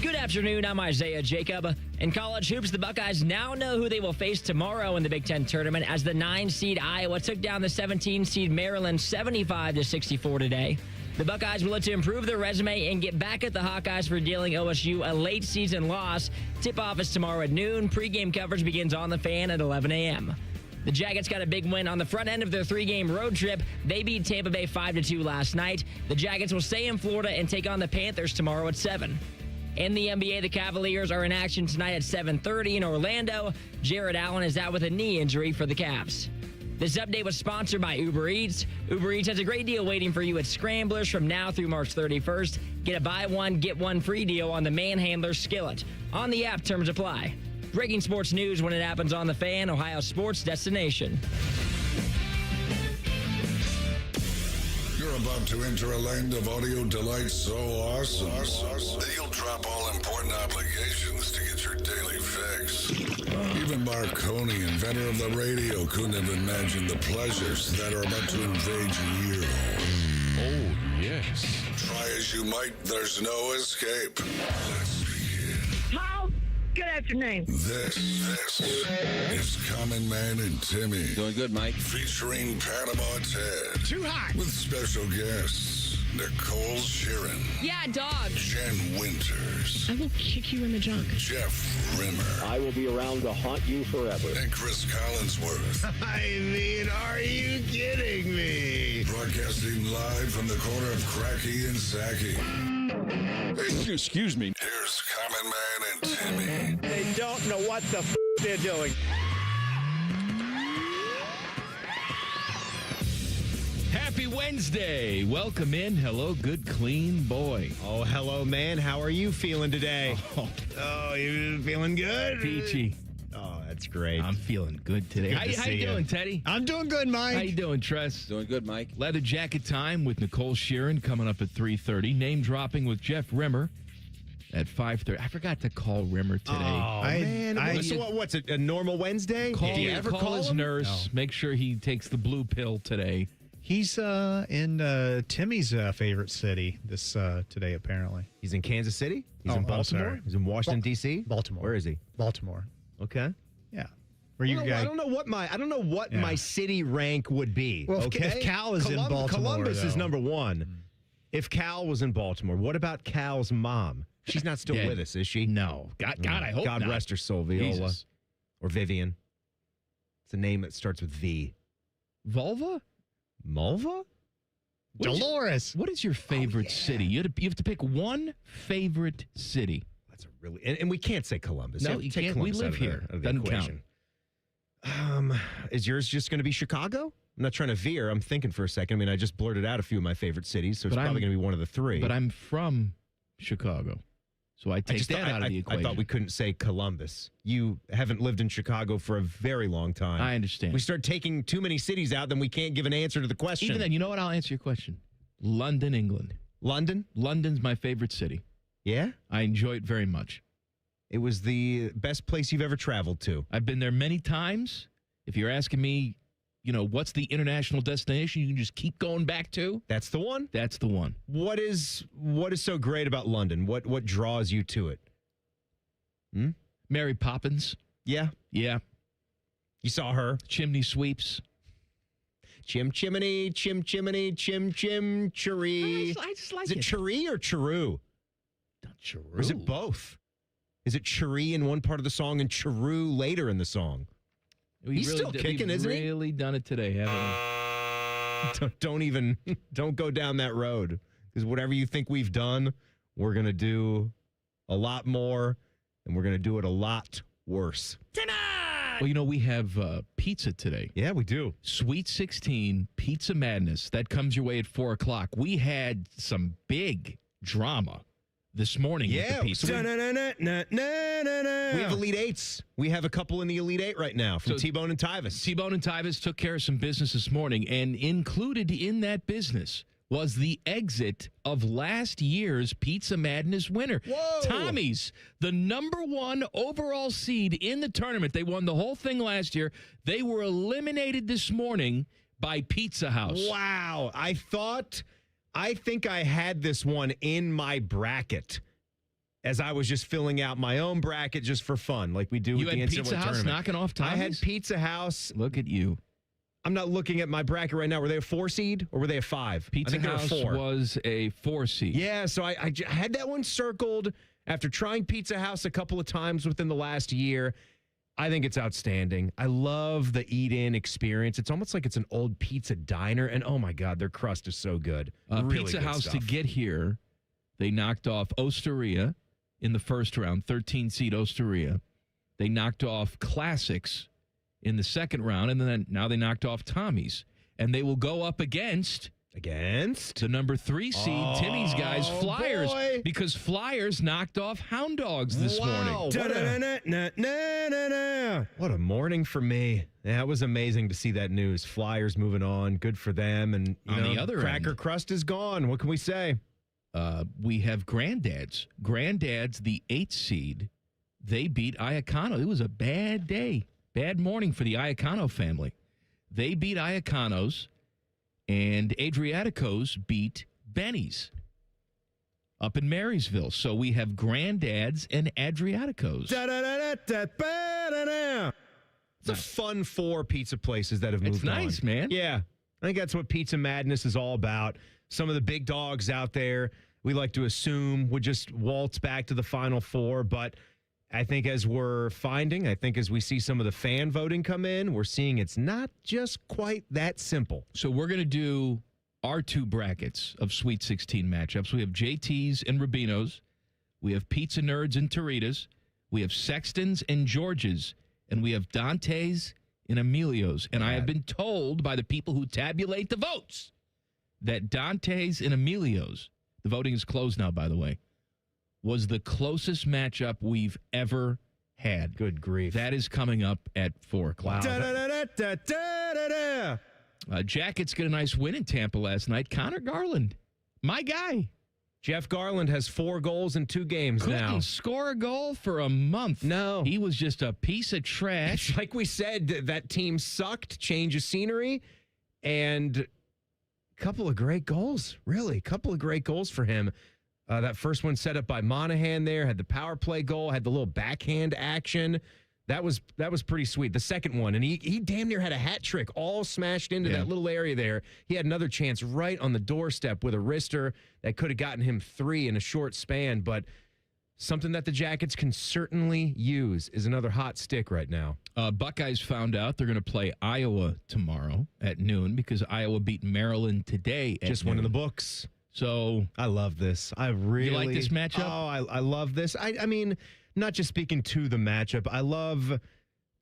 Good afternoon, I'm Isaiah Jacob. In college hoops, the Buckeyes now know who they will face tomorrow in the Big Ten tournament as the 9-seed Iowa took down the 17-seed Maryland 75-64 today. The Buckeyes will look to improve their resume and get back at the Hawkeyes for dealing OSU a late-season loss. Tip-off is tomorrow at noon. Pre-game coverage begins on the Fan at 11 a.m. The Jackets got a big win on the front end of their 3-game road trip. They beat Tampa Bay 5-2 last night. The Jackets will stay in Florida and take on the Panthers tomorrow at 7. In the NBA, the Cavaliers are in action tonight at 7:30 in Orlando. Jared Allen is out with a knee injury for the Cavs. This update was sponsored by Uber Eats. Uber Eats has a great deal waiting for you at Scramblers from now through March 31st. Get a buy one, get one free deal on the Manhandler Skillet. On the app, terms apply. Breaking sports news when it happens on the Fan, Ohio sports destination. You're about to enter a land of audio delight so awesome that you'll drop all important obligations to get your daily fix. Even Marconi, inventor of the radio, couldn't have imagined the pleasures that are about to invade your ear hole. Oh, yes. Try as you might, there's no escape. Let's begin. How? Good afternoon. This is Common Man and Timmy. Doing good, Mike. Featuring Panama Ted. Too hot. With special guests, Nicole Sharon. Yeah, dog. Jen Winters. I will kick you in the junk. Jeff Rimmer. I will be around to haunt you forever. And Chris Collinsworth. I mean, are you kidding me? Broadcasting live from the corner of Cracky and Sacky. Excuse me. Here's Common Man and Timmy. They don't know what the they're doing. Happy Wednesday. Welcome in. Hello, good, clean boy. Oh, hello, man. How are you feeling today? Oh, you feeling good? Peachy. Oh, that's great. I'm feeling good today. Good How to you see doing, you. Teddy? I'm doing good, Mike. How you doing, Tress? Doing good, Mike. Leather Jacket Time with Nicole Sharon coming up at 3:30. Name dropping with Jeff Rimmer at 5:30. I forgot to call Rimmer today. Oh, man. So what's it, a normal Wednesday? Call, Do you ever call his him? nurse. No. Make sure he takes the blue pill today. He's in Timmy's favorite city this today, apparently. He's in Kansas City? He's Oh, in oh, Baltimore? sorry. He's in Washington, D.C.? Baltimore. Where is he? Baltimore. Okay. Yeah. Where you I guys? don't know what Yeah. my city rank would be. Well, okay? if Cal is in Baltimore, Columbus is though. number one. If Cal was in Baltimore, what about Cal's mom? She's not still Dead. with us, is she? No. God, I hope God not. rest her soul, Viola. Jesus. Or Vivian. It's a name that starts with V. Vulva? Mulva? Dolores. What is your favorite city? You have to pick one favorite city. That's a really... And we can't say Columbus. No, Yeah, you take can't. We Columbus live out of the- here. out of the Doesn't equation. Is yours just going to be Chicago? I'm not trying to veer. I'm thinking for a second. I mean, I just blurted out a few of my favorite cities, so it's But probably I'm- going to be one of the three. But I'm from Chicago, so I take just that thought- out of the equation. I thought we couldn't say Columbus. You haven't lived in Chicago for a very long time. I understand. We start taking too many cities out, then we can't give an answer to the question. Even then, you know what? I'll answer your question. London, England. London? London's my favorite city. Yeah? I enjoy it very much. It was the best place you've ever traveled to. I've been there many times. If you're asking me, what's the international destination you can just keep going back to? That's the one? That's the one. What is so great about London? What draws you to it? Mary Poppins. Yeah? Yeah. You saw her? Chimney sweeps. Chim chimney, chim chiree. I just like Is it chiree or chiroo? Not true. Or is it both? Is it chiree in one part of the song and chiroo later in the song? He's still kicking, isn't he? Really done it today, haven't we? Don't go down that road. Because whatever you think we've done, we're going to do a lot more, and we're going to do it a lot worse. Well, we have pizza today. Yeah, we do. Sweet 16 Pizza Madness. That comes your way at 4 o'clock. We had some big drama this morning with the pizza. We have Elite Eights. We have a couple in the Elite Eight right now from So- T-Bone and Tyvis. T-Bone and Tyvis took care of some business this morning, and included in that business was the exit of last year's Pizza Madness winner. Whoa. Tommy's, the number one overall seed in the tournament. They won the whole thing last year. They were eliminated this morning by Pizza House. Wow. I think I had this one in my bracket. as I was just filling out my own bracket just for fun, like we do You with the had NCAA Pizza House tournament. knocking off Tommy's? I had Pizza House. Look at you. I'm not looking at my bracket right now. Were they a 4 seed or were they a 5? Pizza I think House they were 4. was a 4 seed. Yeah, so I had that one circled after trying Pizza House a couple of times within the last year. I think it's outstanding. I love the eat-in experience. It's almost like it's an old pizza diner, and oh my God, their crust is so good. Really Pizza good House stuff. to get here, they knocked off Osteria in the first round, 13-seed Osteria. They knocked off Classics in the second round, and then now they knocked off Tommy's. And they will go up against the number 3 seed, Timmy's guys, Flyers, boy. because Flyers knocked off Hound Dogs this morning. What a morning for me. That was amazing to see that news. Flyers moving on. Good for them. And you On know, the other Cracker end, Crust is gone. What can we say? we have Granddads. Granddads, the 8th seed, they beat Iacano. It was a bad day. Bad morning for the Iacano family. They beat Iacanos, and Adriaticos beat Benny's up in Marysville. So we have Granddads and Adriaticos. It's a fun 4 pizza places that have moved It's nice, on. man. Yeah. I think that's what Pizza Madness is all about. Some of the big dogs out there, we like to assume, would just waltz back to the Final Four. But I think as we're finding, I think as we see some of the fan voting come in, we're seeing it's not just quite that simple. So we're going to do our 2 brackets of Sweet 16 matchups. We have JT's and Rubino's. We have Pizza Nerds and Toritas. We have Sexton's and George's. And we have Dante's and Emilio's. And I have been told by the people who tabulate the votes that Dante's and Emilio's, the voting is closed now, by the way, was the closest matchup we've ever had. Good grief. That is coming up at 4 o'clock. Da-da-da-da-da-da-da. Jackets get a nice win in Tampa last night. Connor Garland, my guy. Jeff Garland has 4 goals in 2 games now. Couldn't score a goal for a month. No. He was just a piece of trash. Like we said, that team sucked, change of scenery, and a couple of great goals, really. A couple of great goals for him. That first one set up by Monahan there, had the power play goal, had the little backhand action. That was pretty sweet. The second one, and he damn near had a hat trick all smashed into that little area there. He had another chance right on the doorstep with a wrister that could have gotten him 3 in a short span, but something that the Jackets can certainly use is another hot stick right now. Buckeyes found out they're going to play Iowa tomorrow at noon because Iowa beat Maryland today at Just noon. one in the books. So I love this. I really You like this matchup? Oh, I love this. I mean, not just speaking to the matchup. I love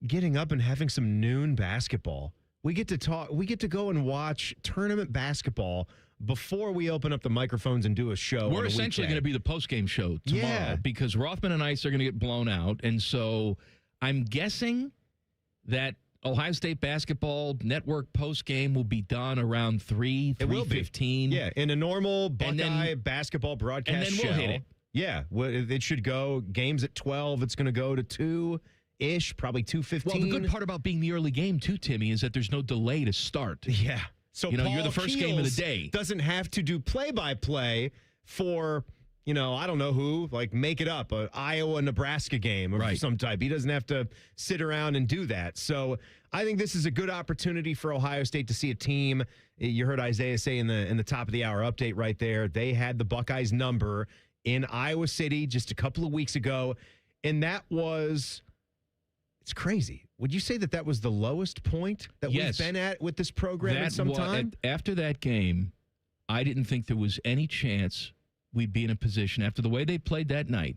getting up and having some noon basketball. We get to talk. We get to go and watch tournament basketball before we open up the microphones and do a show. we're essentially going to be the post-game show tomorrow because Rothman and Ice are going to get blown out. And so I'm guessing that Ohio State basketball network post-game will be done around 3:15. Yeah, in a normal Buckeye basketball broadcast and then show. we'll hit it. Yeah, well, it should go. Games at 12. It's going to go to 2-ish, probably 2:15. Well, the good part about being the early game, too, Timmy, is that there's no delay to start. Yeah. So you're Paul the first game of the Keels day. Doesn't have to do play-by-play for, I don't know who, like make it up, an Iowa-Nebraska game of some type. He doesn't have to sit around and do that. So I think this is a good opportunity for Ohio State to see a team. You heard Isaiah say in the top of the hour update right there, they had the Buckeyes number in Iowa City just a couple of weeks ago, and that was... It's crazy. Would you say that was the lowest point that we've been at with this program in some time? After that game, I didn't think there was any chance we'd be in a position, after the way they played that night,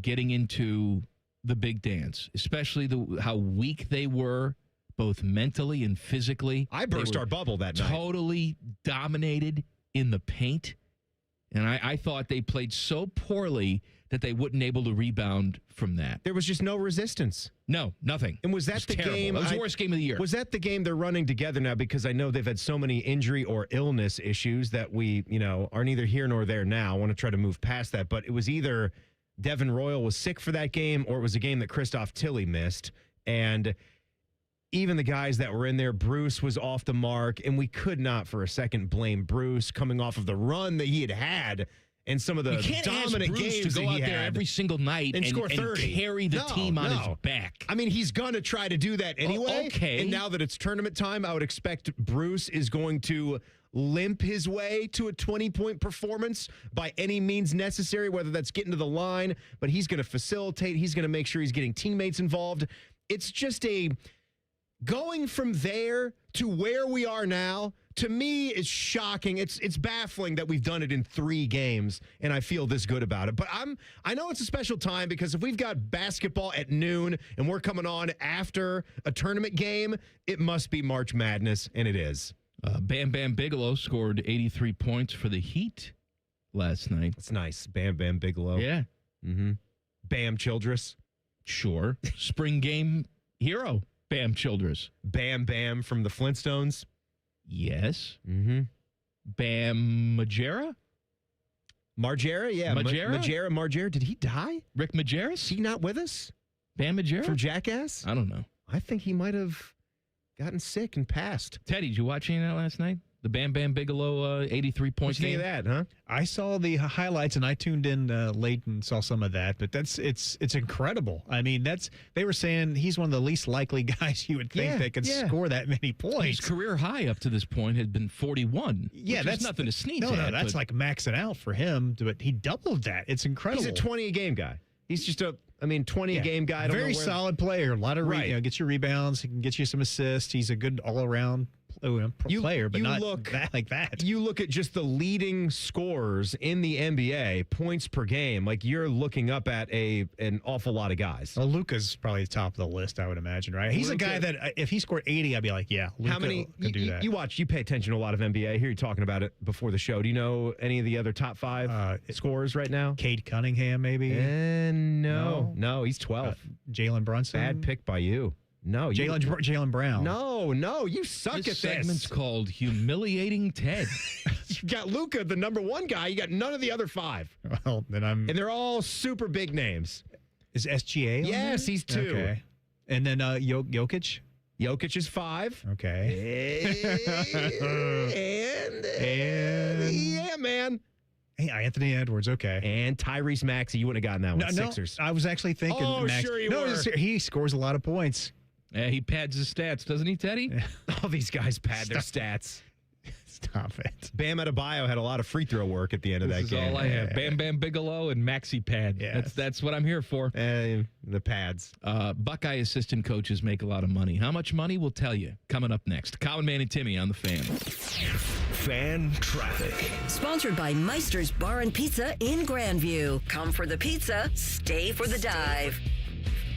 getting into the big dance, especially how weak they were, both mentally and physically. I burst our bubble that night. Totally dominated in the paint. And I thought they played so poorly that they wouldn't able to rebound from that. There was just no resistance. No, nothing. And was that the terrible. game? That was the worst game of the year. Was that the game they're running together now? Because I know they've had so many injury or illness issues that we, are neither here nor there now. I want to try to move past that. But it was either Devin Royal was sick for that game or it was a game that Christoph Tilley missed. And even the guys that were in there, Bruce was off the mark. And we could not for a second blame Bruce coming off of the run that he had and some of the You can't dominant ask Bruce games to go that out he there had every single night and score 30. carry the team on his back. I mean, he's going to try to do that anyway. Okay. And now that it's tournament time, I would expect Bruce is going to limp his way to a 20-point performance by any means necessary, whether that's getting to the line, but he's going to facilitate. He's going to make sure he's getting teammates involved. It's just going from there to where we are now, to me, is shocking. It's baffling that we've done it in 3 games, and I feel this good about it. But I know it's a special time, because if we've got basketball at noon and we're coming on after a tournament game, it must be March Madness, and it is. Bam Bam Bigelow scored 83 points for the Heat last night. That's nice. Bam Bam Bigelow. Yeah. Mm-hmm. Bam Childress. Sure. Spring game hero, Bam Childress. Bam Bam from the Flintstones. Yes. Mm-hmm. Bam Margera? Margera, yeah. Margera. Did he die? Rick Majerus? Is he not with us? Bam Margera? From Jackass? I don't know. I think he might have gotten sick and passed. Teddy, did you watch any of that last night? The Bam Bam Bigelow 83-point What'd you game? think of that, huh? I saw the highlights and I tuned in late and saw some of that, but it's incredible. I mean, they were saying he's one of the least likely guys you would think that could score that many points. His career high up to this point had been 41. Yeah, that's nothing to sneeze at. No, that's like maxing out for him, but he doubled that. It's incredible. He's a 20-a-game guy. He's just 20-a-game guy. I don't Very know solid player. A lot of gets you rebounds. He can get you some assists. He's a good all-around player, but not like that. You look at just the leading scorers in the NBA, points per game, like you're looking up at an awful lot of guys. Well, Luka's probably the top of the list, I would imagine, right? He's a guy that if he scored 80, I'd be like, yeah, Luka could do that. You pay attention to a lot of NBA. I hear you talking about it before the show. Do you know any of the other top 5 scorers right now? Cade Cunningham, maybe? No, he's 12. Jalen Brunson? Bad pick by you. No, Jalen Brown. No, you suck at this. This segment's called Humiliating Ted. You got Luka, the number 1 guy. You got none of the other 5. Well, then and they're all super big names. Is SGA? Yes, he's 2. Okay. And then Jokic? Jokic is 5. Okay. and yeah, man. Hey, Anthony Edwards, okay. And Tyrese Maxey, you wouldn't have gotten that one. Sixers. I was actually thinking. Oh, Max. sure you no, were. He scores a lot of points. He pads his stats, doesn't he, Teddy? All these guys pad their stats. Stop it. Bam Adebayo had a lot of free throw work at the end of that This is game. all I have. Bam Bam Bigelow and Maxi Pad. Yes. That's what I'm here for. The pads. Buckeye assistant coaches make a lot of money. How much money? We'll tell you. Coming up next. Colin, Man, and Timmy on the Fan. Fan Traffic. Sponsored by Meister's Bar and Pizza in Grandview. Come for the pizza, stay for the dive.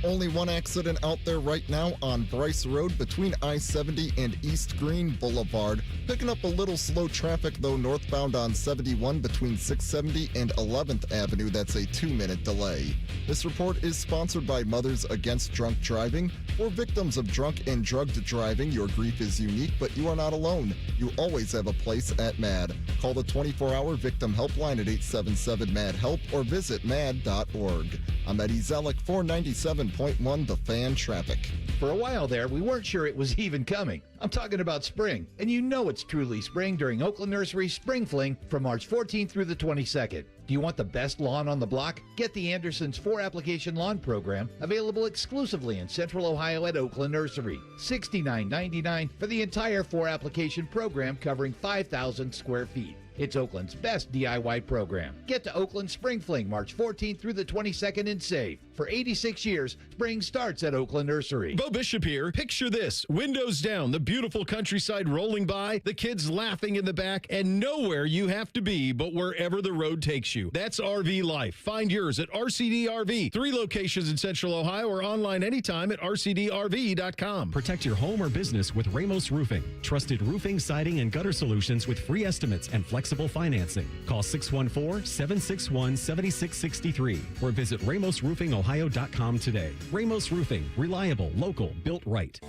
Only one accident out there right now on Bryce Road between I-70 and East Green Boulevard. Picking up a little slow traffic, though, northbound on 71 between 670 and 11th Avenue. That's a 2-minute delay. This report is sponsored by Mothers Against Drunk Driving. For victims of drunk and drugged driving, your grief is unique, but you are not alone. You always have a place at MAD. Call the 24-hour victim helpline at 877-MAD-HELP or visit mad.org. I'm Eddie Zellick, 497.1 The Fan Traffic. For a while there, we weren't sure it was even coming. I'm talking about spring, and you know it's truly spring during Oakland Nursery's Spring Fling from March 14th through the 22nd. Do you want the best lawn on the block? Get the Andersons 4-application lawn program, available exclusively in Central Ohio at Oakland Nursery. $69.99 for the entire 4-application program covering 5,000 square feet. It's Oakland's best DIY program. Get to Oakland Spring Fling March 14th through the 22nd and save. For 86 years, spring starts at Oakland Nursery. Bo Bishop here. Picture this. Windows down, the beautiful countryside rolling by, the kids laughing in the back, and nowhere you have to be but wherever the road takes you. That's RV life. Find yours at RCD RV. 3 locations in Central Ohio or online anytime at rcdrv.com. Protect your home or business with Ramos Roofing. Trusted roofing, siding, and gutter solutions with free estimates and flexible financing. Call 614-761-7663 or visit RamosRoofingOhio.com today. Ramos Roofing. Reliable, local, built right.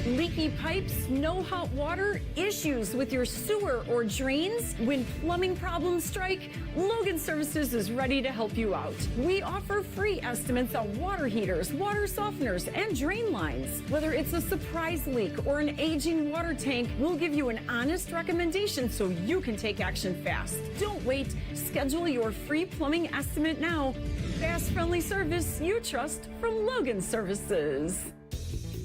Leaky pipes, no hot water, issues with your sewer or drains? When plumbing problems strike, Logan Services is ready to help you out. We offer free estimates on water heaters, water softeners, and drain lines. Whether it's a surprise leak or an aging water tank, we'll give you an honest recommendation so you can take action fast. Don't wait. Schedule your free plumbing estimate now. Fast, friendly service you trust from Logan Services.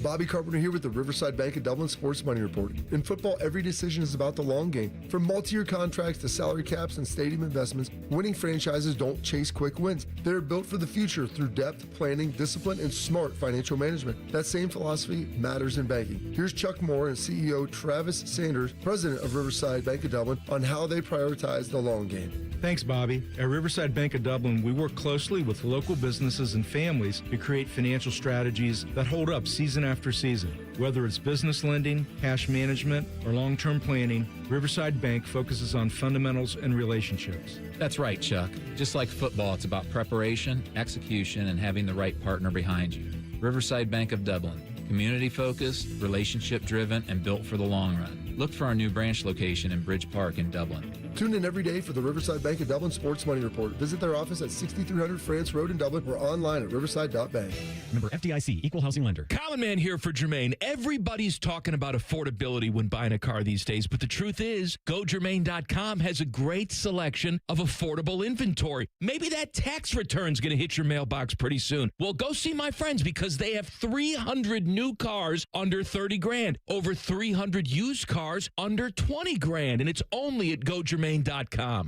Bobby Carpenter here with the Riverside Bank of Dublin Sports Money Report. In football, every decision is about the long game. From multi-year contracts to salary caps and stadium investments, winning franchises don't chase quick wins. They're built for the future through depth, planning, discipline, and smart financial management. That same philosophy matters in banking. Here's Chuck Moore and CEO Travis Sanders, president of Riverside Bank of Dublin, on how they prioritize the long game. Thanks, Bobby. At Riverside Bank of Dublin, we work closely with local businesses and families to create financial strategies that hold up season after season. Whether it's business lending, cash management, or long-term planning, Riverside Bank focuses on fundamentals and relationships. That's right, Chuck. Just like football, it's about preparation, execution, and having the right partner behind you. Riverside Bank of Dublin. Community-focused, relationship-driven, and built for the long run. Look for our new branch location in Bridge Park in Dublin. Tune in every day for the Riverside Bank of Dublin Sports Money Report. Visit their office at 6300 France Road in Dublin or online at riverside.bank. Member FDIC, Equal Housing Lender. Common Man here for Jermaine. Everybody's talking about affordability when buying a car these days, but the truth is, GoJermaine.com has a great selection of affordable inventory. Maybe that tax return's going to hit your mailbox pretty soon. Well, go see my friends because they have 300 new cars under 30 grand, over 300 used cars under 20 grand, and it's only at GoJermaine.com.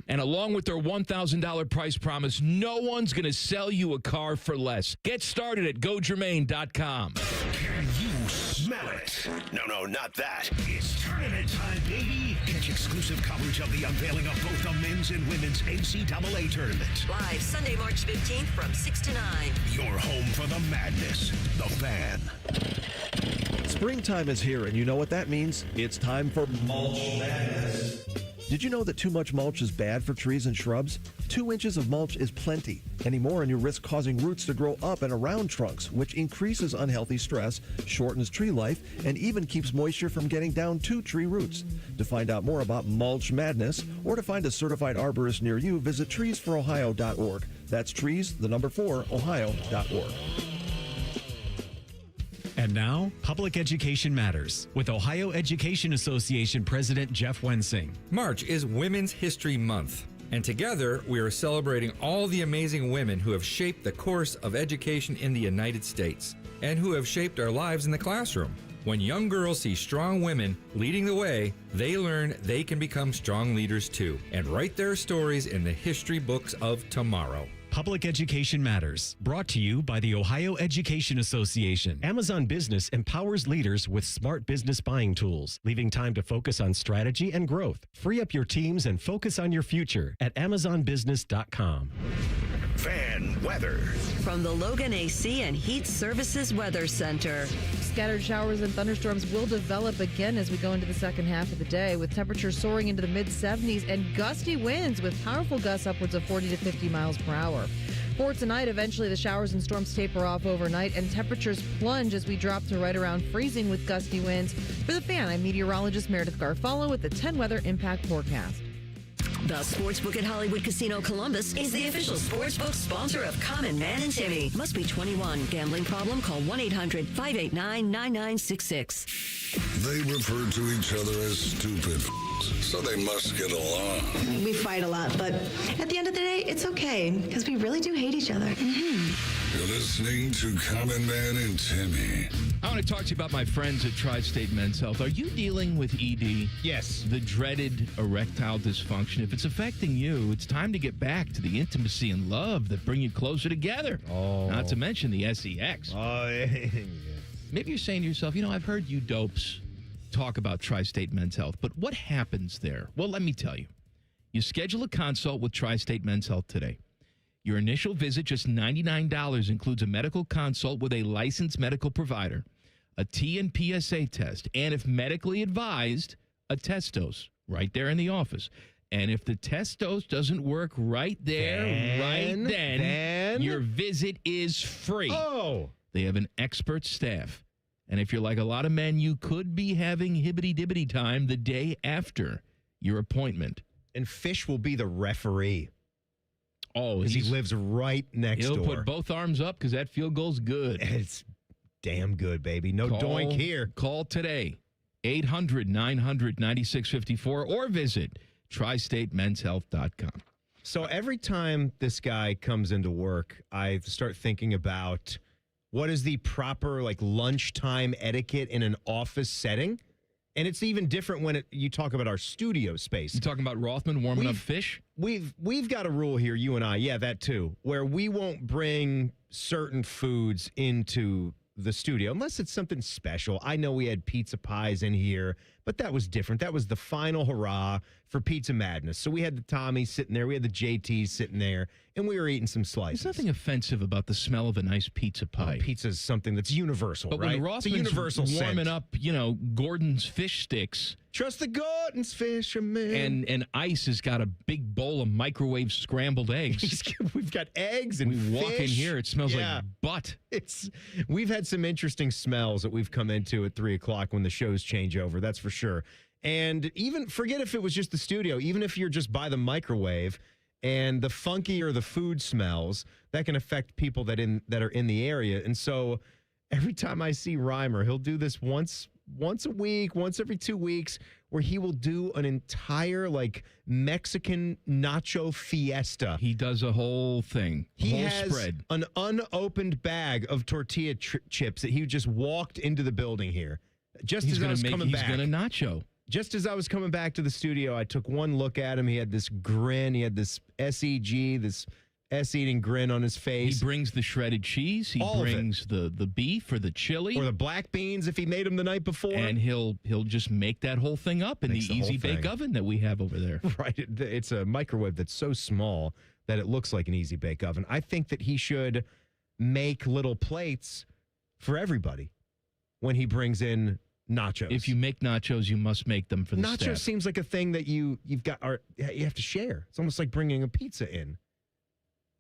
And along with their $1,000 price promise, no one's going to sell you a car for less. Get started at GoJermaine.com. Can you smell it? No, not that. It's tournament time, baby. Catch exclusive coverage of the unveiling of both the men's and women's NCAA tournament. Live Sunday, March 15th from 6 to 9. Your home for the madness. The Fan. Springtime is here, and you know what that means. It's time for Mulch Madness. Did you know that too much mulch is bad for trees and shrubs? 2 inches of mulch is plenty. Any more and you risk causing roots to grow up and around trunks, which increases unhealthy stress, shortens tree life, and even keeps moisture from getting down to tree roots. To find out more about Mulch Madness or to find a certified arborist near you, visit treesforohio.org. That's trees, the number 4, ohio.org. And now, Public Education Matters with Ohio Education Association President Jeff Wensing. March is Women's History Month, and together we are celebrating all the amazing women who have shaped the course of education in the United States and who have shaped our lives in the classroom. When young girls see strong women leading the way, they learn they can become strong leaders too and write their stories in the history books of tomorrow. Public Education Matters, brought to you by the Ohio Education Association. Amazon Business empowers leaders with smart business buying tools, leaving time to focus on strategy and growth. Free up your teams and focus on your future at amazonbusiness.com. Fan weather. From the Logan AC and Heat Services Weather Center. Scattered showers and thunderstorms will develop again as we go into the second half of the day, with temperatures soaring into the mid-70s and gusty winds with powerful gusts upwards of 40 to 50 miles per hour. For tonight, eventually the showers and storms taper off overnight and temperatures plunge as we drop to right around freezing with gusty winds. For the Fan, I'm meteorologist Meredith Garfalo with the 10 Weather Impact Forecast. The Sportsbook at Hollywood Casino Columbus is the official sportsbook sponsor of Common Man and Timmy. Must be 21. Gambling problem? Call 1-800-589-9966. They refer to each other as stupid, so they must get along. We fight a lot, but at the end of the day, it's okay, because we really do hate each other. You're listening to Common Man and Timmy. I want to talk to you about my friends at Tri-State Men's Health. Are you dealing with ED? Yes. The dreaded erectile dysfunction. If it's affecting you, it's time to get back to the intimacy and love that bring you closer together. Oh. Not to mention the SEX. Oh, yeah. Maybe you're saying to yourself, I've heard you dopes talk about Tri-State Men's Health, but what happens there? Well, let me tell you. You schedule a consult with Tri-State Men's Health today. Your initial visit, just $99, includes a medical consult with a licensed medical provider, a T and PSA test, and if medically advised, a test dose right there in the office. And if the test dose doesn't work right there, then your visit is free. Oh. They have an expert staff. And if you're like a lot of men, you could be having hibbity-dibbity time the day after your appointment. And Fish will be the referee. Oh, because he lives right next door. He'll put both arms up because that field goal's good. It's damn good, baby. No doink here. Call today, 800-900-9654, or visit tristatemenshealth.com. So every time this guy comes into work, I start thinking about what is the proper lunchtime etiquette in an office setting. And it's even different when you talk about our studio space. You talking about Rothman warming up Fish? We've got a rule here, you and I, yeah, that too, where we won't bring certain foods into the studio unless it's something special. I know we had pizza pies in here, but that was different. That was the final hurrah for Pizza Madness. So we had the Tommies sitting there, we had the JTs sitting there, and we were eating some slices. There's nothing offensive about the smell of a nice pizza pie. Pizza is something that's universal, but right? When Rothman's it's a universal warming scent. up, Gordon's fish sticks. Trust the Gordon's fisherman. And Ice has got a big bowl of microwave scrambled eggs. We've got eggs and we walk in fish. here, it smells like butt. We've had some interesting smells that we've come into at 3 o'clock when the shows change over. That's for sure. And even forget if it was just the studio, even if you're just by the microwave and the funkier the food smells, that can affect people that are in the area. And so every time I see Reimer, he'll do this once a week, once every 2 weeks, where he will do an entire Mexican nacho fiesta. He does a whole thing. He whole has spread. An unopened bag of tortilla chips that he just walked into the building here. He's going to nacho. Just as I was coming back to the studio, I took one look at him. He had this grin. He had this SEG, this S-eating grin on his face. He brings the shredded cheese. He brings the beef or the chili. Or the black beans if he made them the night before. And he'll just make that whole thing up in the easy bake oven that we have over there. Right. It's a microwave that's so small that it looks like an easy bake oven. I think that he should make little plates for everybody when he brings in nachos. If you make nachos, you must make them for the nachos staff. Seems like a thing that you have to share. It's almost like bringing a pizza in.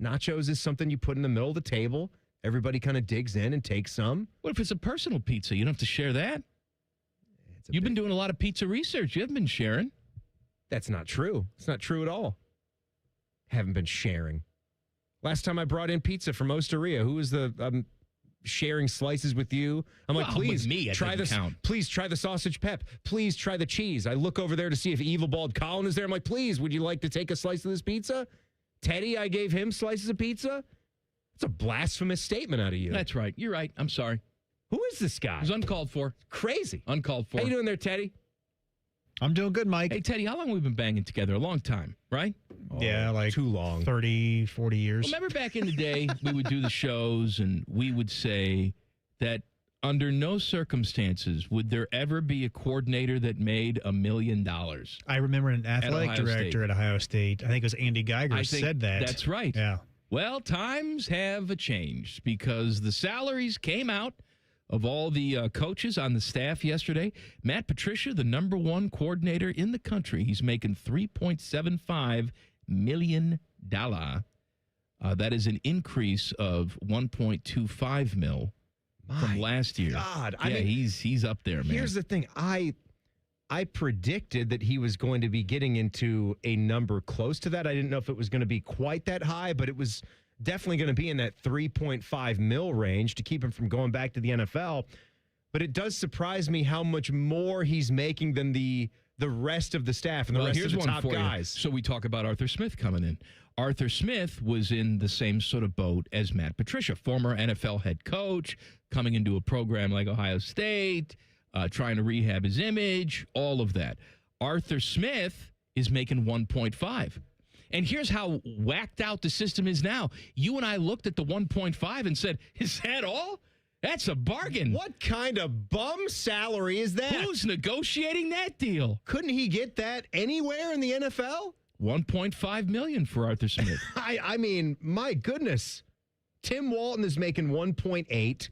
Nachos is something you put in the middle of the table. Everybody kind of digs in and takes some. What if it's a personal pizza? You don't have to share that. You've been doing a lot of pizza research. You haven't been sharing. That's not true. It's not true at all. Haven't been sharing. Last time I brought in pizza from Osteria, who was the sharing slices with you? I'm like, please try this. Please try the sausage pep. Please try the cheese. I look over there to see if Evil Bald Colin is there. I'm like, please, would you like to take a slice of this pizza? Teddy, I gave him slices of pizza. It's a blasphemous statement out of you. That's right. You're right. I'm sorry. Who is this guy? It was uncalled for. Crazy. Uncalled for. How you doing there, Teddy? I'm doing good, Mike. Hey, Teddy, how long have we been banging together? A long time, right? Yeah, too long. 30, 40 years. Remember back in the day, we would do the shows and we would say that under no circumstances would there ever be a coordinator that made $1 million. I remember an athletic director at Ohio State. I think it was Andy Geiger said that. That's right. Yeah. Well, times have changed because the salaries came out of all the coaches on the staff yesterday. Matt Patricia, the number one coordinator in the country, he's making $3.75 million. That is an increase of $1.25 million from last year. God, yeah, he's up there, man. Here's the thing. I predicted that he was going to be getting into a number close to that. I didn't know if it was going to be quite that high, but it was definitely going to be in that 3.5 mil range to keep him from going back to the NFL. But it does surprise me how much more he's making than the rest of the staff and the rest of the top guys. So we talk about Arthur Smith coming in. Arthur Smith was in the same sort of boat as Matt Patricia, former NFL head coach, coming into a program like Ohio State, trying to rehab his image, all of that. Arthur Smith is making 1.5. And here's how whacked out the system is now. You and I looked at the 1.5 and said, is that all? That's a bargain. What kind of bum salary is that? Who's negotiating that deal? Couldn't he get that anywhere in the NFL? $1.5 million for Arthur Smith. I mean, my goodness. Tim Walton is making 1.8.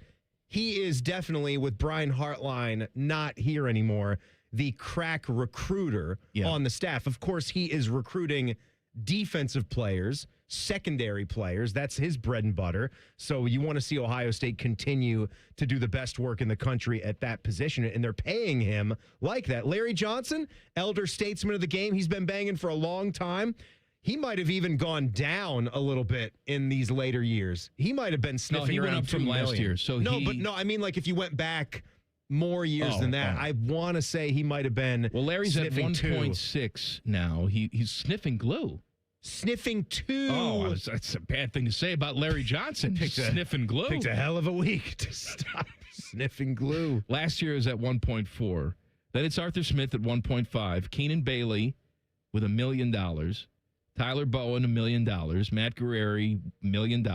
He is definitely, with Brian Hartline not here anymore, the crack recruiter on the staff. Of course, he is recruiting defensive players, secondary players. That's his bread and butter. So you want to see Ohio State continue to do the best work in the country at that position, and they're paying him like that. Larry Johnson, elder statesman of the game, he's been banging for a long time. He might have even gone down a little bit in these later years. He might have been sniffing went around up from 2 last million. year. So I mean, like if you went back more years than that, I want to say he might have been. Well, Larry's at sniffing 1.6 now. He's sniffing glue. Sniffing 2. Oh, that's a bad thing to say about Larry Johnson. Sniffing glue. Picked a hell of a week to stop sniffing glue. Last year is at 1.4. Then it's Arthur Smith at 1.5. Keenan Bailey with $1 million. Tyler Bowen, $1 million. Matt Guerrieri, $1 million.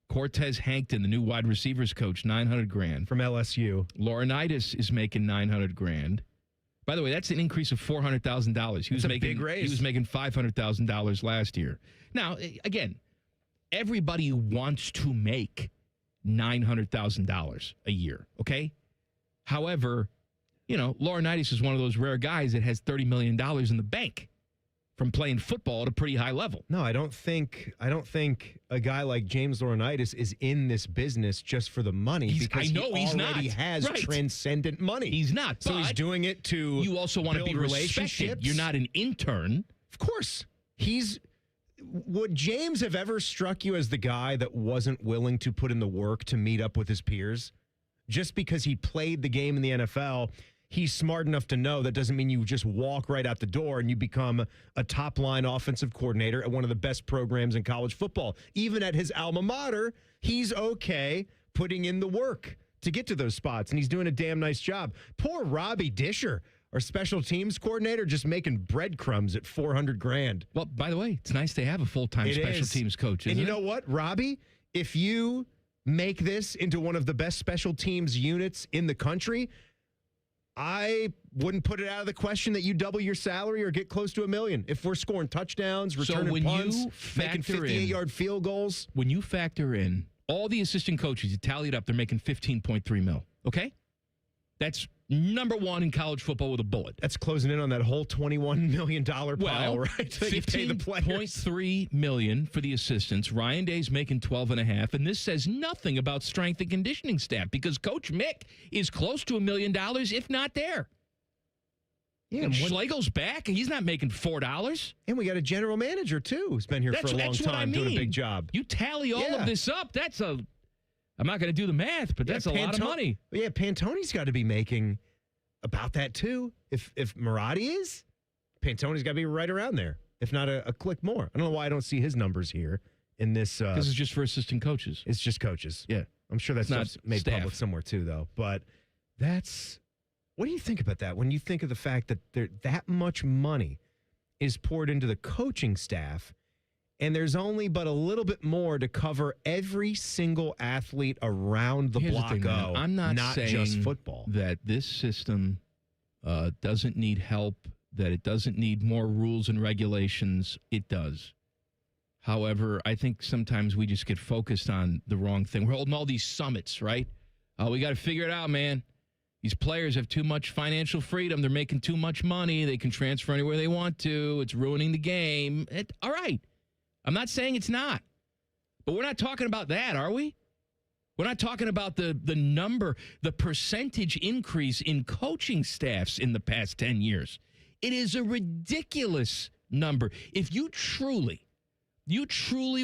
Cortez Hankton, the new wide receivers coach, $900,000 from LSU. Laurinaitis is making $900,000. By the way, that's an increase of $400,000. He was making big raise. He was making $500,000 last year. Now, again, everybody wants to make $900,000 a year. Okay, however, Laurinaitis is one of those rare guys that has $30 million in the bank from playing football at a pretty high level. No, I don't think a guy like James Laurinaitis is in this business just for the money. He's not. Has transcendent money. He's not. So he's doing it to you also want to build be relationships. Respected. You're not an intern. Of course. Would James have ever struck you as the guy that wasn't willing to put in the work to meet up with his peers? Just because he played the game in the NFL, he's smart enough to know that doesn't mean you just walk right out the door and you become a top-line offensive coordinator at one of the best programs in college football. Even at his alma mater, he's okay putting in the work to get to those spots, and he's doing a damn nice job. Poor Robbie Disher, our special teams coordinator, just making breadcrumbs at $400,000. Well, by the way, it's nice to have a full-time special teams coach, isn't And you know what, Robbie? If you make this into one of the best special teams units in the country, I wouldn't put it out of the question that you double your salary or get close to $1 million. If we're scoring touchdowns, returning punts, making 58-yard field goals. When you factor in all the assistant coaches, you tally it up, they're making $15.3 million. Okay? That's number one in college football with a bullet. That's closing in on that whole $21 million pile, right? $15.3 million for the assistants. Ryan Day's making $12.5 million, and this says nothing about strength and conditioning staff because Coach Mick is close to $1 million, if not there. Yeah, and Schlegel's back. He's not making $4. And we got a general manager, too, who's been here for a long time doing a big job. You tally all of this up, that's a... I'm not going to do the math, but that's a lot of money. Yeah, Pantoni's got to be making about that, too. If Marotti is, Pantoni's got to be right around there, if not a click more. I don't know why I don't see his numbers here in this. This is just for assistant coaches. It's just coaches. Yeah. I'm sure that's not made public somewhere, too, though. But that's... What do you think about that when you think of the fact that that much money is poured into the coaching staff and there's only but a little bit more to cover every single athlete around the block? I'm not saying just football. That this system doesn't need help, that it doesn't need more rules and regulations. It does. However, I think sometimes we just get focused on the wrong thing. We're holding all these summits, right? We got to figure it out, man. These players have too much financial freedom. They're making too much money. They can transfer anywhere they want to. It's ruining the game. All right. I'm not saying it's not. But we're not talking about that, are we? We're not talking about the number, the percentage increase in coaching staffs in the past 10 years. It is a ridiculous number. If you truly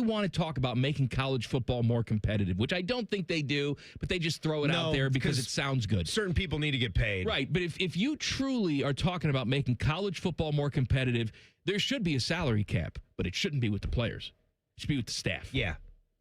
want to talk about making college football more competitive, which I don't think they do, but they just throw it out there because it sounds good. Certain people need to get paid. Right, but if you truly are talking about making college football more competitive, there should be a salary cap, but it shouldn't be with the players. It should be with the staff. Yeah,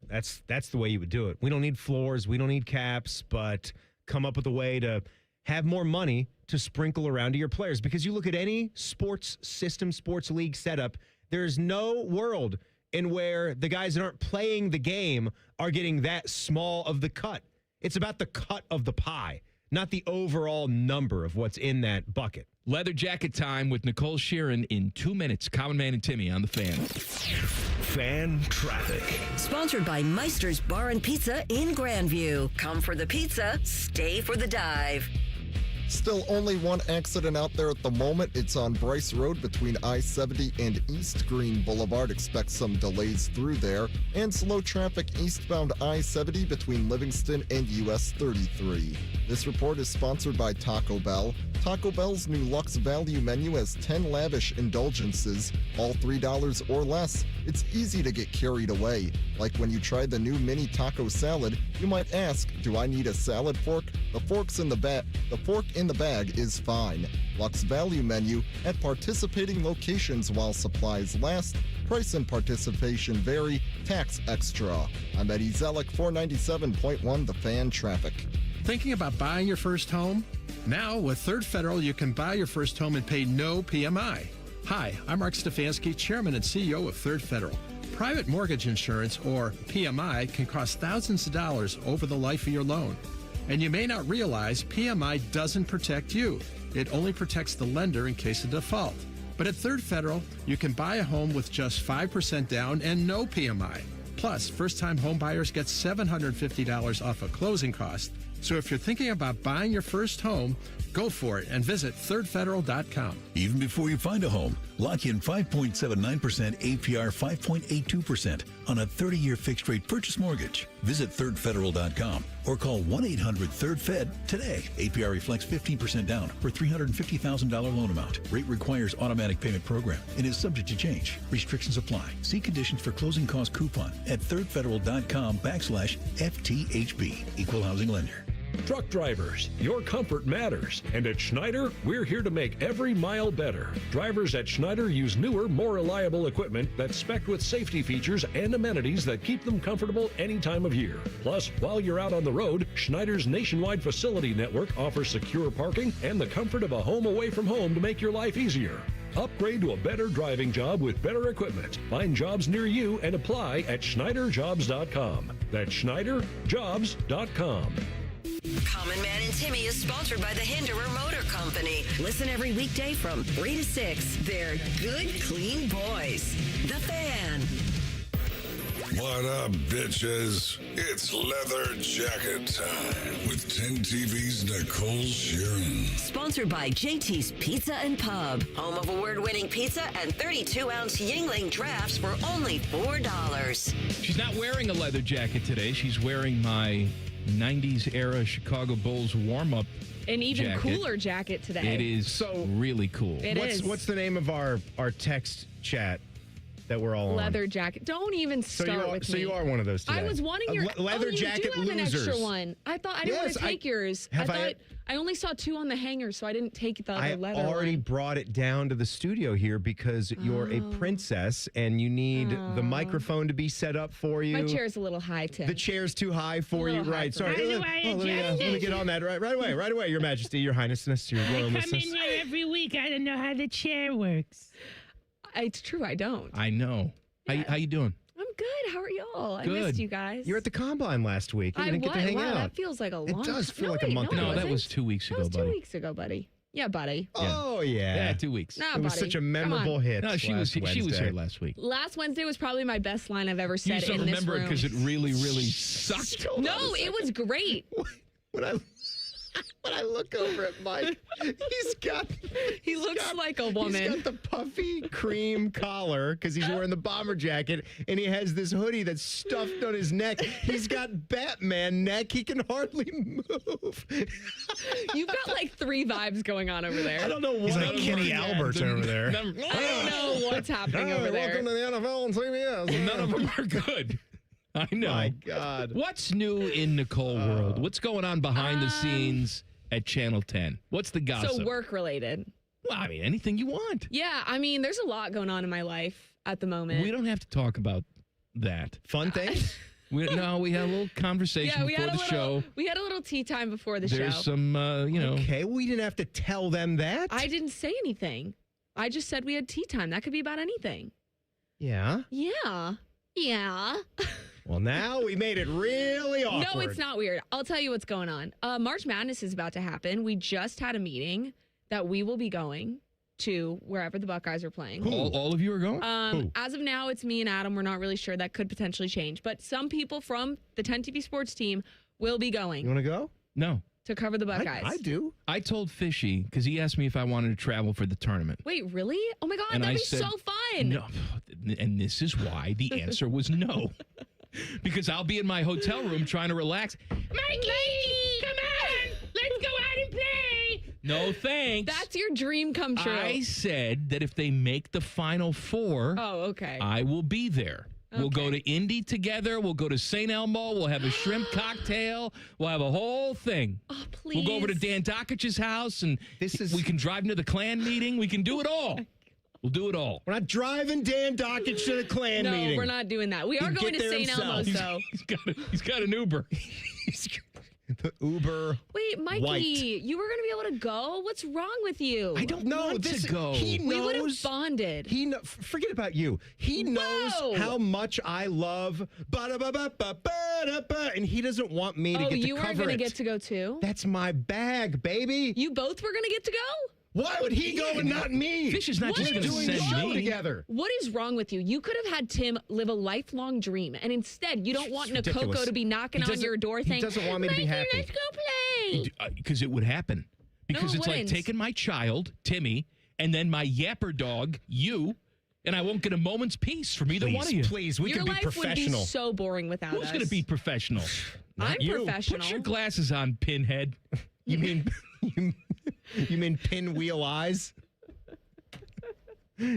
that's the way you would do it. We don't need floors. We don't need caps, but come up with a way to have more money to sprinkle around to your players. Because you look at any sports system, sports league setup, there's no world in where the guys that aren't playing the game are getting that small of the cut. It's about the cut of the pie, not the overall number of what's in that bucket. Leather jacket time with Nicole Sharon in 2 minutes. Common Man and Timmy on the Fan. Fan traffic. Sponsored by Meister's Bar and Pizza in Grandview. Come for the pizza, stay for the dive. Still only one accident out there at the moment. It's on Bryce Road between I-70 and East Green Boulevard. Expect some delays through there. And slow traffic eastbound I-70 between Livingston and US 33. This report is sponsored by Taco Bell. Taco Bell's new Luxe Value menu has 10 lavish indulgences, all $3 or less. It's easy to get carried away. Like when you try the new mini taco salad, you might ask, do I need a salad fork? The fork in the bag is fine. Luxe Value menu at participating locations while supplies last. Price and participation vary. Tax extra. I'm Eddie Zellick, 497.1 The Fan Traffic. Thinking about buying your first home? Now, with Third Federal, you can buy your first home and pay no PMI. Hi, I'm Mark Stefanski, Chairman and CEO of Third Federal. Private mortgage insurance, or PMI, can cost thousands of dollars over the life of your loan. And you may not realize PMI doesn't protect you. It only protects the lender in case of default. But at Third Federal, you can buy a home with just 5% down and no PMI. Plus, first-time home buyers get $750 off a closing cost. So if you're thinking about buying your first home, go for it and visit thirdfederal.com. Even before you find a home, lock in 5.79% APR 5.82% on a 30-year fixed-rate purchase mortgage. Visit thirdfederal.com or call 1-800-3RD-FED today. APR reflects 15% down for $350,000 loan amount. Rate requires automatic payment program and is subject to change. Restrictions apply. See conditions for closing cost coupon at thirdfederal.com/FTHB. Equal housing lender. Truck drivers, your comfort matters. And at Schneider, we're here to make every mile better. Drivers at Schneider use newer, more reliable equipment that's spec'd with safety features and amenities that keep them comfortable any time of year. Plus, while you're out on the road, Schneider's nationwide facility network offers secure parking and the comfort of a home away from home to make your life easier. Upgrade to a better driving job with better equipment. Find jobs near you and apply at SchneiderJobs.com. That's SchneiderJobs.com. Common Man and Timmy is sponsored by the Hinderer Motor Company. Listen every weekday from 3 to 6. They're good, clean boys. The Fan. What up, bitches? It's leather jacket time with 10 TV's Nicole Sharon. Sponsored by JT's Pizza and Pub. Home of award-winning pizza and 32-ounce Yingling drafts for only $4. She's not wearing a leather jacket today. She's wearing my 90s era Chicago Bulls warm-up An even jacket. cooler jacket today. It is really cool. What's the name of our text chat that we're all Leather on? jacket. Don't even start with me. So you are one of those today. I was wanting your leather jacket you do have losers. an extra one. I thought I didn't want to take yours. I only saw 2 on the hanger, so I didn't take the other leather I already one. brought it down to the studio here because you're a princess and you need the microphone to be set up for you. My chair's a little high, Tim. The chair's too high for you, right? Sorry. Let me get on that right away, Your Majesty, Your Highnessness, Your Royalness. I come in here every week. I don't know how the chair works. It's true, I don't. I know. How you doing? I'm good. How are y'all? I Good. missed you guys. You were at the Combine last week. You didn't get to hang wow, out. that feels like a long does time. feel like a month ago. No, that was 2 weeks ago, That was 2 buddy. weeks ago, buddy. Yeah, buddy. Oh, yeah. Yeah, 2 weeks. Nah, it was buddy. such a Come memorable on. hit. No, she was here last week. Last Wednesday was probably my best line I've ever You said just in don't this remember it room. because it really, really sucked. No, it was great. When I look over at Mike, he looks like a woman. He's got the puffy cream collar because he's wearing the bomber jacket, and he has this hoodie that's stuffed on his neck. He's got Batman neck. He can hardly move. You've got like 3 vibes going on over there. I don't know what. He's like Kenny Albert over there. I don't know what's happening over there. Welcome to the NFL and CBS. None of them are good. I know. My God. What's new in Nicole world? What's going on behind the scenes at Channel 10? What's the gossip? So work related. Well, I mean, anything you want. Yeah, I mean, there's a lot going on in my life at the moment. We don't have to talk about that. Fun things? We had a little conversation before the show. We had a little tea time before the There's show. some, Okay, we didn't have to tell them that. I didn't say anything. I just said we had tea time. That could be about anything. Yeah. Yeah. Yeah. Well, now we made it really awkward. No, it's not weird. I'll tell you what's going on. March Madness is about to happen. We just had a meeting that we will be going to wherever the Buckeyes are playing. All of you are going? As of now, it's me and Adam. We're not really sure. That could potentially change. But some people from the 10 TV sports team will be going. You want to go? No. to cover the Buckeyes. I do. I told Fishy, because he asked me if I wanted to travel for the tournament. Wait, really? Oh my God, And that'd I be said, so fun. No, and this is why the answer was no. Because I'll be in my hotel room trying to relax. Mikey, come on. Let's go out and play. No thanks. That's your dream come true. I said that if they make the Final Four, Oh, okay. I will be there. We'll go to Indy together. We'll go to St. Elmo. We'll have a shrimp cocktail. We'll have a whole thing. Oh, please. We'll go over to Dan Dockich's house, and we can drive to the Klan meeting. We can do it all. We'll do it all. We're not driving Dan Dockich to the Klan meeting. No, we're not doing that. We are going to St. Elmo's, though. He's got an Uber. The Uber. Wait, Mikey, white. you were going to be able to go? What's wrong with you? I don't want to go. He knows. We would have bonded. Forget about you. He knows how much I love ba-da-ba-ba-ba-ba-da-ba, and he doesn't want me to get to cover it. Oh, you weren't going to get to go too? That's my bag, baby. You both were going to get to go? Why would he go and not me? Fish is not just going to doing the send show me together. What is wrong with you? You could have had Tim live a lifelong dream, and instead you don't want It's Nakoko ridiculous. to be knocking on your door saying, He doesn't want me to be Mikey, happy. let's go play. Because it would happen. Because No, it it's like wouldn't. taking my child, Timmy, and then my yapper dog, you, and I won't get a moment's peace from either one of you. Please, we Your can be life professional. would be so boring without Who's us. going to be professional? I'm you. professional. Put your glasses on, pinhead. You mean you mean pinwheel eyes?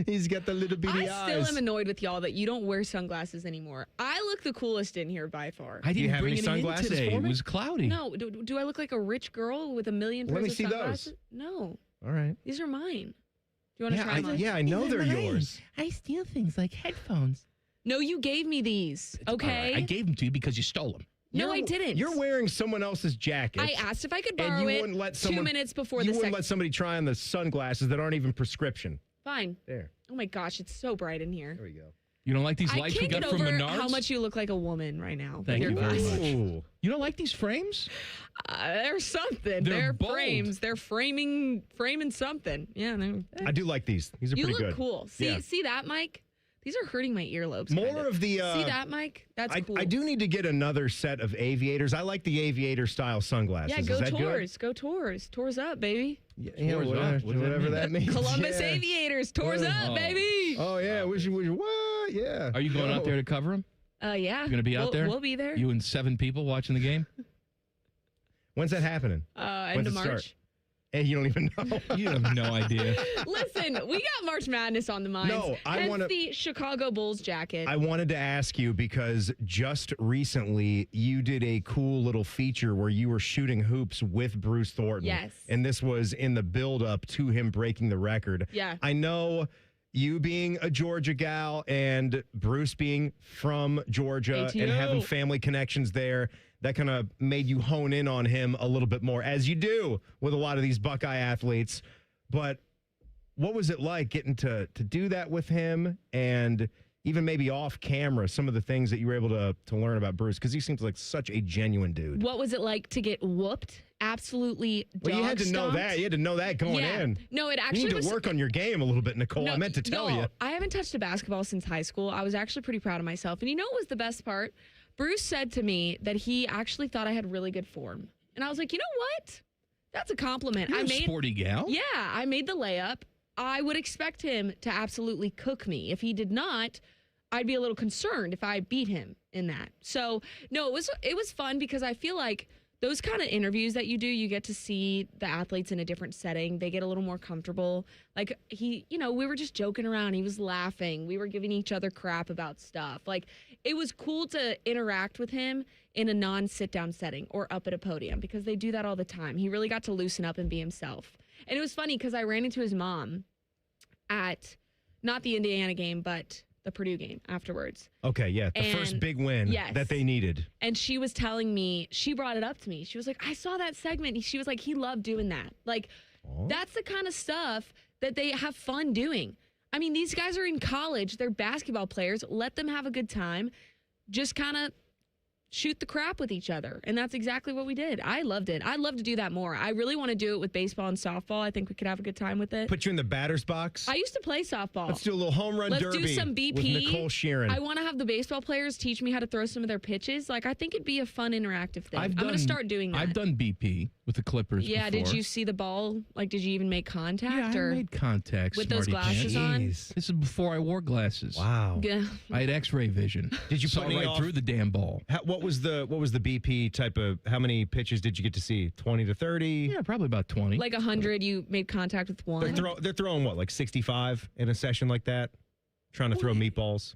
He's got the little bitty I eyes. still am annoyed with y'all that you don't wear sunglasses anymore. I look the coolest in here by far. I didn't have bring any it sunglasses in today. for It me? was cloudy. No, do I look like a rich girl with a million pairs Let me of see those. sunglasses? No, All right. these are mine. Do you want to Yeah, try them on? I know they're yours. I steal things like headphones. No, you gave me these. Okay. I gave them to you because you stole them. No, I didn't. You're wearing someone else's jacket. I asked if I could and borrow you it wouldn't let 2 someone, minutes before you the wouldn't second. let somebody try on the sunglasses that aren't even prescription. Fine. There. Oh my gosh, it's so bright in here. There we go. You don't like these I lights we can't got get from over Menards? how much you look like a woman right now. Thank with you your very glasses. much. You don't like these frames? They're something. They're They're bold. frames. They're framing something. Yeah. I do like these. These are You pretty look good. cool. See that, Mike? These are hurting my earlobes. More kind of the. See that, Mike? That's cool. I do need to get another set of aviators. I like the aviator style sunglasses. Yeah, go Is that tours. Go tours. Tours up, baby. Good? Tours up? Whatever, What does that whatever mean? that means. Columbus yeah. Aviators. Tours up, baby. Oh yeah, wish what? Yeah. Are you going out there to cover them? Yeah. You're going to be out there? We'll be there. You and 7 people watching the game? When's that happening? End When's of it start? March. Hey, you don't even know. You have no idea. Listen, we got March Madness on the mind. No, I wanna- the Chicago Bulls jacket. I wanted to ask you because just recently you did a cool little feature where you were shooting hoops with Bruce Thornton. Yes. And this was in the build up to him breaking the record. Yeah. I know you being a Georgia gal and Bruce being from Georgia and ATO. having family connections there, that kind of made you hone in on him a little bit more, as you do with a lot of these Buckeye athletes. But what was it like getting to do that with him, and even maybe off camera, some of the things that you were able to learn about Bruce? Because he seems like such a genuine dude. What was it like to get whooped? Absolutely dog Well, you had to know stomped? that. You had to know that going Yeah. in. No, it You actually need to was. work on your game a little bit, Nicole. I meant to tell you. I haven't touched a basketball since high school. I was actually pretty proud of myself. And you know what was the best part? Bruce said to me that he actually thought I had really good form. And I was like, you know what? That's a compliment. You're a sporty gal. Yeah, I made the layup. I would expect him to absolutely cook me. If he did not, I'd be a little concerned if I beat him in that. So, no, it was fun because I feel like those kind of interviews that you do, you get to see the athletes in a different setting. They get a little more comfortable. Like we were just joking around. He was laughing. We were giving each other crap about stuff. Like it was cool to interact with him in a non-sit down setting or up at a podium because they do that all the time. He really got to loosen up and be himself. And it was funny because I ran into his mom at not the Indiana game, but the Purdue game afterwards. Okay, yeah. The first And- big win yes. that they needed. And she was telling me, she brought it up to me. She was like, I saw that segment. She was like, he loved doing that. Like, that's the kind of stuff that they have fun doing. I mean, these guys are in college. They're basketball players. Let them have a good time. Just kind of shoot the crap with each other. And that's exactly what we did. I loved it. I'd love to do that more. I really want to do it with baseball and softball. I think we could have a good time with it. Put you in the batter's box. I used to play softball. Let's do a little home run derby. Let's do some BP. With Nicole Sharon. I want to have the baseball players teach me how to throw some of their pitches. Like, I think it'd be a fun, interactive thing. I'm going to start doing that. I've done BP with the Clippers Yeah, before. did you see the ball? Like, did you even make contact? Yeah, or I made contact. with those glasses on? This is before I wore glasses. Wow. Yeah. I had X-ray vision. Did you saw put any right off- through the damn ball? What was the BP type of? How many pitches did you get to see? 20 to 30? Yeah, probably about 20. Like 100, you made contact with one? They're throwing what, like 65 in a session like that? Trying to throw meatballs.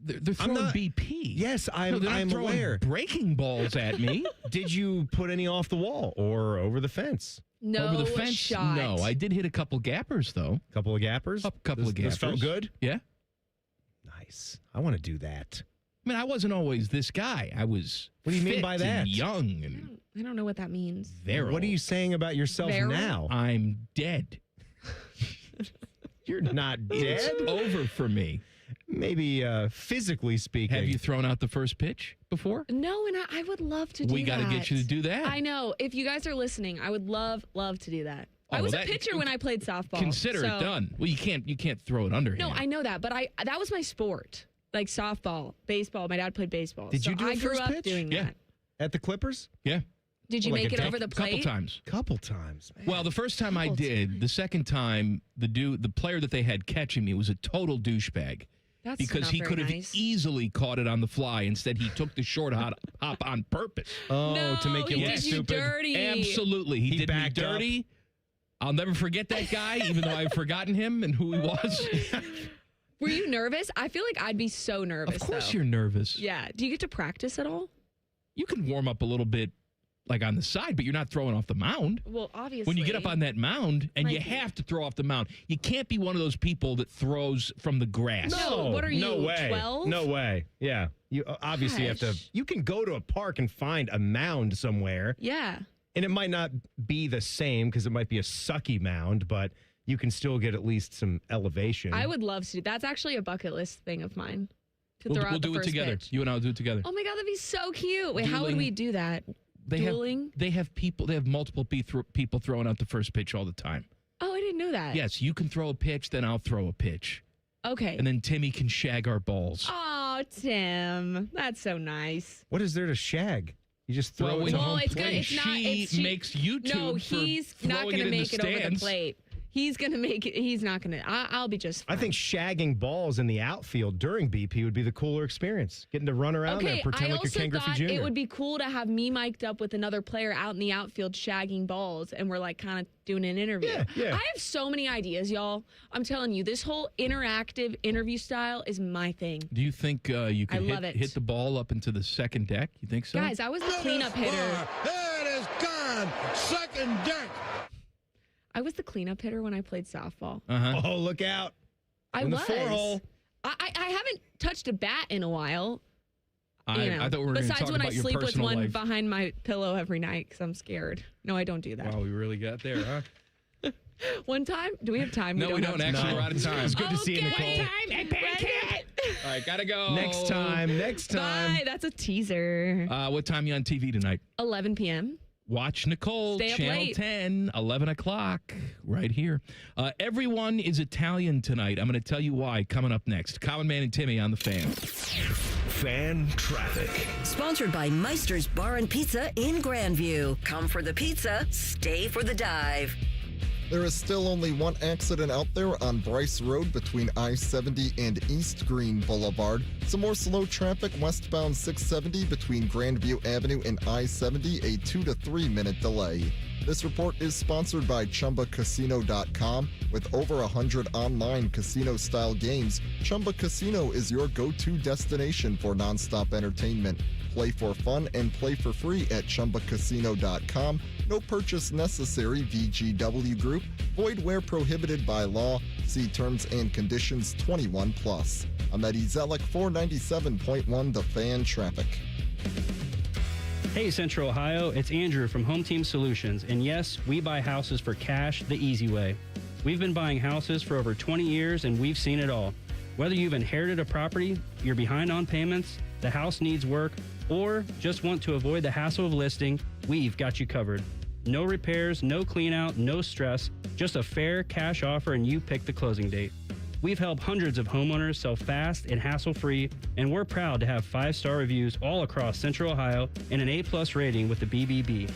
They're throwing BP. Yes, No, they're not I'm throwing aware. breaking balls at me. Did you put any off the wall or over the fence? No Over the fence? shot. No, I did hit a couple gappers, though. Couple of gappers? A couple of gappers. This felt good? Yeah. Nice. I want to do that. I mean, I wasn't always this guy. I was What do you mean fit by and that? young and I don't know what that means. virile. What are you saying about yourself Virile? now? I'm dead. You're not It's dead. over for me. Maybe physically speaking. Have you thrown out the first pitch before? No, and I would love to do that. We got to get you to do that. I know. If you guys are listening, I would love to do that. I Oh, was a that- pitcher when I played softball. Consider it so- done. Well, you can't throw it under. No, I know that, but that was my sport. Like softball, baseball. My dad played baseball. Did you do I a grew first up pitch? doing Yeah. that. At the Clippers? Yeah. Did you Like make a it over the plate? Couple times. Couple times. Man. Well, the first time I did, the second time, the player that they had catching me was a total douchebag. That's because not he very could have nice. easily caught it on the fly. Instead, he took the short hop on purpose. Oh, No, to make you he look did you stupid. dirty. Absolutely. He did me backed up. dirty. I'll never forget that guy, even though I've forgotten him and who he was. Were you nervous? I feel like I'd be so nervous. Of course though. you're nervous. Yeah. Do you get to practice at all? You can warm up a little bit, like on the side, but you're not throwing off the mound. Well, obviously. When you get up on that mound, and you Mikey. have to throw off the mound, you can't be one of those people that throws from the grass. No, what are you, No way. 12? No way. Yeah. You obviously have to. Gosh. You can go to a park and find a mound somewhere, Yeah. and it might not be the same because it might be a sucky mound, but you can still get at least some elevation. I would love to. That's actually a bucket list thing of mine. To We'll throw out the do it first together. pitch. You and I'll do it together. Oh my God, that'd be so cute. Wait, how would Dueling. we do that? Dueling? They have multiple people throwing out the first pitch all the time. Oh, I didn't know that. Yes, you can throw a pitch, then I'll throw a pitch. Okay. And then Timmy can shag our balls. Oh, Tim. That's so nice. What is there to shag? You just throw it Throwing to a Well, home it's plate. gonna. It's not. She It's, makes YouTube No, for he's not throwing going it to in the make it over the stands. plate. He's going to make it. He's not going to. I'll be just I fine. think shagging balls in the outfield during BP would be the cooler experience. Getting to run around there, Okay, pretend I like you're also Ken Griffey thought Jr. it would be cool to have me mic'd up with another player out in the outfield shagging balls, and we're like kind of doing an interview. Yeah. I have so many ideas, y'all. I'm telling you, this whole interactive interview style is my thing. Do you think you I could love it. hit the ball up into the second deck? You think so? Guys, I was the cleanup hitter. It is gone. Second deck. I was the cleanup hitter when I played softball. Uh-huh. Oh, look out. I In the was. four-hole. I haven't touched a bat in a while. You know. I thought we were going to Besides talk when I about your sleep with personal one life. behind my pillow every night because I'm scared. No, I don't do that. Wow, we really got there, huh? One time? Do we have time? No, we have don't. time. Actually, we're out of time. It's good to see you, Nicole. All right, gotta go. Next time. Bye. That's a teaser. What time you on TV tonight? 11 p.m. Watch Nicole, Stay up Channel late. 10, 11 o'clock, right here. Everyone is Italian tonight. I'm going to tell you why coming up next. Common Man and Timmy on the Fan. Fan traffic. Sponsored by Meister's Bar and Pizza in Grandview. Come for the pizza, stay for the dive. There is still only one accident out there on Bryce Road between I-70 and East Green Boulevard. Some more slow traffic westbound 670 between Grandview Avenue and I-70, a 2 to 3 minute delay. This report is sponsored by ChumbaCasino.com. With over 100 online casino-style games, Chumba Casino is your go-to destination for nonstop entertainment. Play for fun and play for free at ChumbaCasino.com. No purchase necessary. VGW Group. Void where prohibited by law. See terms and conditions 21 plus. I'm Eddie Zellick, 497.1 The Fan Traffic. Hey, Central Ohio, it's Andrew from Home Team Solutions. And yes, we buy houses for cash the easy way. We've been buying houses for over 20 years and we've seen it all. Whether you've inherited a property, you're behind on payments, the house needs work, or just want to avoid the hassle of listing, we've got you covered. No repairs, no clean out, no stress, just a fair cash offer and you pick the closing date. We've helped hundreds of homeowners sell fast and hassle-free, and we're proud to have 5-star reviews all across Central Ohio and an A+ rating with the BBB.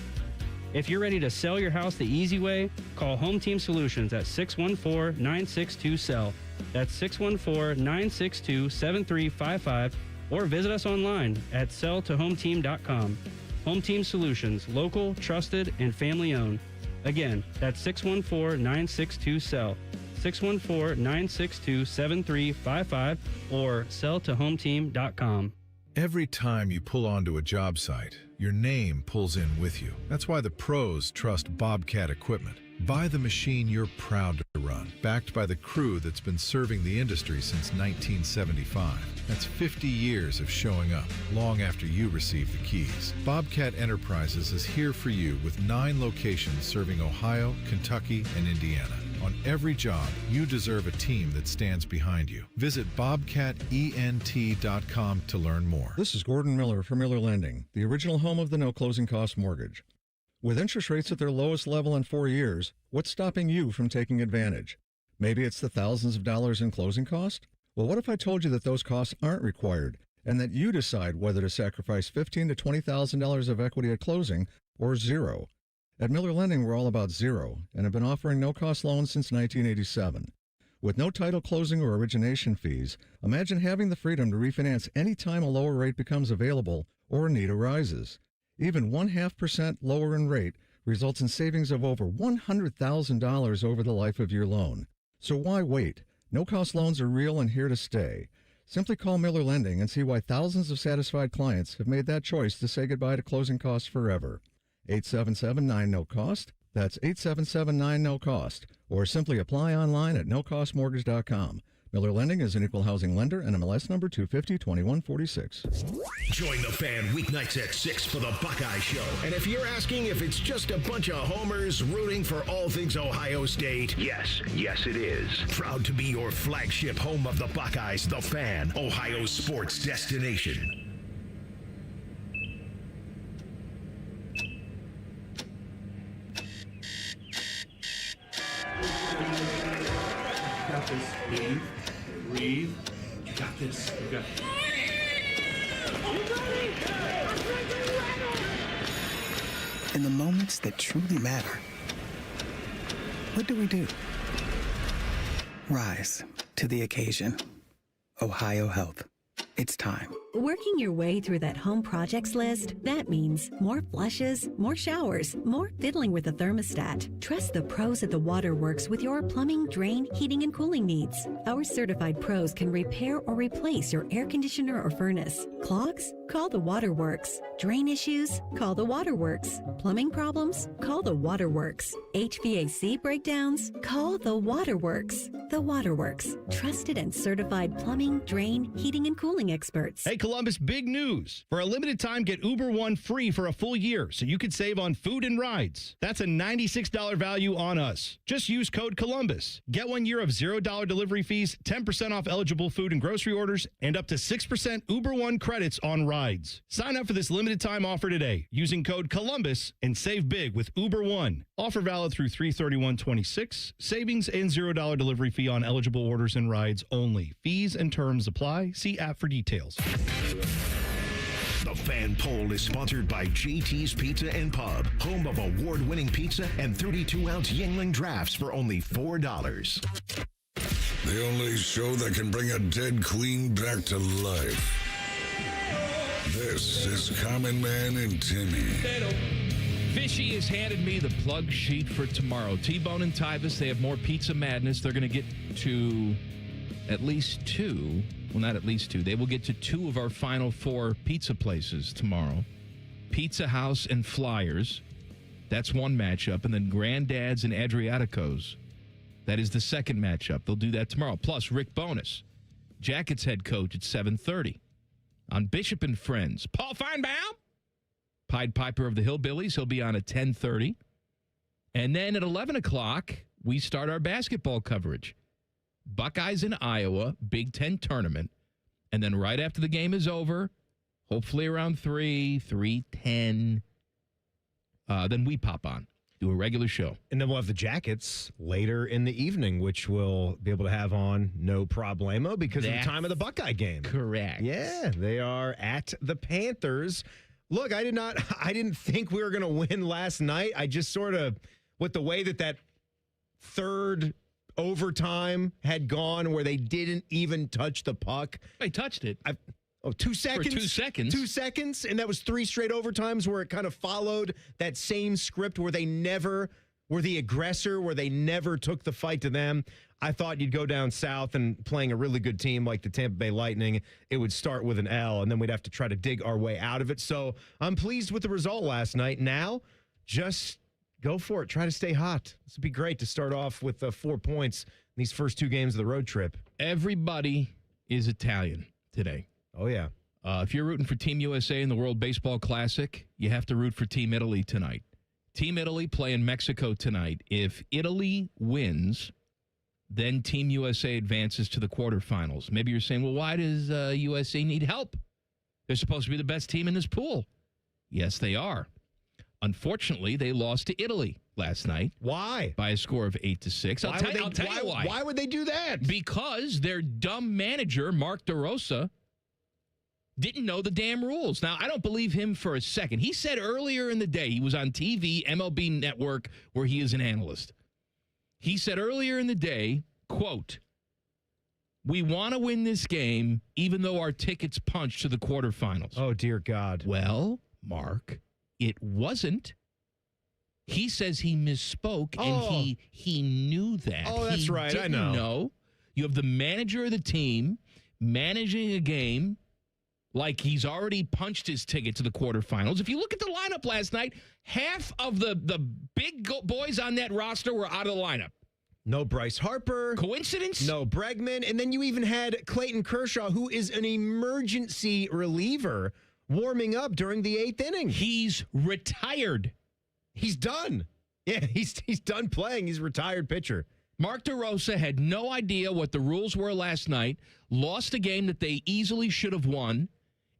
If you're ready to sell your house the easy way, call Home Team Solutions at 614-962-SELL. That's 614-962-7355, or visit us online at selltohometeam.com. Home Team Solutions, local, trusted, and family-owned. Again, that's 614-962-SELL. 614-962-7355 or selltohometeam.com. Every time you pull onto a job site, your name pulls in with you. That's why the pros trust Bobcat equipment. Buy the machine you're proud to run, backed by the crew that's been serving the industry since 1975. That's 50 years of showing up, long after you receive the keys. Bobcat Enterprises is here for you with 9 locations serving Ohio, Kentucky, and Indiana. On every job, you deserve a team that stands behind you. Visit bobcatent.com to learn more. This is Gordon Miller from Miller Lending, the original home of the no closing cost mortgage. With interest rates at their lowest level in 4 years, what's stopping you from taking advantage? Maybe it's the thousands of dollars in closing cost? Well, what if I told you that those costs aren't required and that you decide whether to sacrifice $15,000 to $20,000 of equity at closing or zero? At Miller Lending, we're all about zero and have been offering no-cost loans since 1987. With no title closing or origination fees, imagine having the freedom to refinance any time a lower rate becomes available or a need arises. Even 0.5% lower in rate results in savings of over $100,000 over the life of your loan. So why wait? No-cost loans are real and here to stay. Simply call Miller Lending and see why thousands of satisfied clients have made that choice to say goodbye to closing costs forever. 877-9-NO-COST. That's 877-9-NO-COST. Or simply apply online at nocostmortgage.com. Miller Lending is an equal housing lender and MLS number 250-2146. Join the fan weeknights at 6 for the Buckeye Show. And if you're asking if it's just a bunch of homers rooting for all things Ohio State, yes it is. Proud to be your flagship home of the Buckeyes, the Fan, Ohio's sports destination. Got this. Breathe. You got this. You got it. In the moments that truly matter, what do? Rise to the occasion. Ohio Health. It's time. Working your way through that home projects list, that means more flushes, more showers, more fiddling with the thermostat. Trust the pros at the Waterworks with your plumbing, drain, heating, and cooling needs. Our certified pros can repair or replace your air conditioner or furnace. Clogs? Call the Waterworks. Drain issues? Call the Waterworks. Plumbing problems? Call the Waterworks. HVAC breakdowns? Call the Waterworks. The Waterworks. Trusted and certified plumbing, drain, heating, and cooling experts. Hey, Columbus, big news. For a limited time, get Uber One free for a full year so you could save on food and rides. That's a $96 value on us. Just use code Columbus. Get 1 year of $0 delivery fees, 10% off eligible food and grocery orders, and up to 6% Uber One credits on rides. Sign up for this limited time offer today using code Columbus and save big with Uber One. Offer valid through 3/31/26. Savings and $0 delivery fee on eligible orders and rides only. Fees and terms apply. See app for details. The Fan Poll is sponsored by JT's Pizza and Pub, home of award-winning pizza and 32-ounce Yingling drafts for only $4. The only show that can bring a dead queen back to life. This is Common Man and Timmy. Fishy has handed me the plug sheet for tomorrow. T-Bone and Tyvis, they have more Pizza Madness. They're going to get to at least two. Well, not at least two. They will get to two of our final four pizza places tomorrow. Pizza House and Flyers. That's one matchup. And then Granddad's and Adriatico's. That is the second matchup. They'll do that tomorrow. Plus, Rick Bonus, Jackets head coach at 7:30. On Bishop and Friends, Paul Feinbaum, Pied Piper of the Hillbillies. He'll be on at 10:30. And then at 11 o'clock, we start our basketball coverage. Buckeyes in Iowa, Big Ten tournament. And then right after the game is over, hopefully around 3:10. Then we pop on, do a regular show. And then we'll have the Jackets later in the evening, which we'll be able to have on no problemo because of the time of the Buckeye game. Correct. Yeah, they are at the Panthers. Look, I didn't think we were going to win last night. I just sort of, with the way that third overtime had gone where they didn't even touch the puck. They touched it. 2 seconds? For 2 seconds. 2 seconds, and that was 3 straight overtimes where it kind of followed that same script where they never were the aggressor, where they never took the fight to them. I thought you'd go down south and playing a really good team like the Tampa Bay Lightning, it would start with an L, and then we'd have to try to dig our way out of it. So I'm pleased with the result last night. Now, just go for it. Try to stay hot. This would be great to start off with 4 points in these first 2 games of the road trip. Everybody is Italian today. Oh, yeah. If you're rooting for Team USA in the World Baseball Classic, you have to root for Team Italy tonight. Team Italy playing Mexico tonight. If Italy wins, then Team USA advances to the quarterfinals. Maybe you're saying, well, why does USA need help? They're supposed to be the best team in this pool. Yes, they are. Unfortunately, they lost to Italy last night. Why? By a score of 8-6. I'll tell you why. Why would they do that? Because their dumb manager, Mark DeRosa, didn't know the damn rules. Now, I don't believe him for a second. He said earlier in the day, he was on TV, MLB Network, where he is an analyst. He said earlier in the day, quote, "We want to win this game, even though our ticket's punched to the quarterfinals." Oh, dear God. Well, Mark, it wasn't. He says he misspoke, and he knew that. Oh, that's right. I know. You have the manager of the team managing a game like he's already punched his ticket to the quarterfinals. If you look at the lineup last night, half of the big boys on that roster were out of the lineup. No Bryce Harper. Coincidence? No Bregman. And then you even had Clayton Kershaw, who is an emergency reliever, warming up during the 8th inning. He's retired. He's done. Yeah, he's done playing. He's a retired pitcher. Mark DeRosa had no idea what the rules were last night, lost a game that they easily should have won,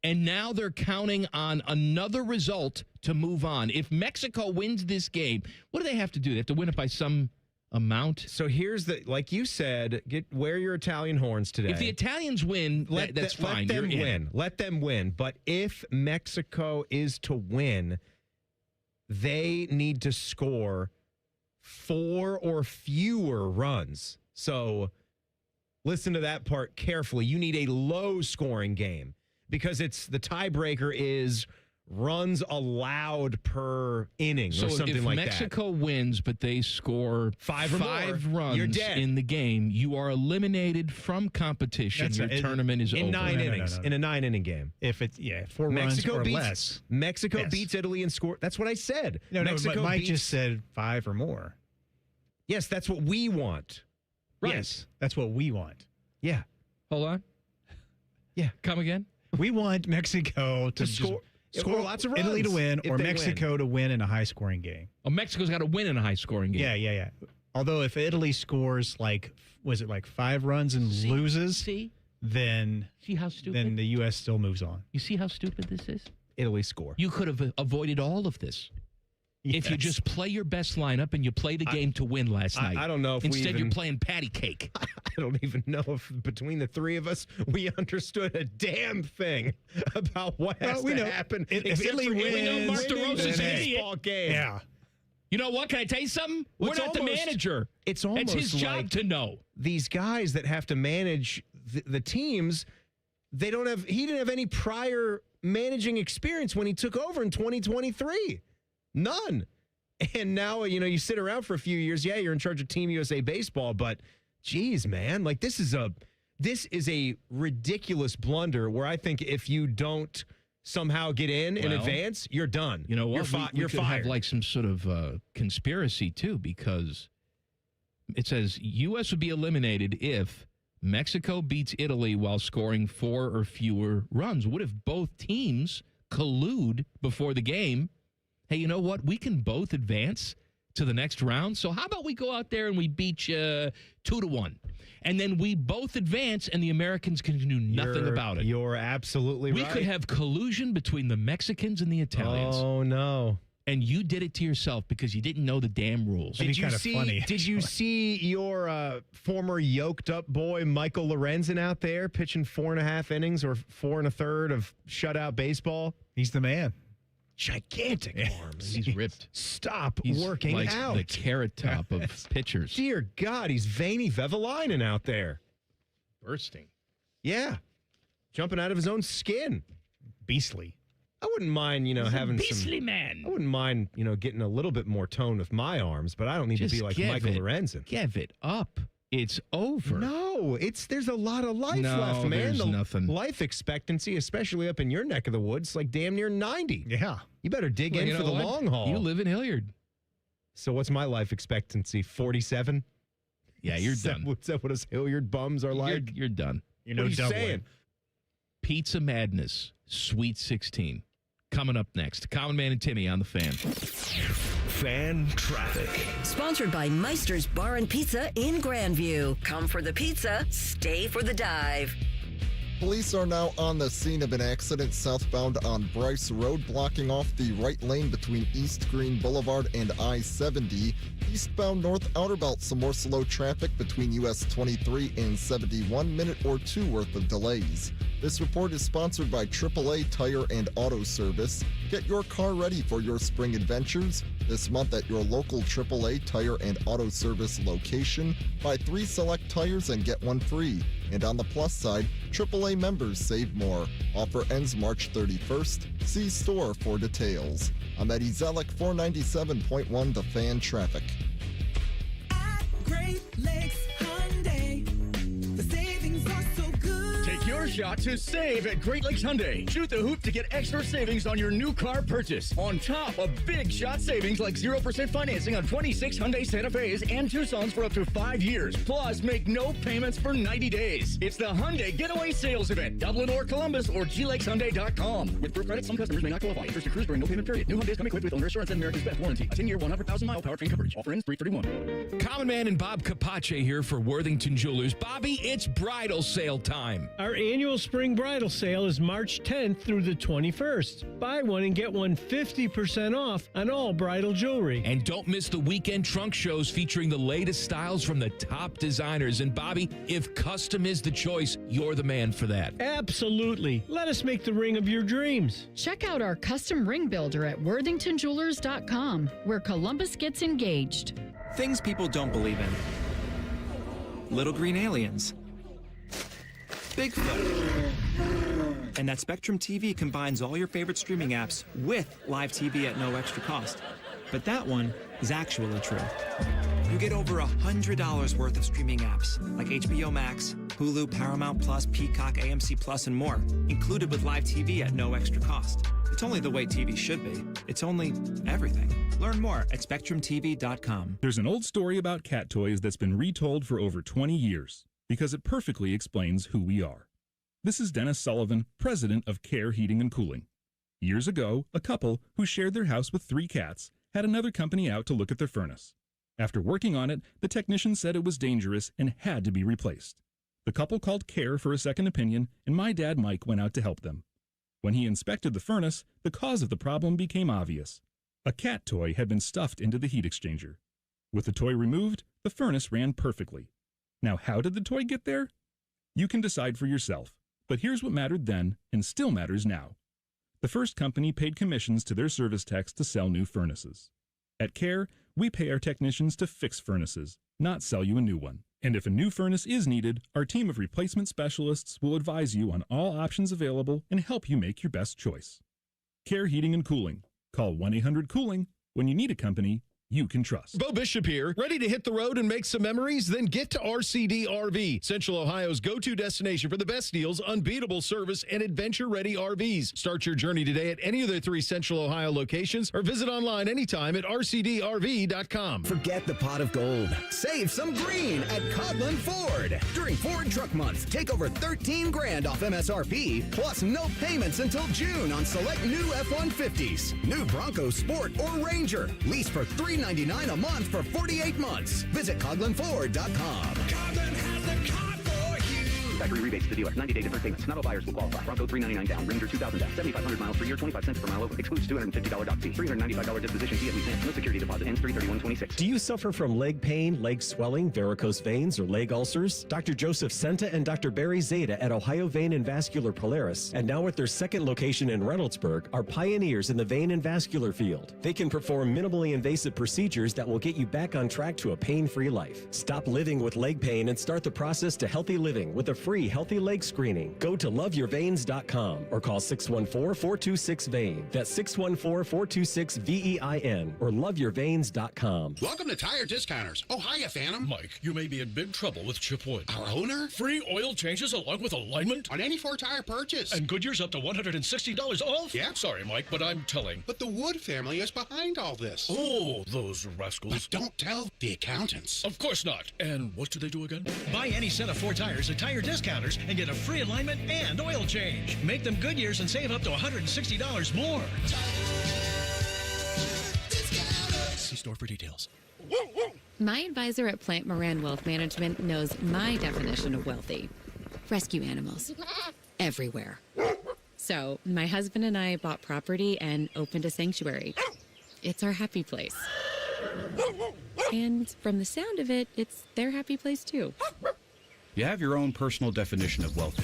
and now they're counting on another result to move on. If Mexico wins this game, what do they have to do? They have to win it by some amount? So here's like you said, wear your Italian horns today. If the Italians win, that's fine. Let them win. Let them win. But if Mexico is to win, they need to score 4 or fewer runs. So listen to that part carefully. You need a low-scoring game because it's the tiebreaker is runs allowed per inning or something like that. So if Mexico wins, but they score 5 runs you're dead. in the game, you are eliminated from competition. Your tournament is over. In 9 innings. In a 9-inning game. If it's 4 runs or less. Mexico beats Italy and score. That's what I said. But Mike just said 5 or more. Yes, that's what we want. Right. Yes, that's what we want. Yeah. Hold on. Yeah. Come again? We want Mexico to score lots of runs. Italy to win, or Mexico to win in a high-scoring game. Oh, Mexico's got to win in a high-scoring game. Yeah. Although if Italy scores 5 runs and loses, then see how stupid? Then the U.S. still moves on. You see how stupid this is? Italy score. You could have avoided all of this. If you just play your best lineup and you play the game to win last night. I don't know if Instead, you're playing patty cake. I don't even know if between the 3 of us, we understood a damn thing about what has to happen. If Italy wins, we know Mark DeRosa's an idiot. Game. Yeah. You know what? Can I tell you something? We're not the manager. It's almost his job to know. These guys that have to manage the teams, he didn't have any prior managing experience when he took over in 2023. None. And now, you sit around for a few years. Yeah, you're in charge of Team USA Baseball, but geez, man, this is a ridiculous blunder where I think if you don't somehow get in advance, you're done. You know what? You're could fired. Have some sort of conspiracy too, because it says U.S. would be eliminated if Mexico beats Italy while scoring 4 or fewer runs. What if both teams collude before the game? Hey, you know what? We can both advance to the next round. So how about we go out there and we beat you 2-1? and then we both advance, and the Americans can do nothing about it. You're absolutely right. We could have collusion between the Mexicans and the Italians. Oh, no. And you did it to yourself because you didn't know the damn rules. Did you see your former yoked-up boy, Michael Lorenzen, out there pitching 4.5 innings or 4 1/3 of shutout baseball? He's the man. Gigantic arms. He's ripped. Stop He's working like out. the carrot top of pitchers. Dear God, he's veiny Vevelainen out there. Bursting. Yeah. Jumping out of his own skin. Beastly. I wouldn't mind, having beastly man. I wouldn't mind, getting a little bit more tone with my arms, but I don't need to be like Michael Lorenzen. Give it up. It's over. No, there's a lot of life No, left, man. there's nothing. Life expectancy, especially up in your neck of the woods, like damn near 90. Yeah. You better dig Well, in you for know the what? long haul. You live in Hilliard. So what's my life expectancy? 47? Yeah, you're done. What's that? What us Hilliard bums are like? You're done. You're What no are you Dublin. saying? Pizza Madness, Sweet 16. Coming up next. Common Man and Timmy on the Fan. Fan traffic. Sponsored by Meister's Bar and Pizza in Grandview. Come for the pizza, stay for the dive. Police are now on the scene of an accident southbound on Bryce Road, blocking off the right lane between East Green Boulevard and I-70. Eastbound North Outer Belt, some more slow traffic between US 23 and 71, minute or two worth of delays. This report is sponsored by AAA Tire and Auto Service. Get your car ready for your spring adventures this month at your local AAA Tire and Auto Service location. Buy 3 select tires and get 1 free. And on the plus side, AAA members save more. Offer ends March 31st. See store for details. I'm Eddie Zellick, 497.1 The Fan Traffic. Great Lakes Hyundai. The savings are so good. Take your shot to save at Great Lakes Hyundai. Shoot the hoop to get extra savings on your new car purchase. On top of big shot savings like 0% financing on 26 Hyundai Santa Fe's and Tucson's for up to 5 years. Plus, make no payments for 90 days. It's the Hyundai Getaway Sales Event. Dublin or Columbus or GLakesHyundai.com. With Pro Credit, some customers may not qualify. Interest accrues during no payment period. New Hyundais come equipped with owner assurance and America's Best warranty. 10-year, 100,000-mile powertrain coverage. Offer ends 3/31. Common Man and Bob Capace here for Worthington Jewelers. Bobby, it's bridal sale time. Our annual spring bridal sale is March 10th through the 21st. Buy one and get one 50% off on all bridal jewelry. And don't miss the weekend trunk shows featuring the latest styles from the top designers. And Bobby, if custom is the choice, you're the man for that. Absolutely. Let us make the ring of your dreams. Check out our custom ring builder at worthingtonjewelers.com, where Columbus gets engaged. Things people don't believe in. Little green aliens. Bigfoot. And that Spectrum TV combines all your favorite streaming apps with live TV at no extra cost. But that one is actually true. You get over $100 worth of streaming apps like HBO Max, Hulu, Paramount Plus, Peacock, AMC Plus, and more, included with live TV at no extra cost. It's only the way TV should be. It's only everything. Learn more at SpectrumTV.com. There's an old story about cat toys that's been retold for over 20 years because it perfectly explains who we are. This is Dennis Sullivan, president of Care Heating and Cooling. Years ago, a couple who shared their house with 3 cats had another company out to look at their furnace. After working on it, the technician said it was dangerous and had to be replaced. The couple called Care for a second opinion, and my dad Mike went out to help them. When he inspected the furnace, the cause of the problem became obvious. A cat toy had been stuffed into the heat exchanger. With the toy removed, the furnace ran perfectly. Now, how did the toy get there? You can decide for yourself, but here's what mattered then and still matters now. The first company paid commissions to their service techs to sell new furnaces. At Care, we pay our technicians to fix furnaces, not sell you a new one. And if a new furnace is needed, our team of replacement specialists will advise you on all options available and help you make your best choice. Care Heating and Cooling. Call 1-800-COOLING when you need a company you can trust. Bo Bishop here. Ready to hit the road and make some memories? Then get to RCD RV, Central Ohio's go-to destination for the best deals, unbeatable service, and adventure-ready RVs. Start your journey today at any of their 3 Central Ohio locations or visit online anytime at rcdrv.com. Forget the pot of gold. Save some green at Coghlan Ford. During Ford Truck Month, take over $13,000 off MSRP, plus no payments until June on select new F-150s. New Bronco Sport or Ranger. Lease for $399 a month for 48 months. Visit CoghlanFord.com. Coghlan has the Factory rebates to dealer. 90-day deferred payments. Not all buyers will qualify. Bronco $399 down. Ranger $2,000 down. 7,500 miles per year. 25 cents per mile over. Excludes $250 dock fee. $395 disposition fee at lease end. No security deposit. Ends 3/31/26. Do you suffer from leg pain, leg swelling, varicose veins, or leg ulcers? Dr. Joseph Senta and Dr. Barry Zeta at Ohio Vein and Vascular Polaris, and now at their second location in Reynoldsburg, are pioneers in the vein and vascular field. They can perform minimally invasive procedures that will get you back on track to a pain-free life. Stop living with leg pain and start the process to healthy living with a free healthy leg screening. Go to loveyourveins.com or call 614-426-VEIN. That's 614-426-VEIN or loveyourveins.com. Welcome to Tire Discounters. Oh, hiya, Phantom. Mike, you may be in big trouble with Chip Wood. Our owner? Free oil changes along with alignment? On any 4-tire purchase. And Goodyear's up to $160 off? Yeah. Sorry, Mike, but I'm telling. But the Wood family is behind all this. Oh, those rascals. But don't tell the accountants. Of course not. And what do they do again? Buy any set of 4 tires at Tire Discounters and get a free alignment and oil change. Make them Goodyears and save up to $160 more. See store for details. My advisor at Plant Moran Wealth Management knows my definition of wealthy. Rescue animals. Everywhere. So, my husband and I bought property and opened a sanctuary. It's our happy place. And from the sound of it, it's their happy place too. You have your own personal definition of wealthy.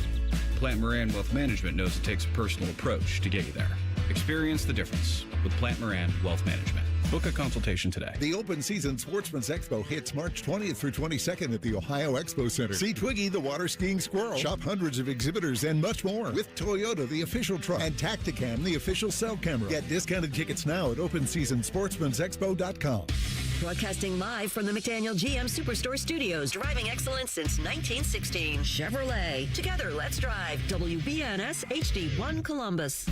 Plant Moran Wealth Management knows it takes a personal approach to get you there. Experience the difference with Plant Moran Wealth Management. Book a consultation today. The open season Sportsman's Expo hits March 20th through 22nd at the Ohio Expo Center. See Twiggy the water skiing squirrel. Shop hundreds of exhibitors and much more. With Toyota, the official truck, and Tacticam, the official cell camera. Get discounted tickets now at openseasonsportsmansexpo.com. Broadcasting live from the McDaniel GM Superstore Studios. Driving excellence since 1916. Chevrolet. Together, let's drive. WBNS HD1 Columbus.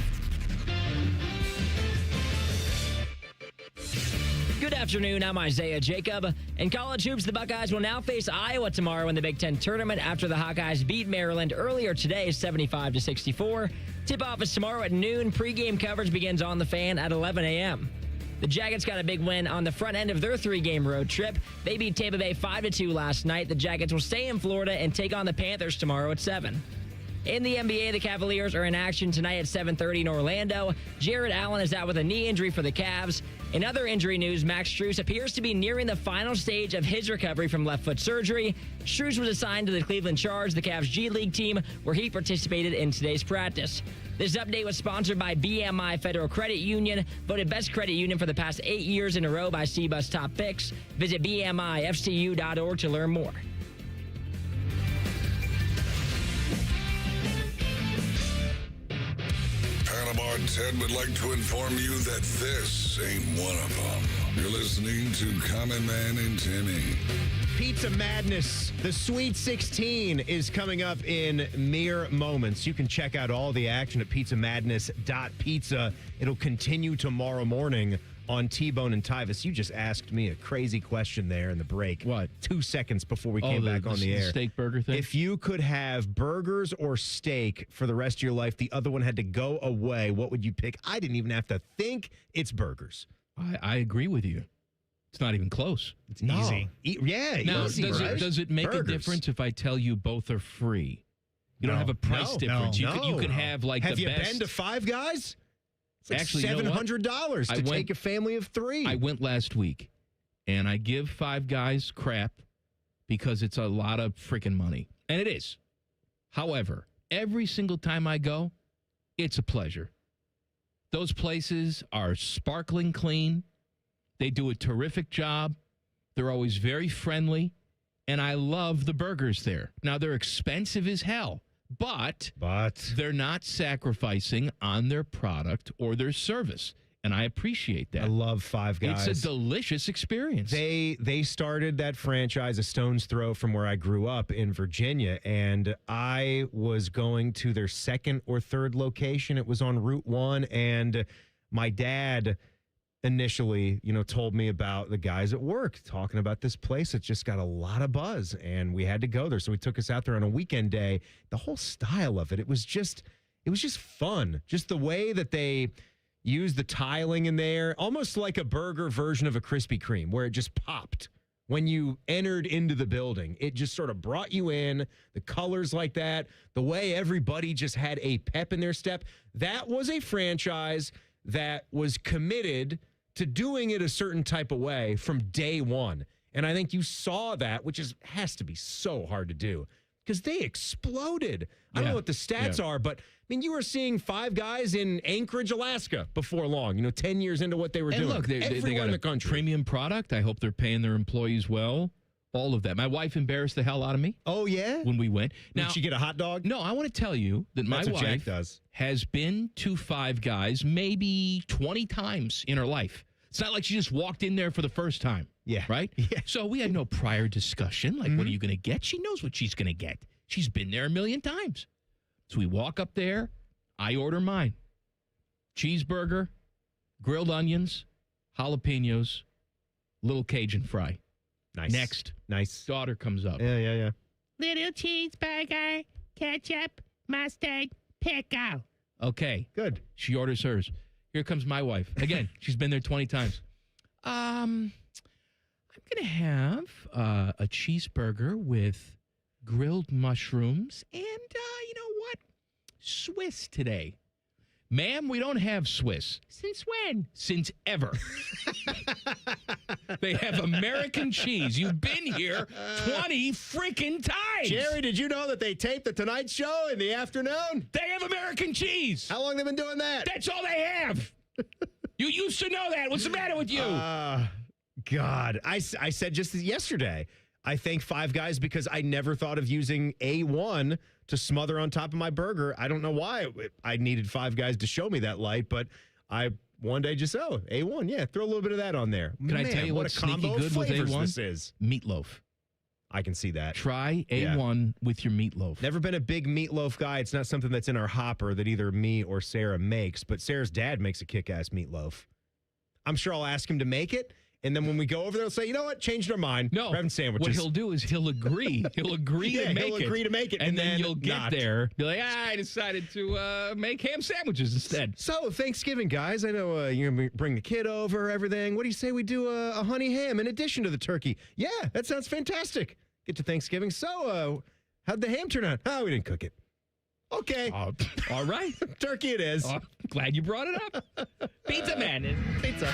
Good afternoon, I'm Isaiah Jacob. In college hoops, the Buckeyes will now face Iowa tomorrow in the Big Ten tournament after the Hawkeyes beat Maryland earlier today, 75-64. Tip-off is tomorrow at noon. Pre-game coverage begins on the Fan at 11 a.m. The Jackets got a big win on the front end of their 3-game road trip. They beat Tampa Bay 5-2 last night. The Jackets will stay in Florida and take on the Panthers tomorrow at 7. In the NBA, the Cavaliers are in action tonight at 7:30 in Orlando. Jared Allen is out with a knee injury for the Cavs. In other injury news, Max Strus appears to be nearing the final stage of his recovery from left foot surgery. Strus was assigned to the Cleveland Charge, the Cavs' G League team, where he participated in today's practice. This update was sponsored by BMI Federal Credit Union, voted best credit union for the past 8 years in a row by CBUS Top Picks. Visit bmifcu.org to learn more. Panama Ted would like to inform you that this ain't one of them. You're listening to Common Man and Timmy. Pizza Madness, the Sweet 16 is coming up in mere moments. You can check out all the action at pizzamadness.pizza. It'll continue tomorrow morning on T-Bone and Tyvis. You just asked me a crazy question there in the break. What? 2 seconds before we came back on the air. Steak burger thing? If you could have burgers or steak for the rest of your life, the other one had to go away, what would you pick? I didn't even have to think. It's burgers. I agree with you. It's not even close. It's easy. Now, Easy, does it make burgers. a difference if I tell you both are free? You don't have a price difference. You could have like have the you best. been to Five Guys? It's like Actually, you know what? $700 to take a family of 3. I went last week, and I give Five Guys crap because it's a lot of freaking money. And it is. However, every single time I go, it's a pleasure. Those places are sparkling clean. They do a terrific job. They're always very friendly. And I love the burgers there. Now, they're expensive as hell. But they're not sacrificing on their product or their service. And I appreciate that. I love Five Guys. It's a delicious experience. They started that franchise a stone's throw from where I grew up in Virginia, and I was going to their second or third location. It was on Route 1, and my dad initially, told me about the guys at work talking about this place that just got a lot of buzz, and we had to go there. So he took us out there on a weekend day. The whole style of it, it was just fun. Just the way that they used the tiling in there, almost like a burger version of a Krispy Kreme, where it just popped when you entered into the building. It just sort of brought you in, the colors like that, the way everybody just had a pep in their step. That was a franchise that was committed to doing it a certain type of way from day one. And I think you saw that, which has to be so hard to do because they exploded. I don't know what the stats are, but I mean, you were seeing Five Guys in Anchorage, Alaska before long, 10 years into what they were doing. Look, they got in the a country. premium product. I hope they're paying their employees well. All of that. My wife embarrassed the hell out of me. Oh, yeah? When we went. Now, did she get a hot dog? No, I want to tell you that my That's what Jack wife does. has been to Five Guys maybe 20 times in her life. It's not like she just walked in there for the first time. Yeah. Right? Yeah. So we had no prior discussion. Like, what are you going to get? She knows what she's going to get. She's been there a million times. So we walk up there. I order mine. Cheeseburger, grilled onions, jalapenos, little Cajun fry. Nice. Next. Nice. Daughter comes up. Yeah. Little cheeseburger, ketchup, mustard, pickle. Okay. Good. She orders hers. Here comes my wife. Again, she's been there 20 times. I'm going to have a cheeseburger with grilled mushrooms and, you know what? Swiss today. Ma'am, we don't have Swiss. Since when? Since ever. They have American cheese. You've been here 20 freaking times. Jerry, did you know that they tape the Tonight Show in the afternoon? They have American cheese. How long have they been doing that? That's all they have. You used to know that. What's the matter with you? God. I said just yesterday, I thank Five Guys because I never thought of using A1 to smother on top of my burger. I don't know why I needed Five Guys to show me that light, but I one day just, A1, yeah, throw a little bit of that on there. Can I tell you what's a combo sneaky good of with flavors A1? this is. Meatloaf. I can see that. Try A1 with your meatloaf. Never been a big meatloaf guy. It's not something that's in our hopper that either me or Sarah makes, but Sarah's dad makes a kick-ass meatloaf. I'm sure I'll ask him to make it, and then when we go over there, he'll say, you know what, changed our mind. No, we're having sandwiches. What he'll do is he'll agree. He'll agree to make it. He'll agree to make it. And then you'll get not. there. Be like, I decided to make ham sandwiches instead. So, Thanksgiving, guys, I know you're going to bring the kid over, everything. What do you say we do a honey ham in addition to the turkey? Yeah, that sounds fantastic. Get to Thanksgiving. So, how'd the ham turn out? Oh, we didn't cook it. Okay. All right. Turkey it is. Glad you brought it up. Pizza Man. Pizza.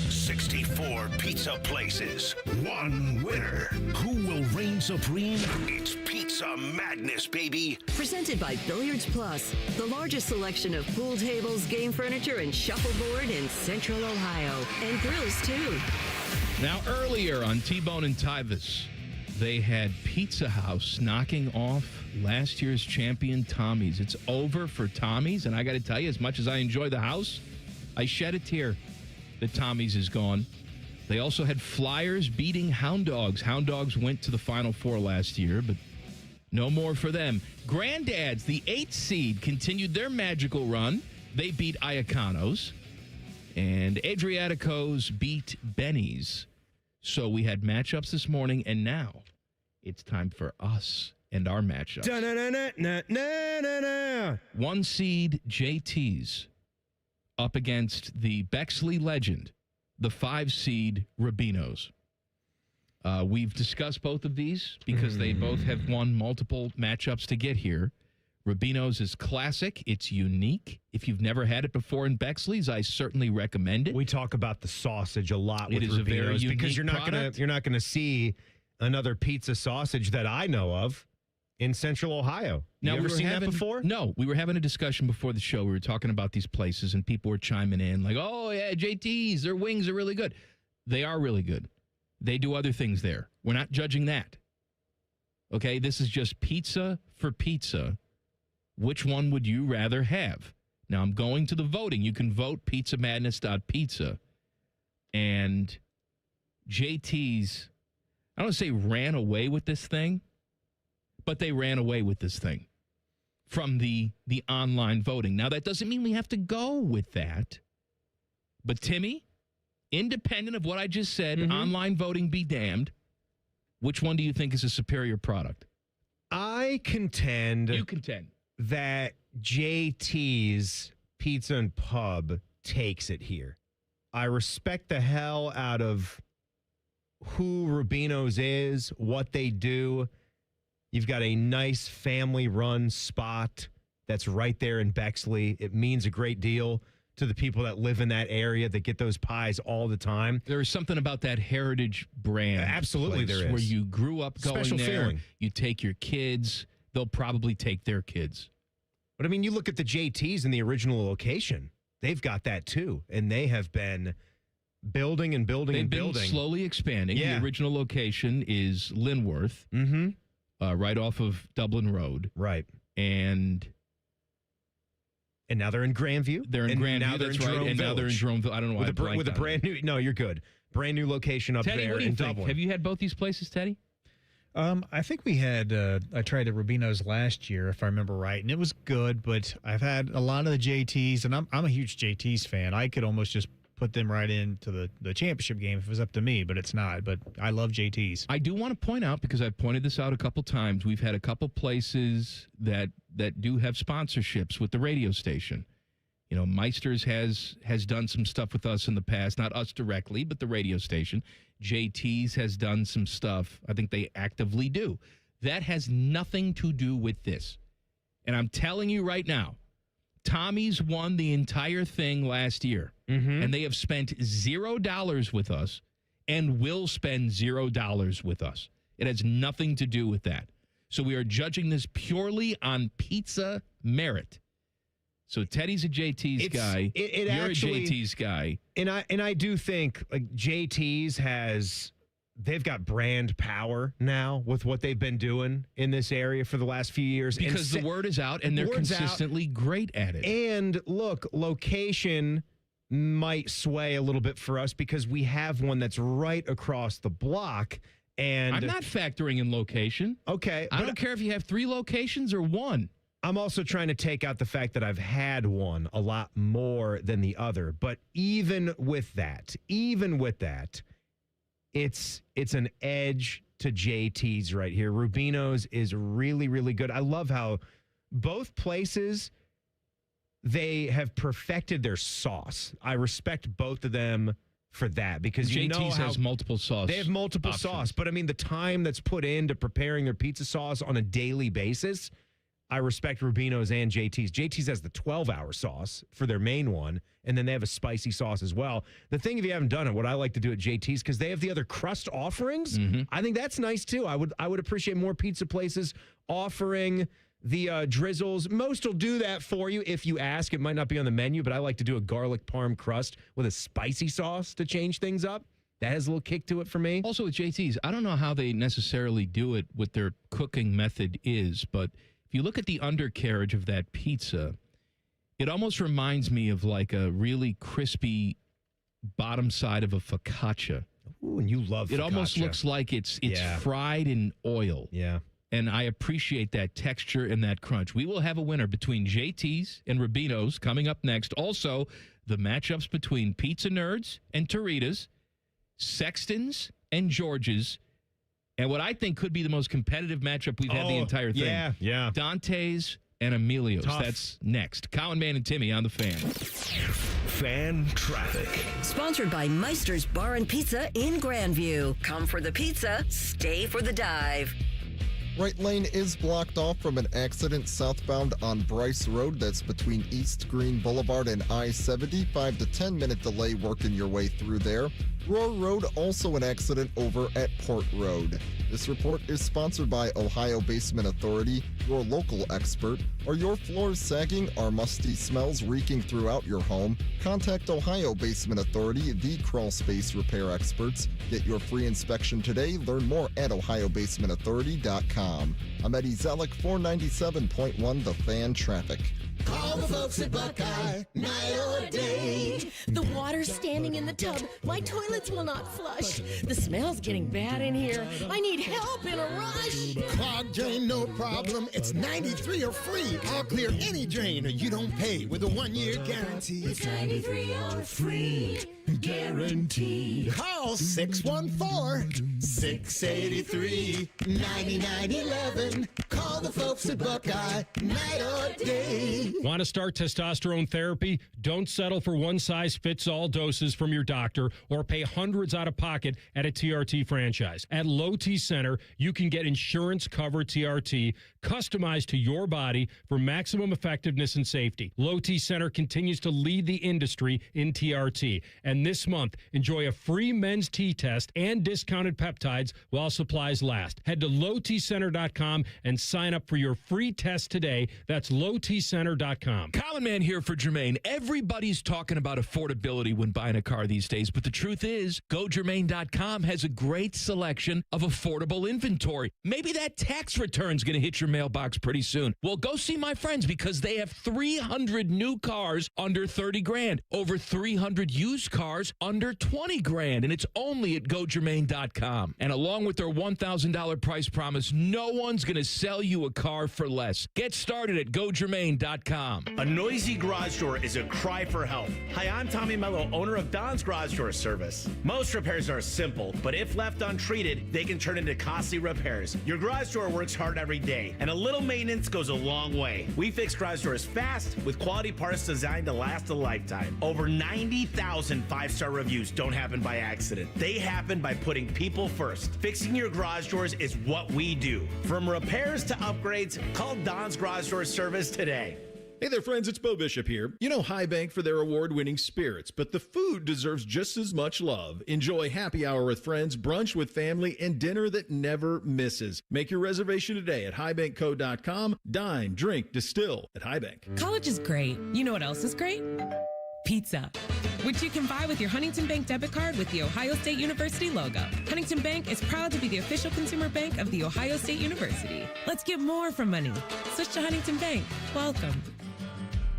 64 pizza places, one winner. Who will reign supreme? It's Pizza Madness, baby. Presented by Billiards Plus, the largest selection of pool tables, game furniture, and shuffleboard in Central Ohio. And grills, too. Now, earlier on T-Bone and Tyvis, they had Pizza House knocking off last year's champion Tommy's. It's over for Tommy's, and I got to tell you, as much as I enjoy the house, I shed a tear that Tommy's is gone. They also had Flyers beating Hound Dogs. Hound Dogs went to the Final Four last year, but no more for them. Granddads, the 8th seed, continued their magical run. They beat Iacanos. And Adriaticos beat Benny's. So we had matchups this morning, and now it's time for us and our matchups. 1 seed JT's up against the Bexley legend, the 5 seed Rubinos. We've discussed both of these because they both have won multiple matchups to get here. Rubinos is classic. It's unique. If you've never had it before in Bexley's, I certainly recommend it. We talk about the sausage a lot with It is a very Rubinos unique because you're product. not gonna see another pizza sausage that I know of in Central Ohio. Now, you ever we were seen having, that before? No, we were having a discussion before the show. We were talking about these places, and people were chiming in like, oh, yeah, JT's, their wings are really good. They are really good. They do other things there. We're not judging that. Okay, this is just pizza for pizza. Which one would you rather have? Now, I'm going to the voting. You can vote pizzamadness.pizza. And JT's, I don't want to say ran away with this thing, but they ran away with this thing from the online voting. Now, that doesn't mean we have to go with that. But, Timmy, independent of what I just said, online voting be damned, which one do you think is a superior product? I contend. You contend. That JT's Pizza and Pub takes it here. I respect the hell out of who Rubino's is, what they do. You've got a nice family-run spot that's right there in Bexley. It means a great deal to the people that live in that area that get those pies all the time. There is something about that heritage brand. Absolutely place there is. Where you grew up going Special there. feeling. You take your kids. They'll probably take their kids. But, I mean, you look at the JTs in the original location. They've got that, too. And they have been building and building They've and been building. slowly expanding. Yeah. The original location is Linworth, right off of Dublin Road. Right. And now they're in Grandview. They're in And Grandview, now they're that's in right. Jerome And now they're in Village. Jeromeville. I don't know why With a brand new, no, you're good. Brand new location up Teddy, there what do you in think? Dublin. Have you had both these places, Teddy? I think we had, I tried the Rubino's last year, if I remember right, and it was good, but I've had a lot of the JTs, and I'm a huge JTs fan. I could almost just put them right into the championship game if it was up to me, but it's not. But I love JTs. I do want to point out, because I've pointed this out a couple times, we've had a couple places that do have sponsorships with the radio station. You know, Meisters has done some stuff with us in the past, not us directly, but the radio station. JT's has done some stuff. I think they actively do. That has nothing to do with this. And I'm telling you right now, Tommy's won the entire thing last year, and they have spent $0 with us and will spend $0 with us. It has nothing to do with that. So we are judging this purely on pizza merit. So Teddy's a JT's guy. You're actually, a JT's guy. And I do think like JT's they've got brand power now with what they've been doing in this area for the last few years. Because the word is out and they're consistently great at it. And look, location might sway a little bit for us because we have one that's right across the block. And I'm not factoring in location. Okay. I don't care if you have 3 locations or 1. I'm also trying to take out the fact that I've had one a lot more than the other. But even with that, it's an edge to JT's right here. Rubino's is really, really good. I love how both places, they have perfected their sauce. I respect both of them for that because you know JT's how has multiple sauce. They have multiple sauce, but I mean the time that's put into preparing their pizza sauce on a daily basis, I respect Rubino's and JT's. JT's has the 12-hour sauce for their main one, and then they have a spicy sauce as well. The thing, if you haven't done it, what I like to do at JT's, because they have the other crust offerings, I think that's nice too. I would appreciate more pizza places offering the drizzles. Most will do that for you if you ask. It might not be on the menu, but I like to do a garlic parm crust with a spicy sauce to change things up. That has a little kick to it for me. Also with JT's, I don't know how they necessarily do it, what their cooking method is, but if you look at the undercarriage of that pizza, it almost reminds me of like a really crispy bottom side of a focaccia. Ooh, and you love focaccia. It almost looks like it's fried in oil. Yeah. And I appreciate that texture and that crunch. We will have a winner between JT's and Rubino's coming up next. Also, the matchups between Pizza Nerds and Torita's, Sexton's and George's, and what I think could be the most competitive matchup we've had the entire thing. Yeah. Dante's and Emilio's. Tough. That's next. Cowan Man and Timmy on the Fan. Fan traffic. Sponsored by Meister's Bar and Pizza in Grandview. Come for the pizza, stay for the dive. Right lane is blocked off from an accident southbound on Bryce Road. That's between East Green Boulevard and I-70. 5 to 10 minute delay working your way through there. Roar Road, also an accident over at Port Road. This report is sponsored by Ohio Basement Authority, your local expert. Are your floors sagging? Are musty smells reeking throughout your home? Contact Ohio Basement Authority, the crawl space repair experts. Get your free inspection today. Learn more at ohiobasementauthority.com. I'm Eddie Zellick, 497.1 The Fan Traffic. Call the folks at Buckeye, night or day. The water's standing in the tub. My toilets will not flush. The smell's getting bad in here. I need help in a rush. Clogged drain, no problem. It's 93 or free. I'll clear any drain or you don't pay with a 1-year guarantee. It's 93 or free. Guaranteed. Call 614-683-9911. Call the folks at Buckeye, night or day. Want to start testosterone therapy? Don't settle for one-size-fits-all doses from your doctor or pay hundreds out of pocket at a TRT franchise. At Low T Center, you can get insurance-covered TRT customized to your body for maximum effectiveness and safety. Low T Center continues to lead the industry in TRT. And this month, enjoy a free men's T test and discounted peptides while supplies last. Head to lowtcenter.com and sign up for your free test today. That's lowtcenter.com. Common Man here for Jermaine. Everybody's talking about affordability when buying a car these days, but the truth is, GoJermaine.com has a great selection of affordable inventory. Maybe that tax return's going to hit your mailbox pretty soon. Well, go see my friends because they have 300 new cars under 30 grand, over 300 used cars under 20 grand, and it's only at GoJermaine.com. And along with their $1,000 price promise, no one's going to sell you a car for less. Get started at GoJermaine.com. A noisy garage door is a cry for help. Hi, I'm Tommy Mello, owner of Don's Garage Door Service. Most repairs are simple, but if left untreated, they can turn into costly repairs. Your garage door works hard every day, and a little maintenance goes a long way. We fix garage doors fast with quality parts designed to last a lifetime. Over 90,000 five-star reviews don't happen by accident. They happen by putting people first. Fixing your garage doors is what we do. From repairs to upgrades, call Don's Garage Door Service today. Hey there, friends. It's Bo Bishop here. You know High Bank for their award-winning spirits, but the food deserves just as much love. Enjoy happy hour with friends, brunch with family, and dinner that never misses. Make your reservation today at highbankco.com. Dine, drink, distill at High Bank. College is great. You know what else is great? Pizza, which you can buy with your Huntington Bank debit card with the Ohio State University logo. Huntington Bank is proud to be the official consumer bank of the Ohio State University. Let's get more from money. Switch to Huntington Bank. Welcome.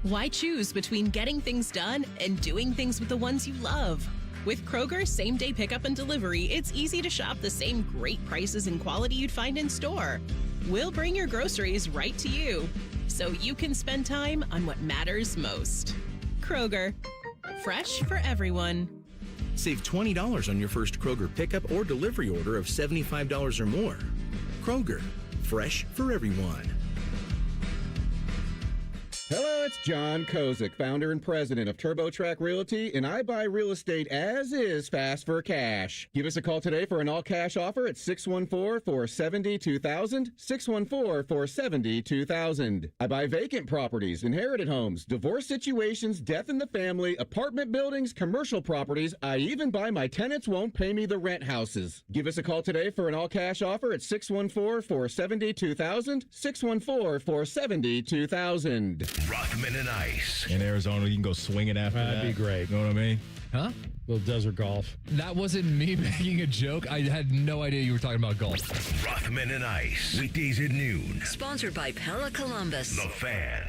Why choose between getting things done and doing things with the ones you love? With Kroger same-day pickup and delivery, it's easy to shop the same great prices and quality you'd find in store. We'll bring your groceries right to you, so you can spend time on what matters most. Kroger, fresh for everyone. Save $20 on your first Kroger pickup or delivery order of $75 or more. Kroger, fresh for everyone. Hello, it's John Kozik, founder and president of TurboTrack Realty, and I buy real estate as is fast for cash. Give us a call today for an all-cash offer at 614-470-2000, 614-470-2000. I buy vacant properties, inherited homes, divorce situations, death in the family, apartment buildings, commercial properties. I even buy my tenants won't pay me the rent houses. Give us a call today for an all-cash offer at 614-470-2000, 614-470-2000. Rothman and Ice. In Arizona, you can go swinging after that. That'd be great. You know what I mean? Huh? Little desert golf. That wasn't me making a joke. I had no idea you were talking about golf. Rothman and Ice. Weekdays at noon. Sponsored by Pella Columbus. The Fan.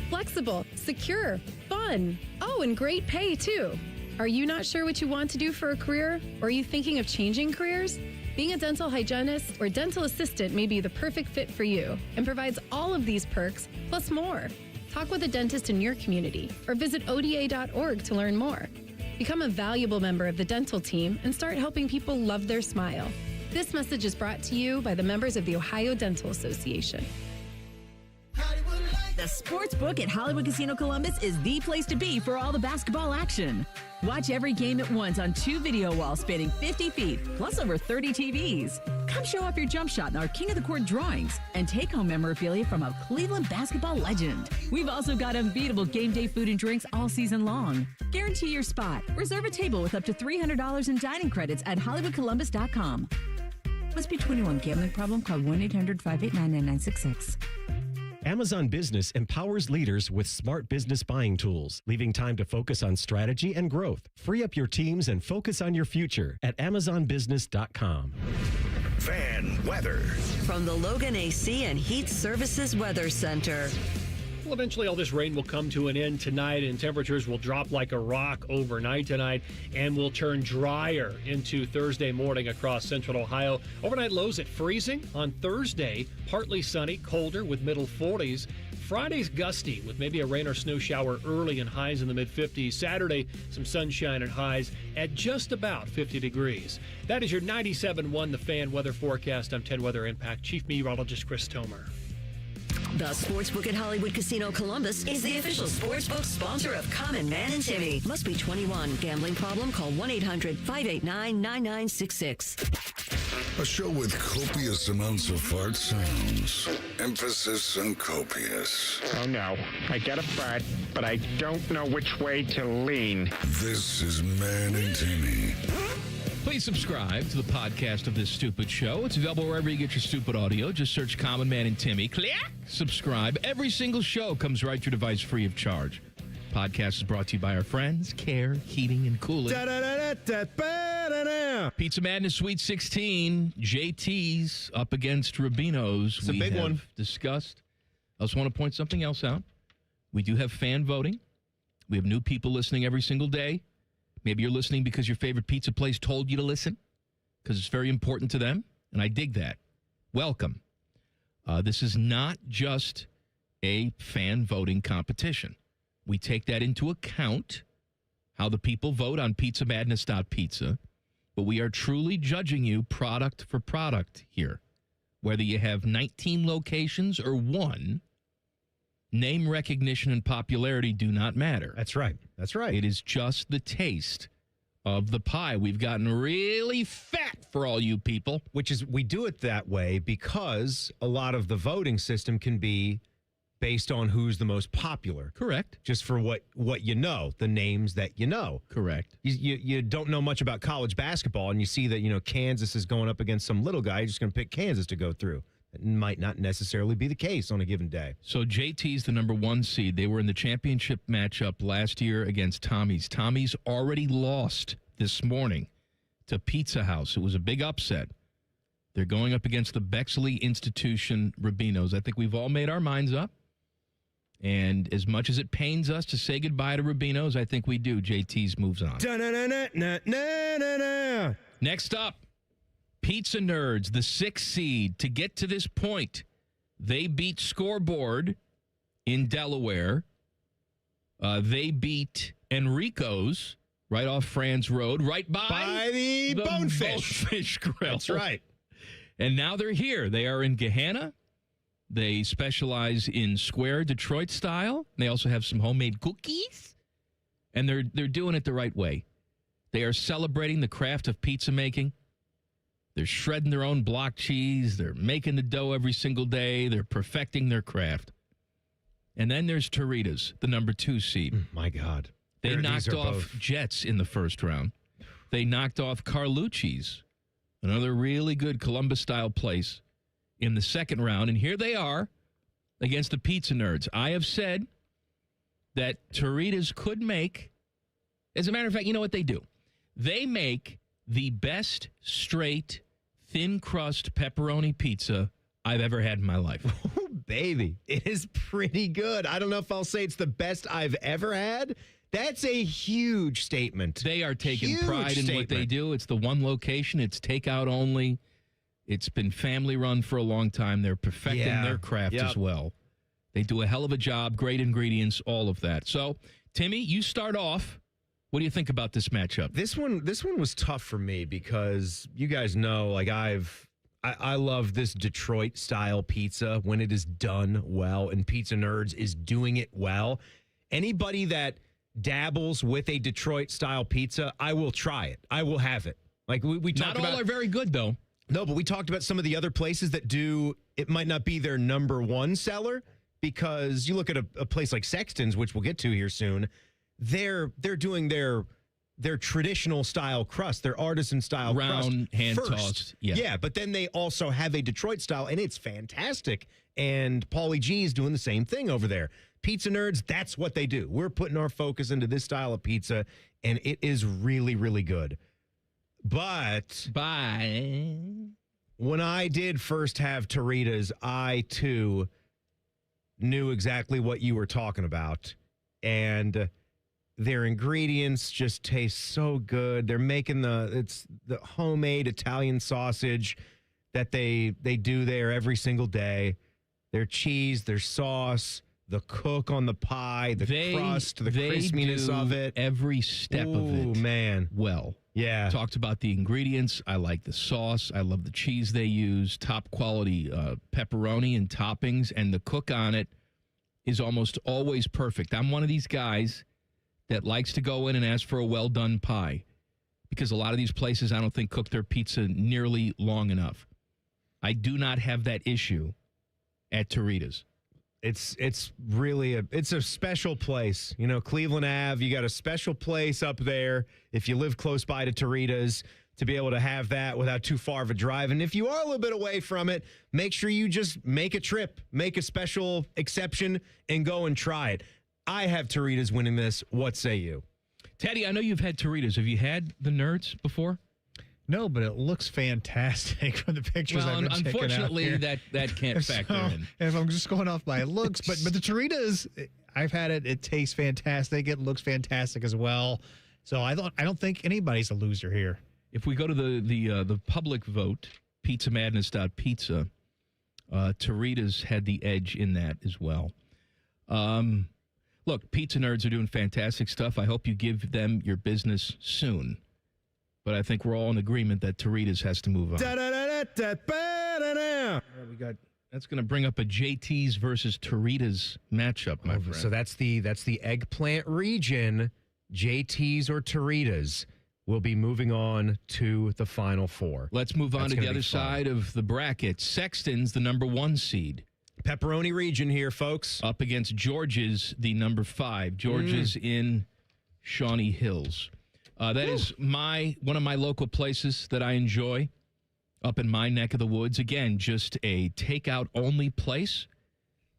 Flexible, secure, fun. Oh, and great pay, too. Are you not sure what you want to do for a career? Or are you thinking of changing careers? Being a dental hygienist or dental assistant may be the perfect fit for you and provides all of these perks, plus more. Talk with a dentist in your community or visit ODA.org to learn more. Become a valuable member of the dental team and start helping people love their smile. This message is brought to you by the members of the Ohio Dental Association. The Sportsbook at Hollywood Casino Columbus is the place to be for all the basketball action. Watch every game at once on 2 video walls spanning 50 feet, plus over 30 TVs. Come show off your jump shot in our King of the Court drawings and take home memorabilia from a Cleveland basketball legend. We've also got unbeatable game day food and drinks all season long. Guarantee your spot. Reserve a table with up to $300 in dining credits at HollywoodColumbus.com. Must be 21. Gambling problem? Call 1-800-589-9966. Amazon Business empowers leaders with smart business buying tools, leaving time to focus on strategy and growth. Free up your teams and focus on your future at AmazonBusiness.com. Fan weather. From the Logan AC and Heat Services Weather Center. Well, eventually all this rain will come to an end tonight, and temperatures will drop like a rock overnight tonight and will turn drier into Thursday morning across central Ohio. Overnight lows at freezing. On Thursday, partly sunny, colder with middle 40s. Friday's gusty with maybe a rain or snow shower early and highs in the mid-50s. Saturday, some sunshine and highs at just about 50 degrees. That is your 97.1 The Fan weather forecast. I'm 10 Weather Impact Chief Meteorologist Chris Tomer. The Sportsbook at Hollywood Casino Columbus is the official sportsbook sponsor of Common Man and Timmy. Must be 21. Gambling problem? Call 1-800-589-9966. A show with copious amounts of fart sounds. Emphasis on copious. Oh no, I get a fart, but I don't know which way to lean. This is Man and Timmy. Please subscribe to the podcast of this stupid show. It's available wherever you get your stupid audio. Just search Common Man and Timmy. Click subscribe. Every single show comes right to your device free of charge. Podcast is brought to you by our friends, Care, Heating, and Cooling. Pizza Madness Sweet 16. JT's up against Rubino's. It's a big one. Discussed. I also want to point something else out. We do have fan voting. We have new people listening every single day. Maybe you're listening because your favorite pizza place told you to listen, because it's very important to them, and I dig that. Welcome. This is not just a fan voting competition. We take that into account, how the people vote on pizzamadness.pizza, but we are truly judging you product for product here. Whether you have 19 locations or one, name recognition and popularity do not matter. That's right. That's right. It is just the taste of the pie. We've gotten really fat for all you people. Which is, we do it that way because a lot of the voting system can be based on who's the most popular. Correct. Just for what you know, the names that you know. Correct. You don't know much about college basketball, and you see that, Kansas is going up against some little guy. You're just going to pick Kansas to go through. It might not necessarily be the case on a given day. So JT's the number 1 seed. They were in the championship matchup last year against Tommy's. Tommy's already lost this morning to Pizza House. It was a big upset. They're going up against the Bexley Institution Rubino's. I think we've all made our minds up. And as much as it pains us to say goodbye to Rubino's, I think we do. JT's moves on. Next up. Pizza Nerds, the 6th seed. To get to this point, they beat Scoreboard in Delaware. They beat Enrico's right off Franz Road, right by the Bonefish Grill. That's right. And now they're here. They are in Gehanna. They specialize in square Detroit style. They also have some homemade cookies. And they're doing it the right way. They are celebrating the craft of pizza making. They're shredding their own block cheese. They're making the dough every single day. They're perfecting their craft. And then there's Torita's, the number 2 seed. My God. They knocked off Jets in the first round. They knocked off Carlucci's, another really good Columbus-style place, in the second round. And here they are against the Pizza Nerds. I have said that Torita's could make, as a matter of fact, you know what they do? They make the best straight thin crust pepperoni pizza I've ever had in my life. Oh, baby. It is pretty good. I don't know if I'll say it's the best I've ever had. That's a huge statement. They are taking pride in what they do. It's the one location. It's takeout only. It's been family run for a long time. They're perfecting their craft as well. They do a hell of a job. Great ingredients, all of that. So, Timmy, you start off. What do you think about this matchup? This one was tough for me because you guys know, like I love this Detroit style pizza when it is done well, and Pizza Nerds is doing it well. Anybody that dabbles with a Detroit style pizza, I will try it. I will have it. Like we talked about. Not all are very good though. No, but we talked about some of the other places that do. It might not be their number 1 seller because you look at a place like Sexton's, which we'll get to here soon. They're doing their traditional style crust, their artisan style round, crust hand first. tossed. Yeah, but then they also have a Detroit style, and it's fantastic. And Paulie G is doing the same thing over there. Pizza Nerds, that's what they do. We're putting our focus into this style of pizza, and it is really, really good. But when I did first have Torita's, I too knew exactly what you were talking about. And their ingredients just taste so good. They're making the homemade Italian sausage that they do there every single day. Their cheese, their sauce, the cook on the pie, the crust, the crispiness of it. Every step of it. Oh, man. Well. Yeah. Talked about the ingredients. I like the sauce. I love the cheese they use. Top quality pepperoni and toppings. And the cook on it is almost always perfect. I'm one of these guys that likes to go in and ask for a well-done pie. Because a lot of these places, I don't think, cook their pizza nearly long enough. I do not have that issue at Torita's. It's really a special place. You know, Cleveland Ave, you got a special place up there if you live close by to Torita's to be able to have that without too far of a drive. And if you are a little bit away from it, make sure you just make a trip, make a special exception, and go and try it. I have Torita's winning this. What say you? Teddy, I know you've had Torita's. Have you had the Nerds before? No, but it looks fantastic from the pictures I've been checking out unfortunately, here. that can't factor in. If I'm just going off my looks, but the Torita's, I've had it. It tastes fantastic. It looks fantastic as well. So I don't think anybody's a loser here. If we go to the public vote, pizzamadness.pizza, Torita's had the edge in that as well. Look, Pizza Nerds are doing fantastic stuff. I hope you give them your business soon. But I think we're all in agreement that Torita's has to move on. That's going to bring up a JT's versus Torita's matchup, my friend. So that's the eggplant region. JT's or Torita's will be moving on to the Final Four. Let's move on to the other side of the bracket. Sexton's the number 1 seed. Pepperoni region here, folks. Up against George's, the number 5. George's in Shawnee Hills. That is one of my local places that I enjoy up in my neck of the woods. Again, just a takeout-only place.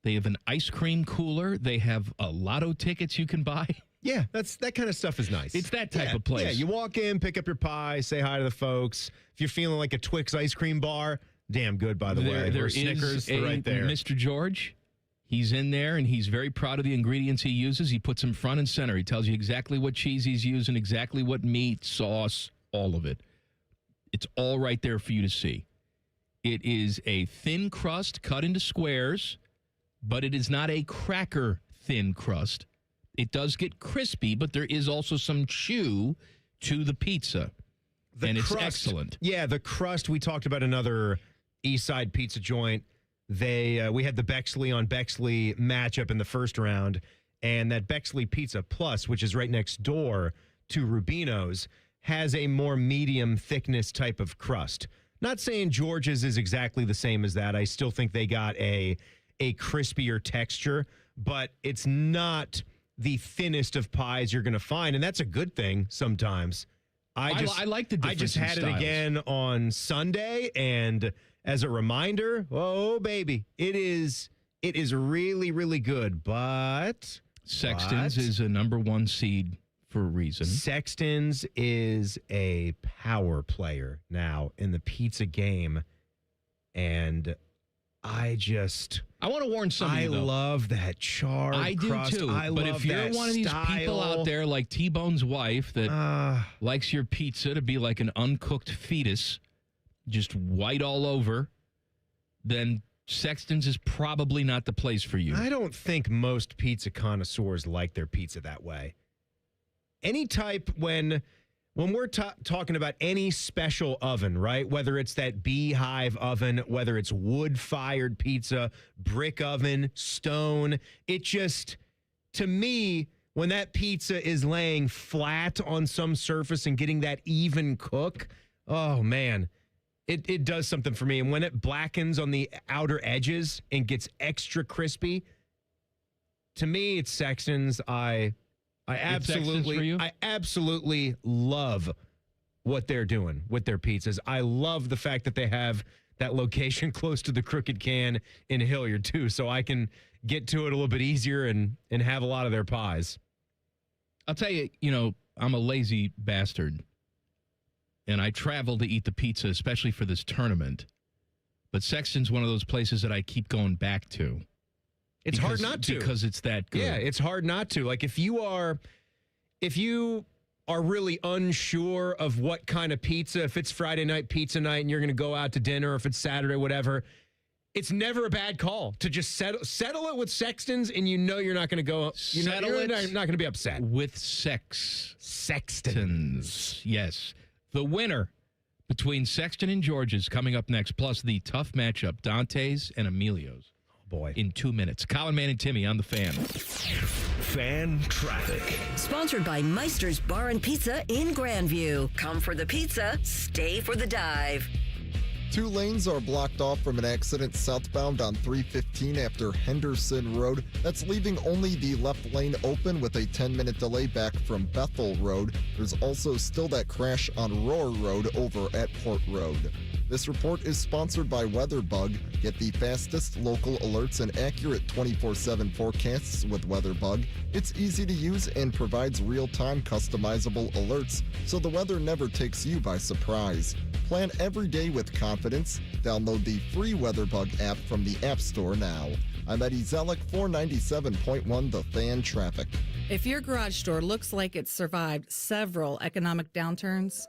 They have an ice cream cooler. They have lotto tickets you can buy. Yeah, that kind of stuff is nice. It's that type of place. Yeah, you walk in, pick up your pie, say hi to the folks. If you're feeling like a Twix ice cream bar, damn good, by the way. There Snickers, is right there. Mr. George. He's in there, and he's very proud of the ingredients he uses. He puts them front and center. He tells you exactly what cheese he's using, exactly what meat, sauce, all of it. It's all right there for you to see. It is a thin crust cut into squares, but it is not a cracker thin crust. It does get crispy, but there is also some chew to the pizza, it's excellent. Yeah, the crust, we talked about another East Side pizza joint. We had the Bexley on Bexley matchup in the first round, and that Bexley Pizza Plus, which is right next door to Rubino's, has a more medium thickness type of crust. Not saying George's is exactly the same as that. I still think they got a crispier texture, but it's not the thinnest of pies you're going to find, and that's a good thing sometimes. I like the difference. I just had it again on Sunday, and as a reminder, oh baby, it is really, really good. But Sexton's is a number 1 seed for a reason. Sexton's is a power player now in the pizza game, and I want to warn some of you, though. I love that charred crust. I do too. I but love if you're that one of these people out there like T-Bone's wife that likes your pizza to be like an uncooked fetus, just white all over, then Sexton's is probably not the place for you. I don't think most pizza connoisseurs like their pizza that way. Any type, when we're talking about any special oven, right? Whether it's that beehive oven, whether it's wood-fired pizza, brick oven, stone, it just, to me, when that pizza is laying flat on some surface and getting that even cook, oh, man, it does something for me. And when it blackens on the outer edges and gets extra crispy, to me, it's Sexton's. I absolutely love what they're doing with their pizzas. I love the fact that they have that location close to the Crooked Can in Hilliard, too, so I can get to it a little bit easier and have a lot of their pies. I'll tell you, I'm a lazy bastard, and I travel to eat the pizza, especially for this tournament. But Sexton's one of those places that I keep going back to. It's hard not to. Because it's that good. Yeah, it's hard not to. Like if you are really unsure of what kind of pizza, if it's Friday night pizza night and you're going to go out to dinner, or if it's Saturday, whatever, it's never a bad call to just settle it with Sexton's, and you know you're not going to go. You're not going to be upset with Sexton's. Yes, the winner between Sexton and George's coming up next, plus the tough matchup, Dante's and Emilio's. Boy. In 2 minutes. Colin, Man, and Timmy on the Fan. Fan traffic. Sponsored by Meister's Bar and Pizza in Grandview. Come for the pizza, stay for the dive. 2 lanes are blocked off from an accident southbound on 315 after Henderson Road. That's leaving only the left lane open with a 10-minute delay back from Bethel Road. There's also still that crash on Roar Road over at Port Road. This report is sponsored by WeatherBug. Get the fastest local alerts and accurate 24/7 forecasts with WeatherBug. It's easy to use and provides real-time customizable alerts, so the weather never takes you by surprise. Plan every day with confidence. Download the free WeatherBug app from the App Store now. I'm Eddie Zellick, 497.1 The Fan Traffic. If your garage door looks like it's survived several economic downturns,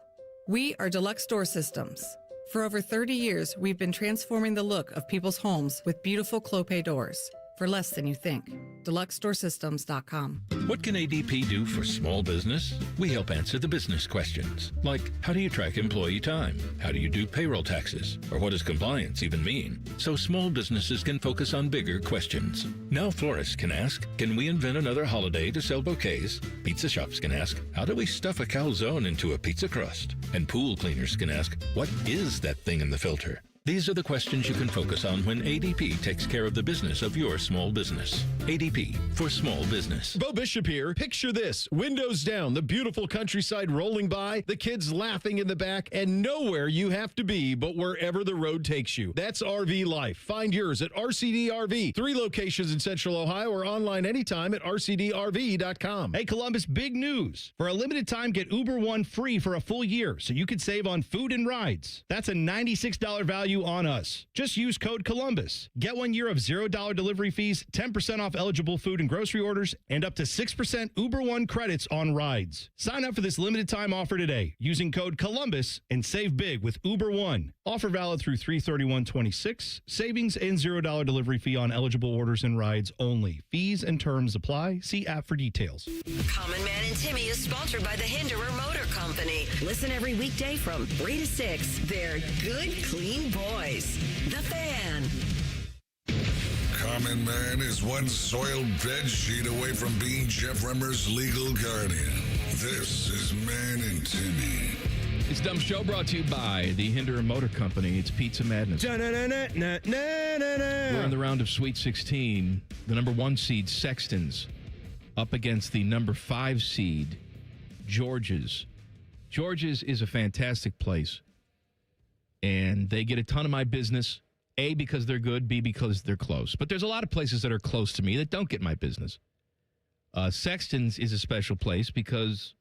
we are Deluxe Door Systems. For over 30 years, we've been transforming the look of people's homes with beautiful Clopay doors for less than you think. DeluxeDoorSystems.com. What can ADP do for small business? We help answer the business questions, like how do you track employee time? How do you do payroll taxes? Or what does compliance even mean? So small businesses can focus on bigger questions. Now florists can ask, can we invent another holiday to sell bouquets? Pizza shops can ask, how do we stuff a calzone into a pizza crust? And pool cleaners can ask, what is that thing in the filter? These are the questions you can focus on when ADP takes care of the business of your small business. ADP for small business. Bo Bishop here. Picture this. Windows down, the beautiful countryside rolling by, the kids laughing in the back, and nowhere you have to be but wherever the road takes you. That's RV life. Find yours at RCD RV. 3 locations in Central Ohio or online anytime at rcdrv.com. Hey, Columbus, big news. For a limited time, get Uber One free for a full year so you could save on food and rides. That's a $96 value on us. Just use code Columbus. Get 1 year of $0 delivery fees, 10% off eligible food and grocery orders, and up to 6% Uber One credits on rides. Sign up for this limited time offer today using code Columbus and save big with Uber One. Offer valid through 3/31/26. Savings and $0 delivery fee on eligible orders and rides only. Fees and terms apply. See app for details. Common Man and Timmy is sponsored by the Hinderer Motor Company. Listen every weekday from 3 to 6. They're good, clean boys. The Fan. Common Man is one soiled bed sheet away from being Jeff Remmer's legal guardian. This is Man and Timmy. It's Dumb Show brought to you by the Hinderer Motor Company. It's Pizza Madness. We're in the round of Sweet 16. The number 1 seed, Sexton's, up against the number 5 seed, George's. George's is a fantastic place. And they get a ton of my business, A, because they're good, B, because they're close. But there's a lot of places that are close to me that don't get my business. Sexton's is a special place because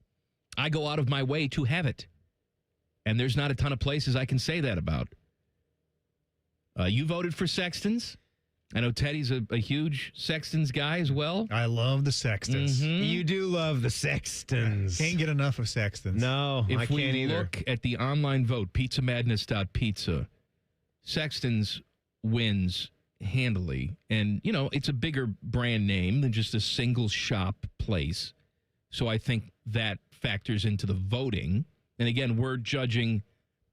I go out of my way to have it. And there's not a ton of places I can say that about. You voted for Sexton's. I know Teddy's a huge Sexton's guy as well. I love the Sextons. Mm-hmm. You do love the Sextons. Can't get enough of Sextons. No, I can't either. If we look at the online vote, pizzamadness.pizza, Sexton's wins handily. And, you know, it's a bigger brand name than just a single shop place. So I think that factors into the voting. And again, we're judging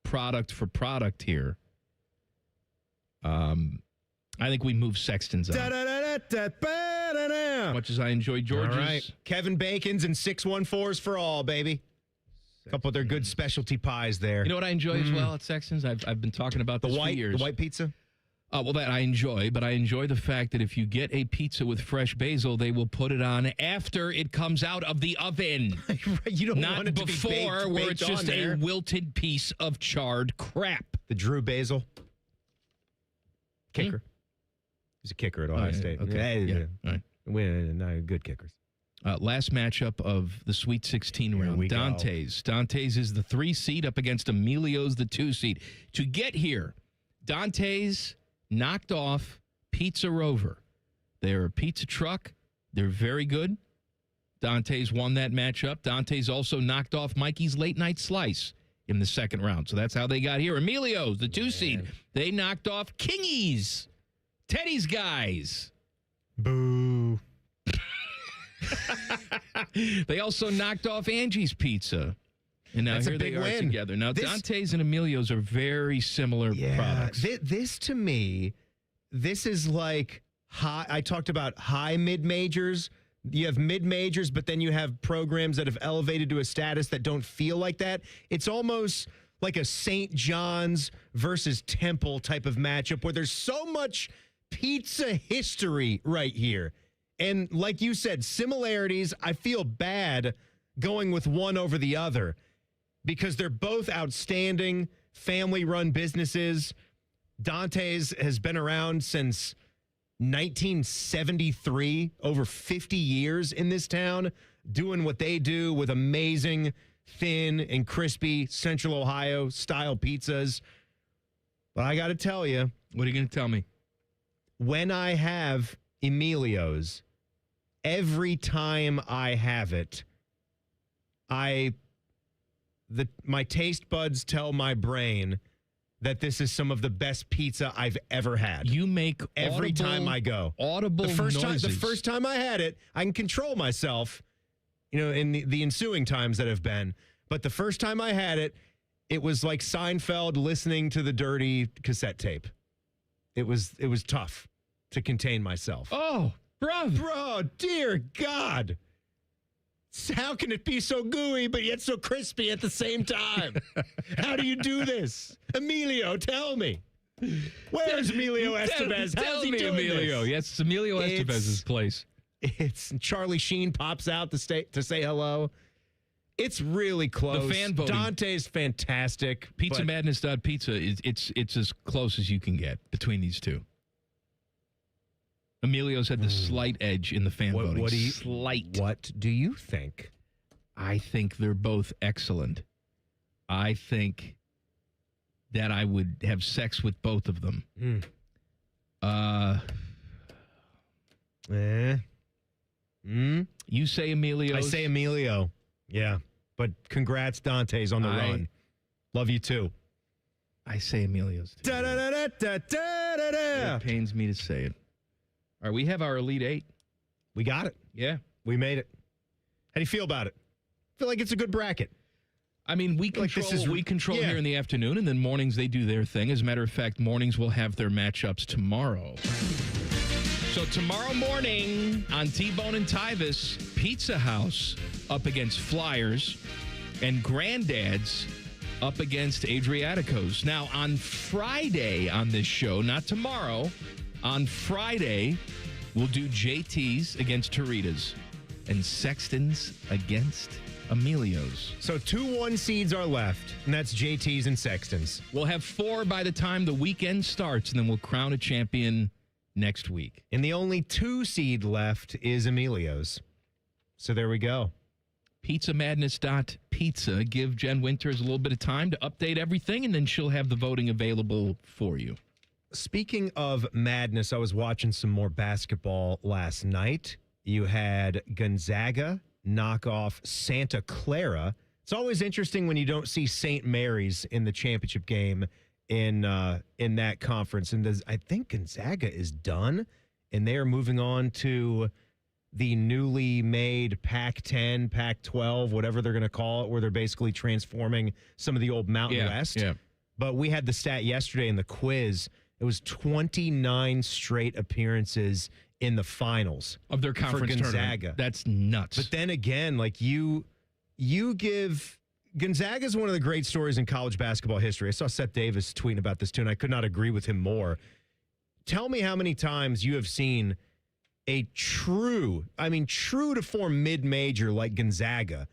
product for product here. I think we move Sexton's out. Much as I enjoy George's. All right. Kevin Bacon's and 614s for all, baby. A couple of their good specialty pies there. You know what I enjoy as well at Sexton's? I've been talking about this for years. The white pizza? Well, that I enjoy, but I enjoy the fact that if you get a pizza with fresh basil, they will put it on after it comes out of the oven. You don't Not want it to before, be baked where it's just a wilted piece of charred crap. The Drew Basil. Kicker. He's a kicker at Ohio State. Okay. All right. Not good kickers. Last matchup of the Sweet 16 round. Dante's. Dante's is the 3 seed up against Emilio's, the 2 seed. To get here, Dante's knocked off Pizza Rover. They're a pizza truck. They're very good. Dante's won that matchup. Dante's also knocked off Mikey's Late Night Slice in the second round. So that's how they got here. Emilio's, the 2 seed. They knocked off Kingy's, Teddy's guys. Boo. They also knocked off Angie's Pizza. And now That's here a big they are win. together. Now, Dante's and Emilio's are very similar products. This to me, this is like high. I talked about high mid-majors. You have mid-majors, but then you have programs that have elevated to a status that don't feel like that. It's almost like a St. John's versus Temple type of matchup where there's so much pizza history right here. And like you said, similarities, I feel bad going with one over the other because they're both outstanding family-run businesses. Dante's has been around since 1973, over 50 years in this town, doing what they do with amazing, thin and crispy Central Ohio style pizzas. But I got to tell you. What are you going to tell me? When I have Emilio's, every time I have it, my taste buds tell my brain that this is some of the best pizza I've ever had. You make every time I go. Audible the noises. first time I had it, I can control myself, in the ensuing times that have been. But the first time I had it, it was like Seinfeld listening to the dirty cassette tape. It was tough to contain myself. Oh, bro, dear God. How can it be so gooey but yet so crispy at the same time? How do you do this? Emilio, tell me. Where's Emilio Estevez? How's he doing Emilio. this? Yes, it's Emilio Estevez's place. It's Charlie Sheen pops out to say hello. It's really close. The fan voting. Dante's fantastic. PizzaMadness.pizza it's as close as you can get between these two. Emilio's had the slight edge in the fan voting. What do you think? I think they're both excellent. I think that I would have sex with both of them. You say Emilio's? I say Emilio. Yeah. But congrats, Dante's on the run. Love you too. I say Emilio's too. It pains me to say it. All right, we have our Elite Eight. We got it. Yeah. We made it. How do you feel about it? Feel like it's a good bracket. I mean, we control what we control here in the afternoon, and then mornings they do their thing. As a matter of fact, mornings will have their matchups tomorrow. So tomorrow morning on T-Bone and Tyvis, Pizza House up against Flyers, and Granddad's up against Adriatico's. Now, on Friday on this show, not tomorrow, on Friday, we'll do JT's against Torita's and Sexton's against Emilio's. So 2 1 seeds are left, and that's JT's and Sexton's. We'll have 4 by the time the weekend starts, and then we'll crown a champion next week. And the only 2 seed left is Emilio's. So there we go. PizzaMadness.pizza. Give Jen Winters a little bit of time to update everything, and then she'll have the voting available for you. Speaking of madness, I was watching some more basketball last night. You had Gonzaga knock off Santa Clara. It's always interesting when you don't see St. Mary's in the championship game in that conference. And I think Gonzaga is done, and they are moving on to the newly made Pac-10, Pac-12, whatever they're going to call it, where they're basically transforming some of the old Mountain West. Yeah. But we had the stat yesterday in the quiz. It was 29 straight appearances in the finals of their conference for Gonzaga. Tournament. That's nuts. But then again, like you give Gonzaga is one of the great stories in college basketball history. I saw Seth Davis tweeting about this too, and I could not agree with him more. Tell me how many times you have seen a true to form mid-major like Gonzaga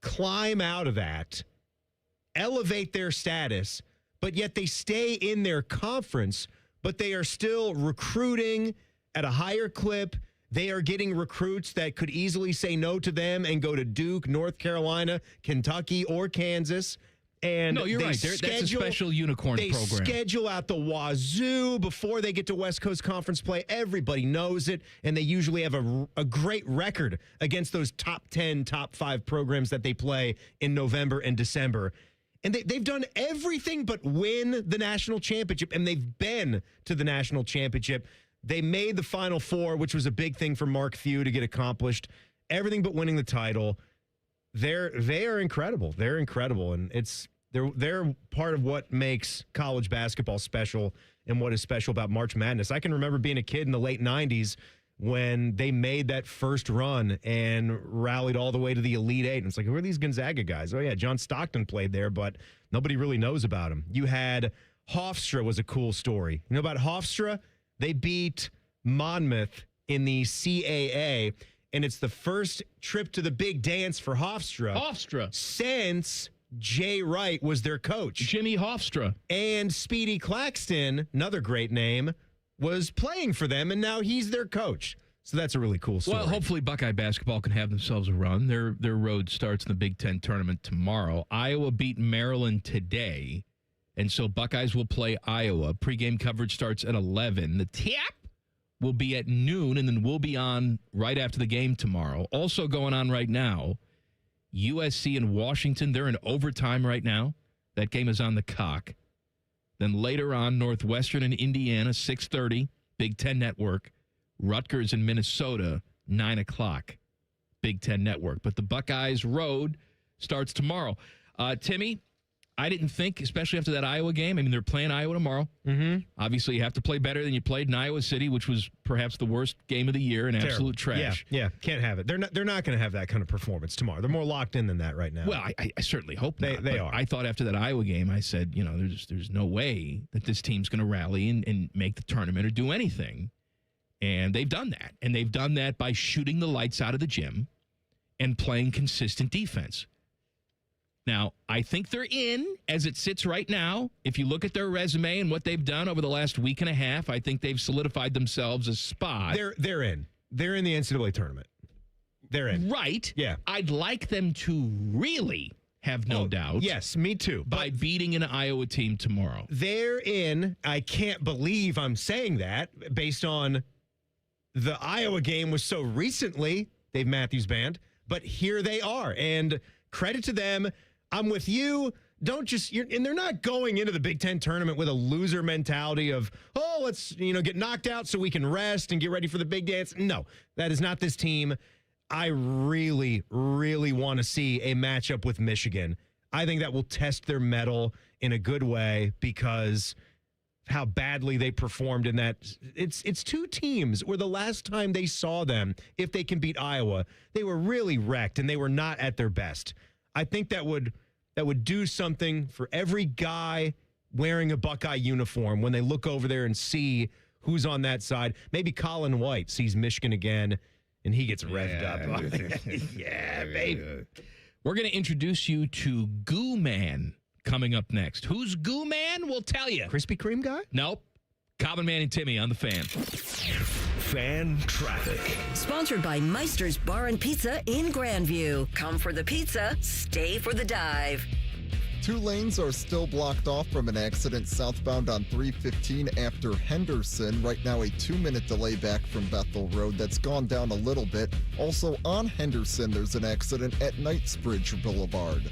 climb out of that, elevate their status, but yet they stay in their conference, but they are still recruiting at a higher clip. They are getting recruits that could easily say no to them and go to Duke, North Carolina, Kentucky, or Kansas. And No, you're right. That's a special unicorn program. They schedule out the wazoo before they get to West Coast Conference play. Everybody knows it, and they usually have a great record against those top 10, top 5 programs that they play in November and December. And they've done everything but win the national championship, and they've been to the national championship. They made the Final Four, which was a big thing for Mark Few to get accomplished. Everything but winning the title. They are incredible. They're incredible, and they're part of what makes college basketball special and what is special about March Madness. I can remember being a kid in the late 90s when they made that first run and rallied all the way to the Elite Eight. And it's like, who are these Gonzaga guys? Oh, yeah, John Stockton played there, but nobody really knows about him. You had Hofstra was a cool story. You know about Hofstra? They beat Monmouth in the CAA, and it's the first trip to the big dance for Hofstra since Jay Wright was their coach. Jimmy Hofstra. And Speedy Claxton, another great name, was playing for them, and now he's their coach. So that's a really cool story. Well, hopefully Buckeye basketball can have themselves a run. Their road starts in the Big Ten tournament tomorrow. Iowa beat Maryland today, and so Buckeyes will play Iowa. Pre-game coverage starts at 11. The tip will be at noon, and then we'll be on right after the game tomorrow. Also going on right now, USC and Washington, they're in overtime right now. That game is on the cock. Then later on, Northwestern and Indiana, 6:30, Big Ten Network. Rutgers and Minnesota, 9 o'clock, Big Ten Network. But the Buckeyes road starts tomorrow. Timmy, I didn't think, especially after that Iowa game, I mean, they're playing Iowa tomorrow. Mm-hmm. Obviously, you have to play better than you played in Iowa City, which was perhaps the worst game of the year and absolute trash. Yeah, can't have it. They're not going to have that kind of performance tomorrow. They're more locked in than that right now. Well, I certainly hope not. They are. I thought after that Iowa game, I said, there's no way that this team's going to rally and make the tournament or do anything. And they've done that. And they've done that by shooting the lights out of the gym and playing consistent defense. Now, I think they're in as it sits right now. If you look at their resume and what they've done over the last week and a half, I think they've solidified themselves a spot. They're in. They're in the NCAA tournament. They're in. Right. Yeah. I'd like them to really have no doubt. Yes, me too. By beating an Iowa team tomorrow. They're in. I can't believe I'm saying that based on the Iowa game was so recently, Dave Matthews Band, but here they are. And credit to them. I'm with you. And they're not going into the Big Ten tournament with a loser mentality of, let's, get knocked out so we can rest and get ready for the big dance. No, that is not this team. I really, really want to see a matchup with Michigan. I think that will test their mettle in a good way because how badly they performed in that. It's two teams where the last time they saw them, if they can beat Iowa, they were really wrecked and they were not at their best. I think that would do something for every guy wearing a Buckeye uniform when they look over there and see who's on that side. Maybe Colin White sees Michigan again and he gets revved up. Yeah, baby. We're going to introduce you to Goo Man coming up next. Who's Goo Man? We'll tell you. Krispy Kreme guy? Nope. Common Man and Timmy on the Fan. Fan traffic. Sponsored by Meister's Bar and Pizza in Grandview. Come for the pizza, stay for the dive. 2 lanes are still blocked off from an accident southbound on 315 after Henderson. Right now, a 2-minute delay back from Bethel Road. That's gone down a little bit. Also on Henderson, there's an accident at Knightsbridge Boulevard.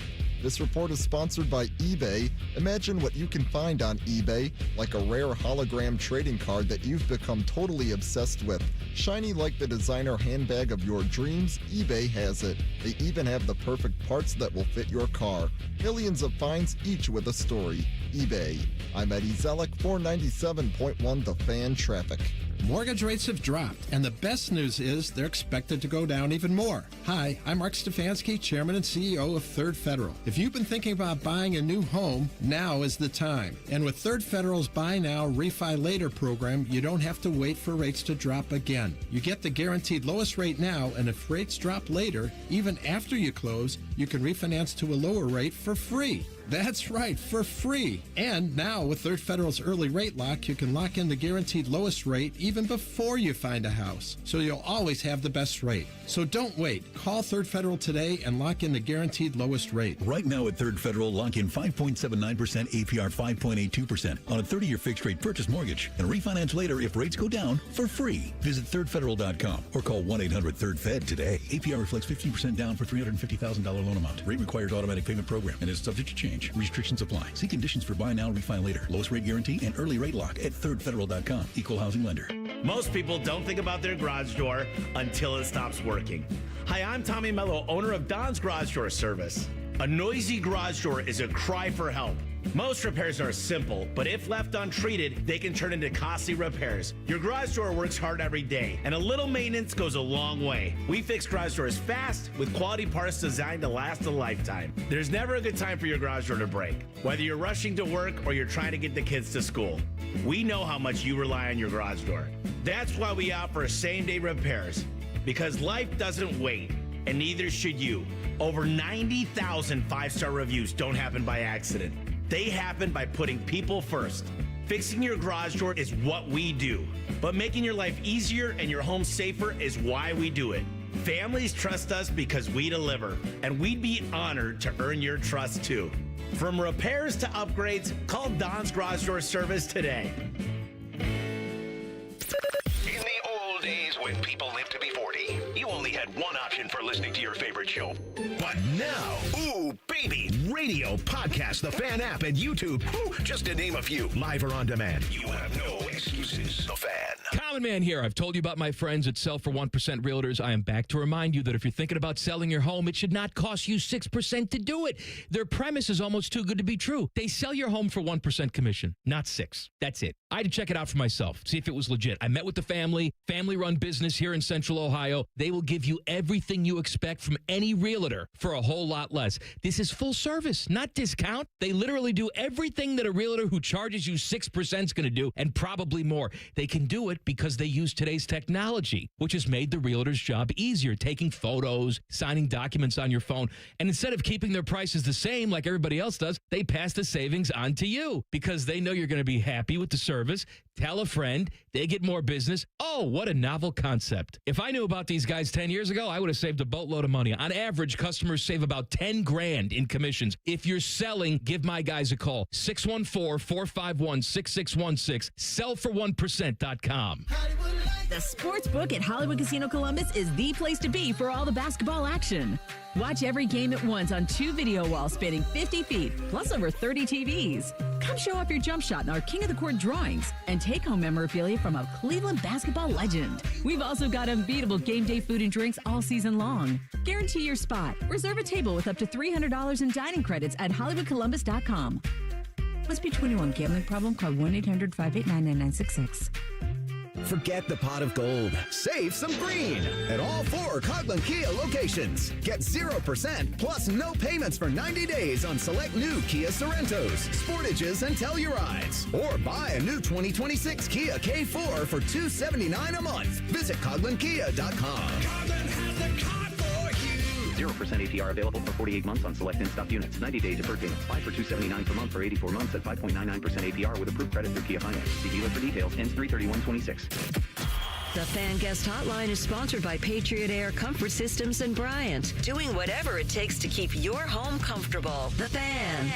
This report is sponsored by eBay. Imagine what you can find on eBay, like a rare hologram trading card that you've become totally obsessed with. Shiny like the designer handbag of your dreams, eBay has it. They even have the perfect parts that will fit your car. Millions of finds, each with a story. eBay. I'm Eddie Zellick, 497.1 The Fan Traffic. Mortgage rates have dropped, and the best news is they're expected to go down even more. Hi, I'm Mark Stefanski, Chairman and CEO of Third Federal. If you've been thinking about buying a new home, now is the time. And with Third Federal's Buy Now, Refi Later program, you don't have to wait for rates to drop again. You get the guaranteed lowest rate now, and if rates drop later, even after you close, you can refinance to a lower rate for free. That's right, for free. And now with Third Federal's Early Rate Lock, you can lock in the guaranteed lowest rate even before you find a house, so you'll always have the best rate. So don't wait. Call Third Federal today and lock in the guaranteed lowest rate. Right now at Third Federal, lock in 5.79% APR 5.82% on a 30-year fixed-rate purchase mortgage and refinance later if rates go down for free. Visit thirdfederal.com or call 1-800-3rd-FED today. APR reflects 15% down for $350,000 loan amount. Rate requires automatic payment program and is subject to change. Restrictions apply. See conditions for buy now, refi later. Lowest rate guarantee and early rate lock at thirdfederal.com. Equal housing lender. Most people don't think about their garage door until it stops working. Hi, I'm Tommy Mello, owner of Don's Garage Door Service. A noisy garage door is a cry for help. Most repairs are simple, but if left untreated, they can turn into costly repairs. Your garage door works hard every day, and a little maintenance goes a long way. We fix garage doors fast with quality parts designed to last a lifetime. There's never a good time for your garage door to break, whether you're rushing to work or you're trying to get the kids to school. We know how much you rely on your garage door. That's why we offer same-day repairs, because life doesn't wait, and neither should you. Over 90,000 five-star reviews don't happen by accident. They happen by putting people first. Fixing your garage door is what we do, but making your life easier and your home safer is why we do it. Families trust us because we deliver, and we'd be honored to earn your trust too. From repairs to upgrades, call Don's Garage Door Service today. In the old days when people lived to be 40, you only had one option for listening to your favorite show. But now, ooh, baby, radio, podcast, the Fan app, and YouTube, just to name a few, live or on demand. You have no excuses. The Fan. Common Man here. I've told you about my friends at Sell for 1% Realtors. I am back to remind you that if you're thinking about selling your home, it should not cost you 6% to do it. Their premise is almost too good to be true. They sell your home for 1% commission, not 6%. That's it. I had to check it out for myself, see if it was legit. I met with the family-run business here in Central Ohio. They will give you everything you expect from any realtor for a whole lot less. This is full service, not discount. They literally do everything that a realtor who charges you 6% is going to do, and probably more. They can do it because they use today's technology, which has made the realtor's job easier, taking photos, signing documents on your phone. And instead of keeping their prices the same like everybody else does, they pass the savings on to you because they know you're going to be happy with the service. Tell a friend, they get more business. Oh, what a novel concept. If I knew about these guys 10 years ago, I would have saved a boatload of money. On average, customers save about 10 grand in commissions. If you're selling, give my guys a call. 614-451-6616. Sellfor1%.com. The Sportsbook at Hollywood Casino Columbus is the place to be for all the basketball action. Watch every game at once on 2 video walls spanning 50 feet, plus over 30 TVs. Come show off your jump shot in our King of the Court drawings and take home memorabilia from a Cleveland basketball legend. We've also got unbeatable game day food and drinks all season long. Guarantee your spot. Reserve a table with up to $300 in dining credits at HollywoodColumbus.com. Must be 21. Gambling problem? Call 1-800-589-9966. Forget the pot of gold. Save some green at all 4 Coghlan Kia locations. Get 0% plus no payments for 90 days on select new Kia Sorentos, Sportages, and Tellurides. Or buy a new 2026 Kia K4 for $279 a month. Visit CoghlanKia.com. Coghlan has the car for you. 0% APR available for 48 months on select in-stock units. 90-day deferred payments. Buy for $279 per month for 84 months at 5.99% APR with approved credit through Kia Finance. See dealer for details. Ends 3/31/26. The Fan Guest Hotline is sponsored by Patriot Air Comfort Systems and Bryant, doing whatever it takes to keep your home comfortable. The Fan.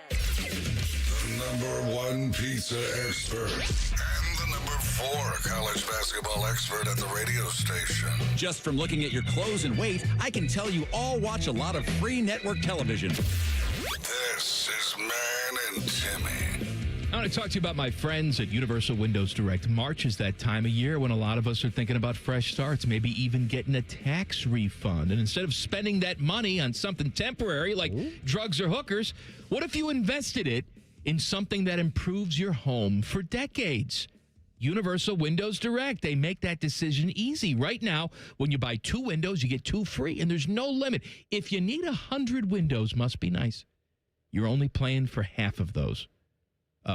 The #1 pizza expert and the #4 college basketball expert at the radio station. Just from looking at your clothes and weight, I can tell you all watch a lot of free network television. This is Man and Timmy. I want to talk to you about my friends at Universal Windows Direct. March is that time of year when a lot of us are thinking about fresh starts, maybe even getting a tax refund. And instead of spending that money on something temporary like drugs or hookers, what if you invested it in something that improves your home for decades? Universal Windows Direct. They make that decision easy. Right now, when you buy 2 windows, you get 2 free, and there's no limit. If you need 100 windows, must be nice. You're only paying for half of those.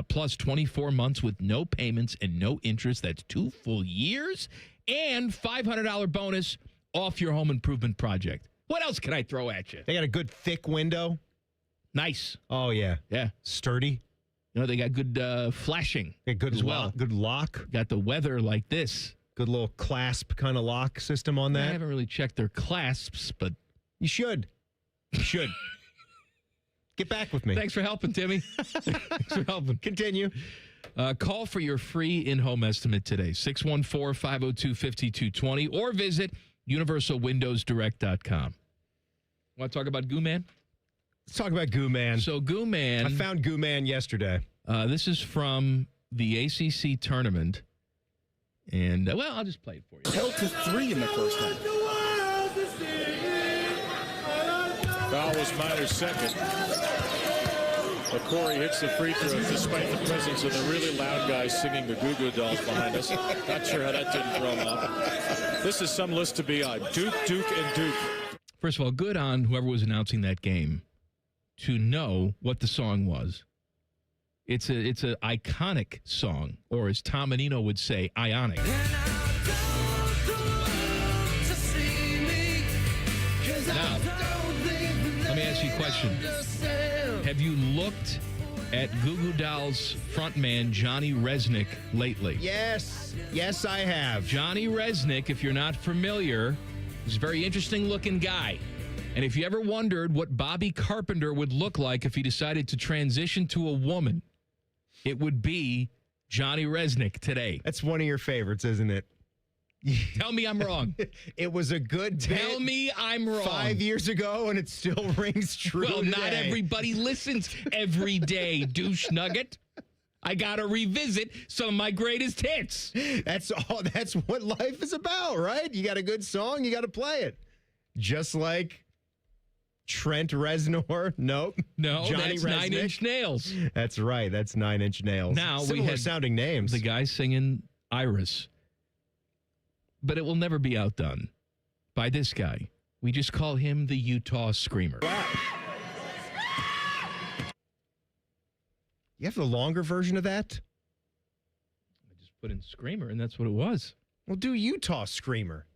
Plus 24 months with no payments and no interest. That's 2 full years and $500 bonus off your home improvement project. What else can I throw at you? They got a good thick window. Nice. Oh, yeah. Yeah. Sturdy. You know, they got good flashing. Good as well. Good lock. Got the weather like this. Good little clasp kind of lock system on that. I haven't really checked their clasps, but you should. You should. Get back with me. Thanks for helping, Timmy. Thanks for helping. Continue. Call for your free in-home estimate today, 614-502-5220, or visit universalwindowsdirect.com. Want to talk about Goo Man? Let's talk about Goo Man. So Goo Man. I found Goo Man yesterday. This is from the ACC tournament. And, I'll just play it for you. Held to 3 in the first half. Foul was Minor's second. But Corey hits the free throw despite the presence of the really loud guys singing the Goo Goo Dolls behind us. Not sure how that didn't throw him off. This is some list to be on. Duke, and Duke. First of all, good on whoever was announcing that game to know what the song was. It's an iconic song, or as Tom Menino would say, ionic. Now, let me ask you a question. Have you looked at Goo Goo Dolls frontman Johnny Resnick lately? Yes. Yes, I have. Johnny Resnick, if you're not familiar, is a very interesting looking guy. And if you ever wondered what Bobby Carpenter would look like if he decided to transition to a woman, it would be Johnny Resnick today. That's one of your favorites, isn't it? Tell me I'm wrong. It was a good Tell me I'm wrong. 5 years ago, and it still rings true. Well, not today. everybody listens every day, douche nugget. I got to revisit some of my greatest hits. That's what life is about, right? You got a good song, you got to play it. Just like Trent Reznor. Nope. No, Johnny that's Resnick. 9 Inch Nails. That's right. That's 9 Inch Nails. Now Similar we had sounding names. The guy singing Iris. But it will never be outdone by this guy. We just call him the Utah Screamer. You have the longer version of that? I just put in Screamer, and that's what it was. Well, do Utah Screamer.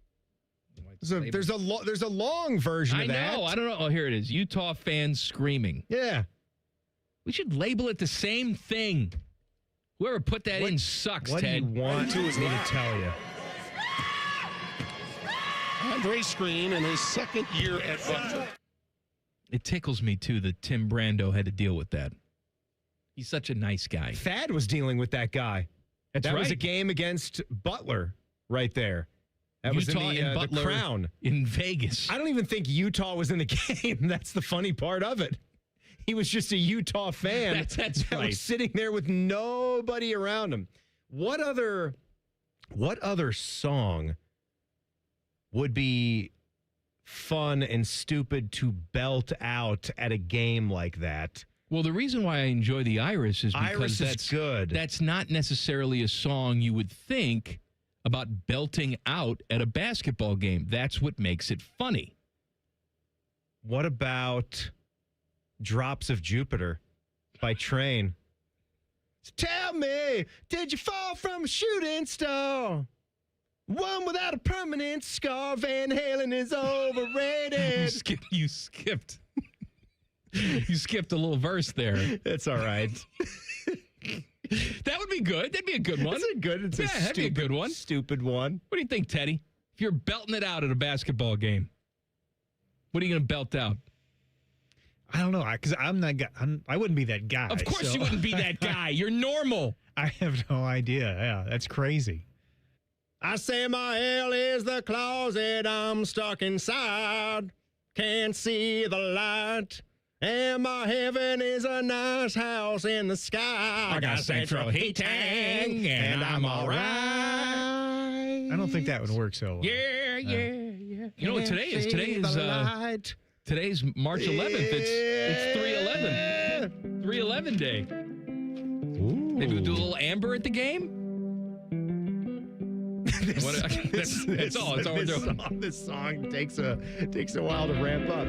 There's a long version of that. I know. I don't know. Oh, here it is. Utah fans screaming. Yeah. We should label it the same thing. Whoever put that in sucks, what Ted. What do you want me to tell you? Andre Screen in his second year at Butler. It tickles me, too, that Tim Brando had to deal with that. He's such a nice guy. Thad was dealing with that guy. That was a game against Butler right there. That Utah was in and Butler the Crown. In Vegas. I don't even think Utah was in the game. That's the funny part of it. He was just a Utah fan that's that right. was sitting there with nobody around him. What other song would be fun and stupid to belt out at a game like that? Well, the reason why I enjoy the Iris is because that's good. That's not necessarily a song you would think about belting out at a basketball game. That's what makes it funny. What about Drops of Jupiter by Train? Tell me, did you fall from a shooting star? One without a permanent scar. Van Halen is overrated. You skipped. You skipped a little verse there. It's all right. That would be good. That'd be a good one. That'd be a good one. Stupid one. What do you think, Teddy? If you're belting it out at a basketball game, what are you going to belt out? I don't know, because I wouldn't be that guy. Of course you wouldn't be that guy. You're normal. I have no idea. Yeah, that's crazy. I say my hell is the closet I'm stuck inside. Can't see the light. And my heaven is a nice house in the sky. I got central heating, and I'm all right. I don't think that would work so well. Yeah. You know what today is? Today's March 11th. It's 3/11. 3/11 day. Ooh. Maybe we'll do a little Amber at the game. That's all. That's all we're doing. This song takes a while to ramp up.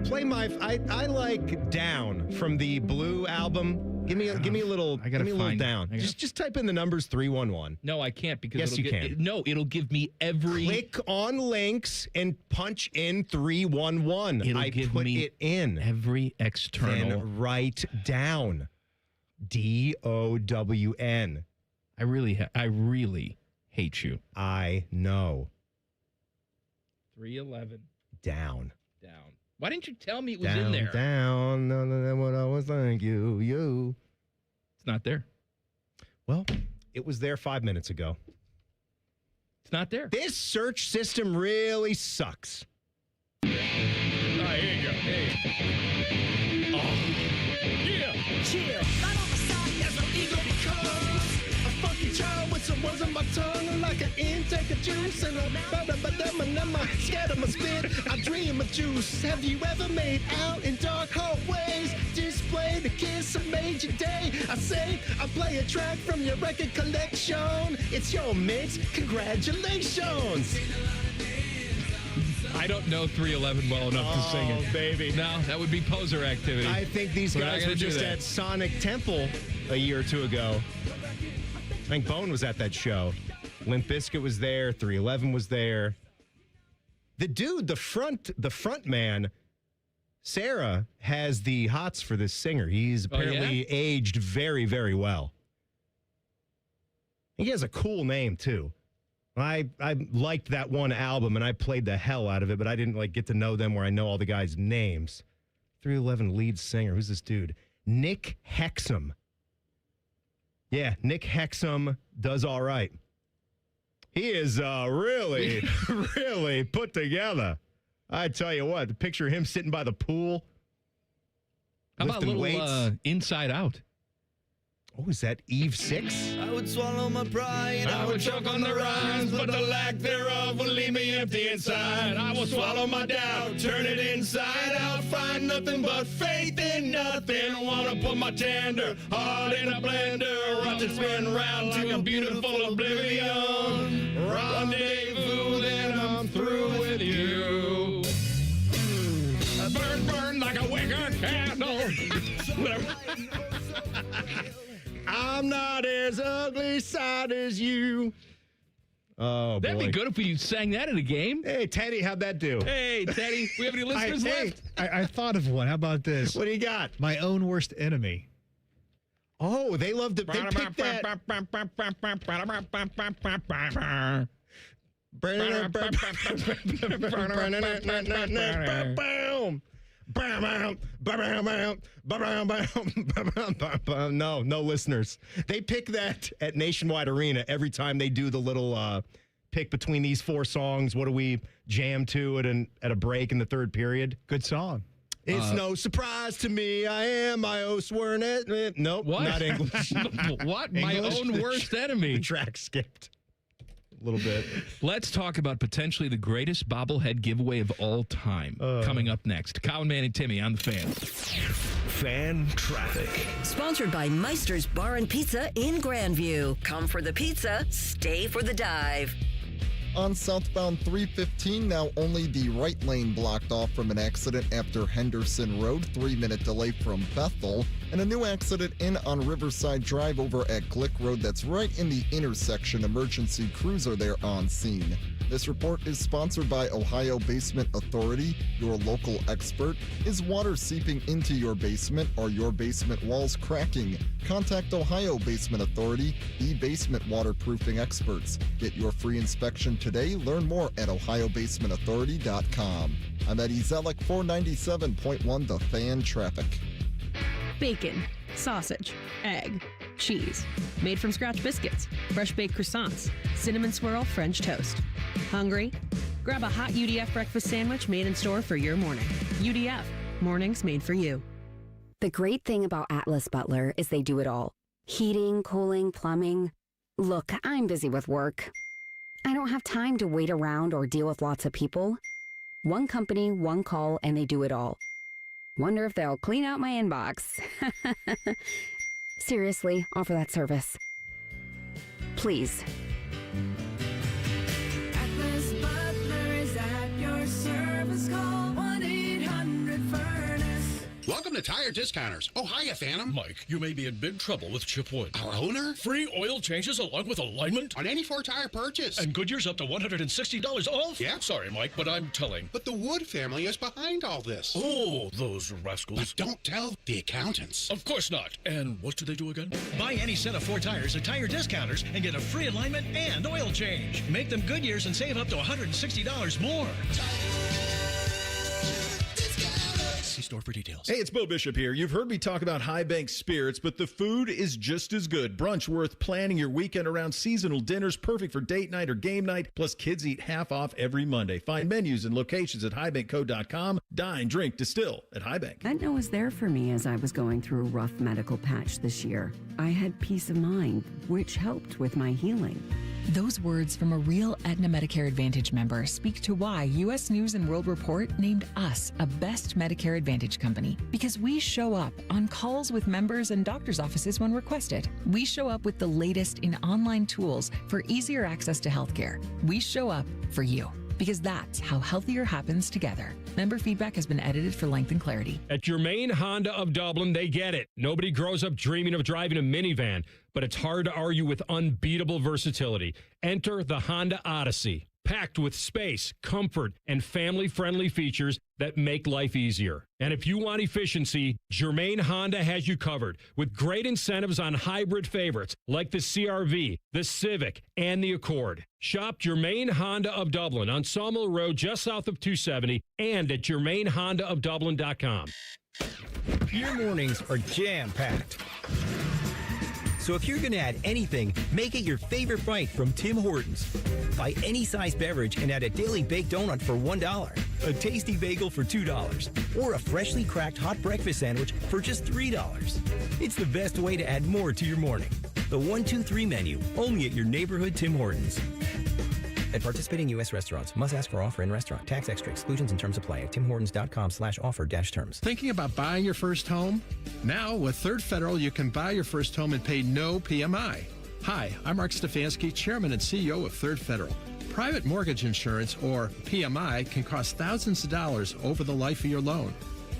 Play I like Down from the Blue album. Give me a little. I gotta give me a little Down. Just type in the numbers 311. No, I can't because yes, you can. It'll give me every. Click on links and punch in 311. It'll give put me it in every external. Then write down. DOWN. I really hate you. I know. 311. Down. Why didn't you tell me it was in there? Down. No, what I was thank you. It's not there. Well, it was there 5 minutes ago. It's not there. This search system really sucks. Here you go. Hey. Yeah. Chill. Right on the side as an ego becomes a funky child with some words on my tongue like an intake of juice and I'm scared of my spit. I dream of juice. Have you ever made out in dark hallways? Display the kiss that made your day. I say I play a track from your record collection. It's your mix. Congratulations. I don't know 311 well enough to sing it. Baby. No, that would be poser activity. I think these guys were just at Sonic Temple a year or two ago. I think Bone was at that show. Limp Bizkit was there. 311 was there. The dude, the front man, Sarah, has the hots for this singer. He's apparently aged very, very well. He has a cool name, too. I liked that one album, and I played the hell out of it, but I didn't get to know them where I know all the guys' names. 311 lead singer. Who's this dude? Nick Hexum. Yeah, Nick Hexum does all right. He is really, really put together. I tell you what, the picture of him sitting by the pool. How about a little weights. Inside Out? Oh, is that Eve 6? I would swallow my pride. I would choke on the rhymes, but the lack thereof would leave me empty inside. I will swallow my doubt, turn it inside out, find nothing but faith in nothing. Wanna put my tender heart in a blender, watch it spin round to a beautiful oblivion. Rendezvous, then I'm through with you. Burn, burn like a wicker candle. Whatever. I'm not as ugly side as you. Oh, That'd boy. be good if we sang that in a game. Hey, Teddy, how'd that do? Hey, Teddy, we have any listeners left? I thought of one. How about this? What do you got? My own worst enemy. Oh, they love to pick that. No listeners. They pick that at Nationwide Arena every time they do the little pick between these four songs. What do we jam to at a break in the third period? Good song. It's no surprise to me. I am my own sworn enemy. Nope, What? not English. What? My own worst enemy. The track skipped a little bit. Let's talk about potentially the greatest bobblehead giveaway of all time. Coming up next. Colin, Man, and Timmy on the Fan. Fan traffic. Sponsored by Meister's Bar and Pizza in Grandview. Come for the pizza, stay for the dive. On southbound 315, now only the right lane blocked off from an accident after Henderson Road, 3-minute delay from Bethel, and a new accident in on Riverside Drive over at Glick Road that's right in the intersection. Emergency crews are there on scene. This report is sponsored by Ohio Basement Authority, your local expert. Is water seeping into your basement? Are your basement walls cracking? Contact Ohio Basement Authority, the basement waterproofing experts. Get your free inspection today. Learn more at ohiobasementauthority.com. I'm Eddie Zellick, 497.1 The Fan Traffic. Bacon, sausage, egg, cheese, made from scratch biscuits, fresh baked croissants, cinnamon swirl French toast. Hungry? Grab a hot UDF breakfast sandwich made in store for your morning. UDF, mornings made for you. The great thing about Atlas Butler is they do it all. Heating, cooling, plumbing. Look, I'm busy with work. I don't have time to wait around or deal with lots of people. One company, one call, and they do it all. Wonder if they'll clean out my inbox. Seriously, offer that service. Please. Atlas Butler is at your service. Call 1-800-FURNACE. Welcome to Tire Discounters. Oh, hiya, Phantom. Mike, you may be in big trouble with Chip Wood. Our owner? Free oil changes along with alignment? On any 4-tire purchase. And Goodyear's up to $160 off? Yeah. Sorry, Mike, but I'm telling. But the Wood family is behind all this. Oh, those rascals. But don't tell the accountants. Of course not. And what do they do again? Buy any set of 4 tires at Tire Discounters and get a free alignment and oil change. Make them Goodyear's and save up to $160 more. See store for details. Hey, it's Bo Bishop here. You've heard me talk about High Bank Spirits, but the food is just as good. Brunch worth planning your weekend around. Seasonal dinners perfect for date night or game night. Plus, kids eat half off every Monday. Find menus and locations at highbankco.com. Dine, drink, distill at High Bank. Aetna was there for me as I was going through a rough medical patch this year. I had peace of mind, which helped with my healing. Those words from a real Aetna Medicare Advantage member speak to why U.S. News & World Report named us a best Medicare Advantage company. Because we show up on calls with members and doctors' offices when requested. We show up with the latest in online tools for easier access to healthcare. We show up for you. Because that's how healthier happens together. Member feedback has been edited for length and clarity. At Germain Honda of Dublin, they get it. Nobody grows up dreaming of driving a minivan, but it's hard to argue with unbeatable versatility. Enter the Honda Odyssey, packed with space, comfort, and family-friendly features that make life easier. And if you want efficiency, Germain Honda has you covered with great incentives on hybrid favorites like the CR-V, the Civic, and the Accord. Shop Germain Honda of Dublin on Sawmill Road just south of 270 and at GermainHondaofDublin.com. Your mornings are jam-packed. So if you're going to add anything, make it your favorite bite from Tim Hortons. Buy any size beverage and add a daily baked donut for $1, a tasty bagel for $2, or a freshly cracked hot breakfast sandwich for just $3. It's the best way to add more to your morning. The 1-2-3 menu, only at your neighborhood Tim Hortons. At participating U.S. restaurants, must ask for offer in restaurant. Tax extra exclusions and terms apply at timhortons.com/offer-terms. Thinking about buying your first home? Now, with Third Federal, you can buy your first home and pay no PMI. Hi, I'm Mark Stefanski, Chairman and CEO of Third Federal. Private mortgage insurance, or PMI, can cost thousands of dollars over the life of your loan.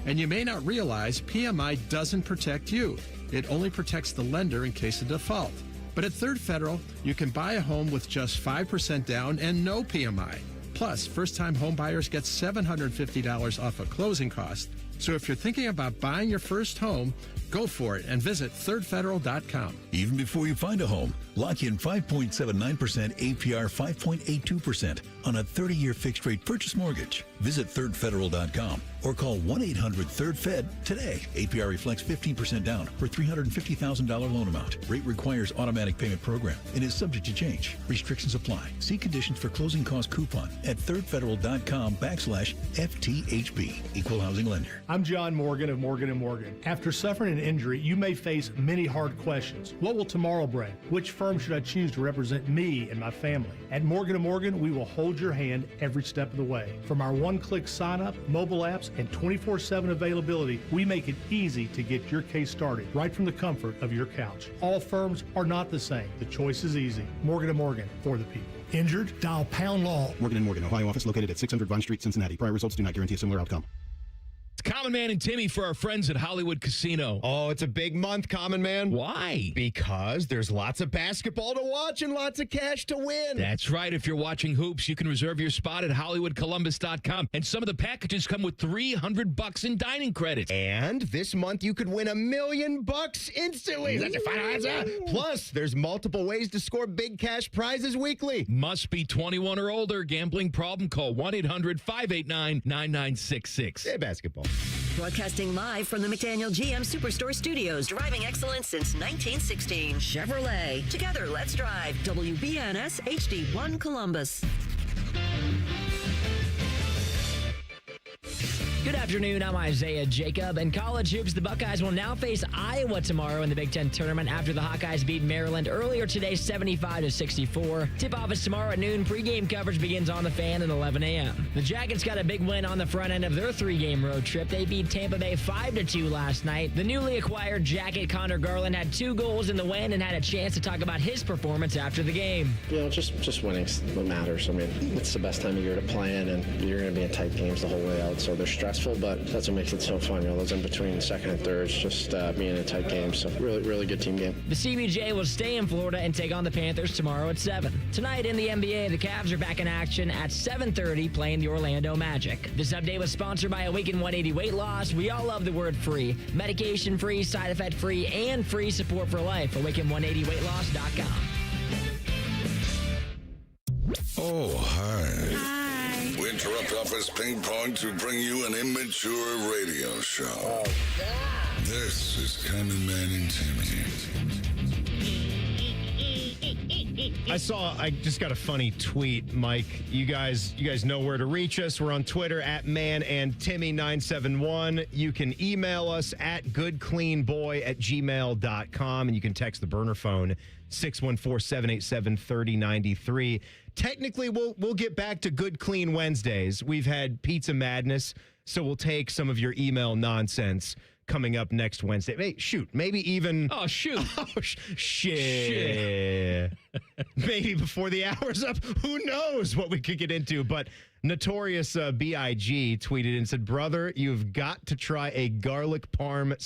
And you may not realize PMI doesn't protect you. It only protects the lender in case of default. But at Third Federal, you can buy a home with just 5% down and no PMI. Plus, first-time home buyers get $750 off a closing cost. So if you're thinking about buying your first home, go for it and visit thirdfederal.com. Even before you find a home, lock in 5.79% APR 5.82% on a 30-year fixed-rate purchase mortgage. Visit thirdfederal.com or call 1-800-3rd-FED today. APR reflects 15% down for $350,000 loan amount. Rate requires automatic payment program and is subject to change. Restrictions apply. See conditions for closing cost coupon at thirdfederal.com/FTHB. Equal housing lender. I'm John Morgan of Morgan & Morgan. After suffering an injury, you may face many hard questions. What will tomorrow bring? Which firm should I choose to represent me and my family? At Morgan & Morgan, we will hold your hand every step of the way. From our one-click sign-up, mobile apps, and 24/7 availability, we make it easy to get your case started right from the comfort of your couch. All firms are not the same. The choice is easy. Morgan & Morgan, for the people. Injured? Dial pound law. Morgan & Morgan, Ohio office located at 600 Vine Street, Cincinnati. Prior results do not guarantee a similar outcome. It's Common Man and Timmy for our friends at Hollywood Casino. Oh, it's a big month, Common Man. Why? Because there's lots of basketball to watch and lots of cash to win. That's right. If you're watching hoops, you can reserve your spot at HollywoodColumbus.com. And some of the packages come with $300 in dining credits. And this month you could win $1 million instantly. That's your final answer. Plus, there's multiple ways to score big cash prizes weekly. Must be 21 or older. Gambling problem? Call 1-800-589-9966. Hey, basketball. Broadcasting live from the McDaniel GM Superstore Studios. Driving excellence since 1916. Chevrolet. Together, let's drive. WBNS HD1 Columbus. Good afternoon, I'm Isaiah Jacob. In college hoops, the Buckeyes will now face Iowa tomorrow in the Big Ten tournament after the Hawkeyes beat Maryland earlier today, 75-64. Tip-off is tomorrow at noon. Pre-game coverage begins on the Fan at 11 a.m. The Jackets got a big win on the front end of their 3-game road trip. They beat Tampa Bay 5-2 last night. The newly acquired Jacket, Connor Garland, had 2 goals in the win and had a chance to talk about his performance after the game. You know, just winning's what matters. I mean, it's the best time of year to play in, and you're going to be in tight games the whole way out, so they're stressful. stressful, but that's what makes it so fun. Those in between second and thirds, just being a tight game. So really, really good team game. The CBJ will stay in Florida and take on the Panthers tomorrow at 7. Tonight in the NBA, the Cavs are back in action at 7:30 playing the Orlando Magic. This update was sponsored by Awaken 180 Weight Loss. We all love the word free. Medication free, side effect free, and free support for life. Awaken180weightloss.com. Oh, hi. We interrupt office ping pong to bring you an immature radio show. This is Common Man and Timmy. I just got a funny tweet, Mike. You guys know where to reach us. We're on Twitter at manandtimmy971. You can email us at goodcleanboy@gmail.com, and you can text the burner phone 614-787-3093. Technically, we'll get back to Good Clean Wednesdays. We've had Pizza Madness, so we'll take some of your email nonsense coming up next Wednesday. Hey, maybe even... Oh, shoot. Shit. Maybe before the hour's up. Who knows what we could get into, but... Notorious B.I.G. tweeted and said, brother, you've got to try a garlic parm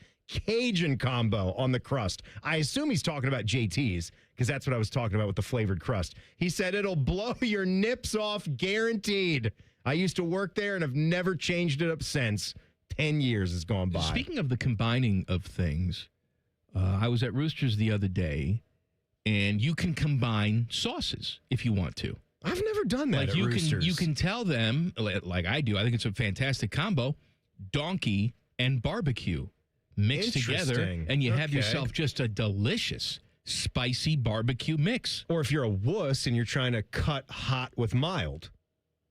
/ Cajun combo on the crust. I assume he's talking about JT's, because that's what I was talking about with the flavored crust. He said it'll blow your nips off, guaranteed. I used to work there and have never changed it up since. 10 years has gone by. Speaking of the combining of things, I was at Roosters the other day, and you can combine sauces if you want to. I've never done that at Roosters. You can tell them, like I do, I think it's a fantastic combo, donkey and barbecue mixed together, and you have yourself just a delicious, spicy barbecue mix. Or if you're a wuss and you're trying to cut hot with mild,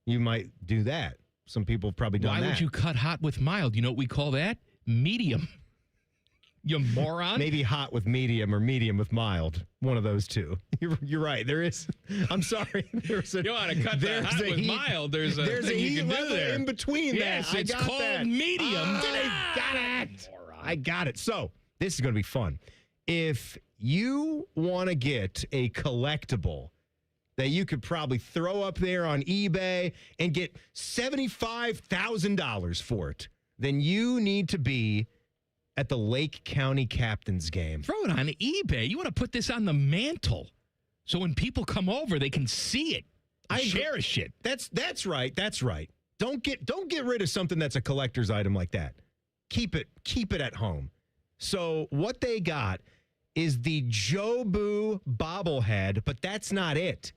you might do that. Some people have probably done that. Why would you cut hot with mild? You know what we call that? Medium. You moron. Maybe hot with medium or medium with mild. One of those two. You're right. There is. I'm sorry. There's a, you want to cut that hot with mild. There's a thing you can do there. In between yes, that. It's called medium. I got it. So this is going to be fun. If you want to get a collectible that you could probably throw up there on eBay and get $75,000 for it, then you need to be at the Lake County Captains game. Throw it on eBay. You want to put this on the mantle so when people come over, they can see it. Cherish it. That's right. That's right. Don't get rid of something that's a collector's item like that. Keep it at home. So what they got is the Jobu bobblehead, but that's not it.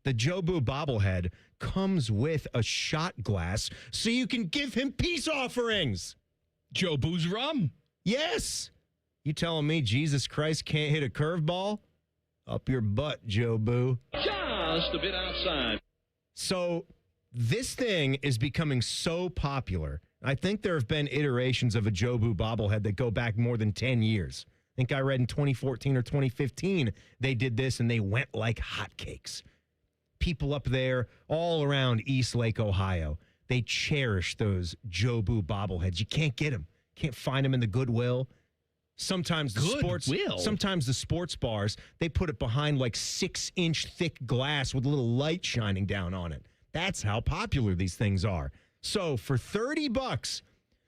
The Jobu bobblehead comes with a shot glass so you can give him peace offerings. Jobu's rum. Yes. You telling me Jesus Christ can't hit a curveball? Up your butt, Jobu. Just a bit outside. So this thing is becoming so popular. I think there have been iterations of a Jobu bobblehead that go back more than 10 years. I think I read in 2014 or 2015 they did this and they went like hotcakes. People up there all around East Lake, Ohio, they cherish those Jobu bobbleheads. You can't get them. Can't find them in the Goodwill. Sometimes the sports bars, they put it behind like 6-inch thick glass with a little light shining down on it. That's how popular these things are. So for $30,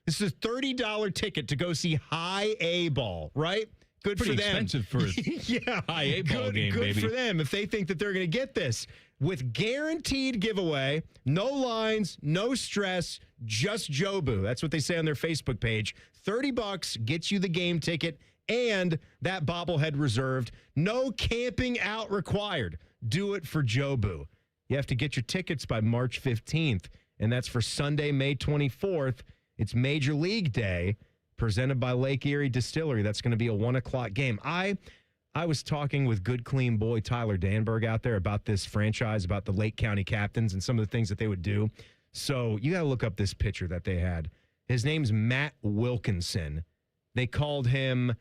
this is a $30 ticket to go see high A ball, right? Good Pretty for them. Expensive for yeah, high A ball game, good baby. Good for them if they think that they're going to get this. With guaranteed giveaway, no lines, no stress, just Jobu. That's what they say on their Facebook page. $30 gets you the game ticket and that bobblehead reserved. No camping out required. Do it for Jobu. You have to get your tickets by March 15th, and that's for Sunday, May 24th. It's Major League Day, presented by Lake Erie Distillery. That's going to be a 1 o'clock game. I was talking with good, clean boy Tyler Danberg out there about this franchise, about the Lake County Captains and some of the things that they would do. So you got to look up this picture that they had. His name's Matt Wilkinson. They called him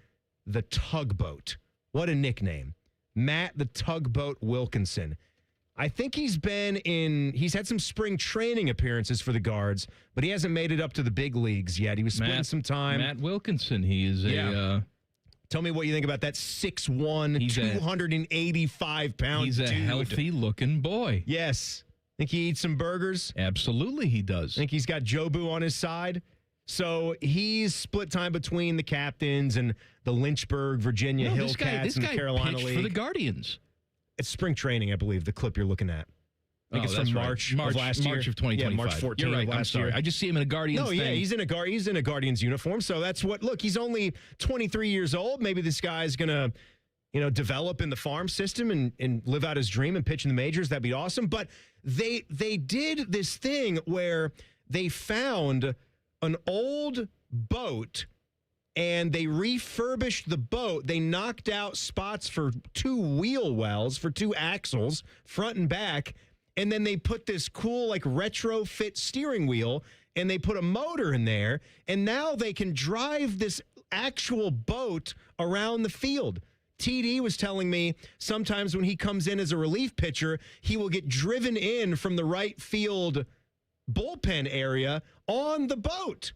the Tugboat. What a nickname. Matt the Tugboat Wilkinson. I think he's had some spring training appearances for the Guards, but he hasn't made it up to the big leagues yet. He was splitting some time. Matt Wilkinson, he is Tell me what you think about that 6'1", 285-pound dude. He's a healthy-looking boy. Yes. Think he eats some burgers? Absolutely, he does. Think he's got Jobu on his side? So he's split time between the captains and the Lynchburg, Virginia Hillcats and the Carolina League. For the Guardians. It's spring training, I believe, the clip you're looking at. I think it's from March of last year. March of 2025. Yeah, March 14th. You're right. Of last I'm sorry. year. I just see him in a Guardians thing. Yeah, he's in a Guardians uniform. So that's what. Look, he's only 23 years old. Maybe this guy's gonna, develop in the farm system and live out his dream and pitch in the majors. That'd be awesome. But they did this thing where they found an old boat and they refurbished the boat. They knocked out spots for 2 wheel wells, for 2 axles, front and back. And then they put this cool, retrofit steering wheel, and they put a motor in there. And now they can drive this actual boat around the field. TD was telling me sometimes when he comes in as a relief pitcher, he will get driven in from the right field bullpen area on the boat.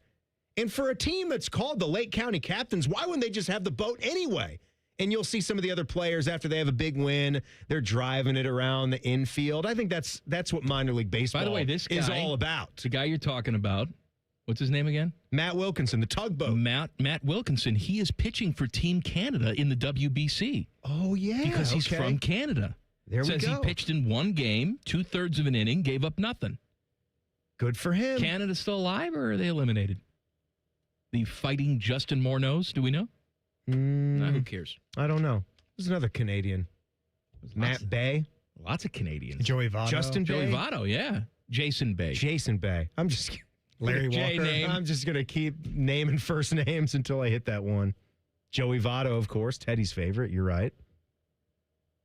And for a team that's called the Lake County Captains, why wouldn't they just have the boat anyway? And you'll see some of the other players after they have a big win, they're driving it around the infield. I think that's what minor league baseball By the way, this guy is all about. The guy you're talking about, what's his name again? Matt Wilkinson, the tugboat. Matt Wilkinson. He is pitching for Team Canada in the WBC. Oh, yeah. Because he's from Canada. There we go. Says he pitched in 1 game, 2/3 of an inning, gave up nothing. Good for him. Canada still alive, or are they eliminated? The Fighting Justin Morneaus, do we know? Who cares? I don't know. There's another Canadian. Matt Bay. Lots of Canadians. Joey Votto. Justin Joey Bay. Votto, yeah. Jason Bay. Jason Bay. I'm just kidding. Larry J Walker. name. I'm just going to keep naming first names until I hit that one. Joey Votto, of course, Teddy's favorite. You're right.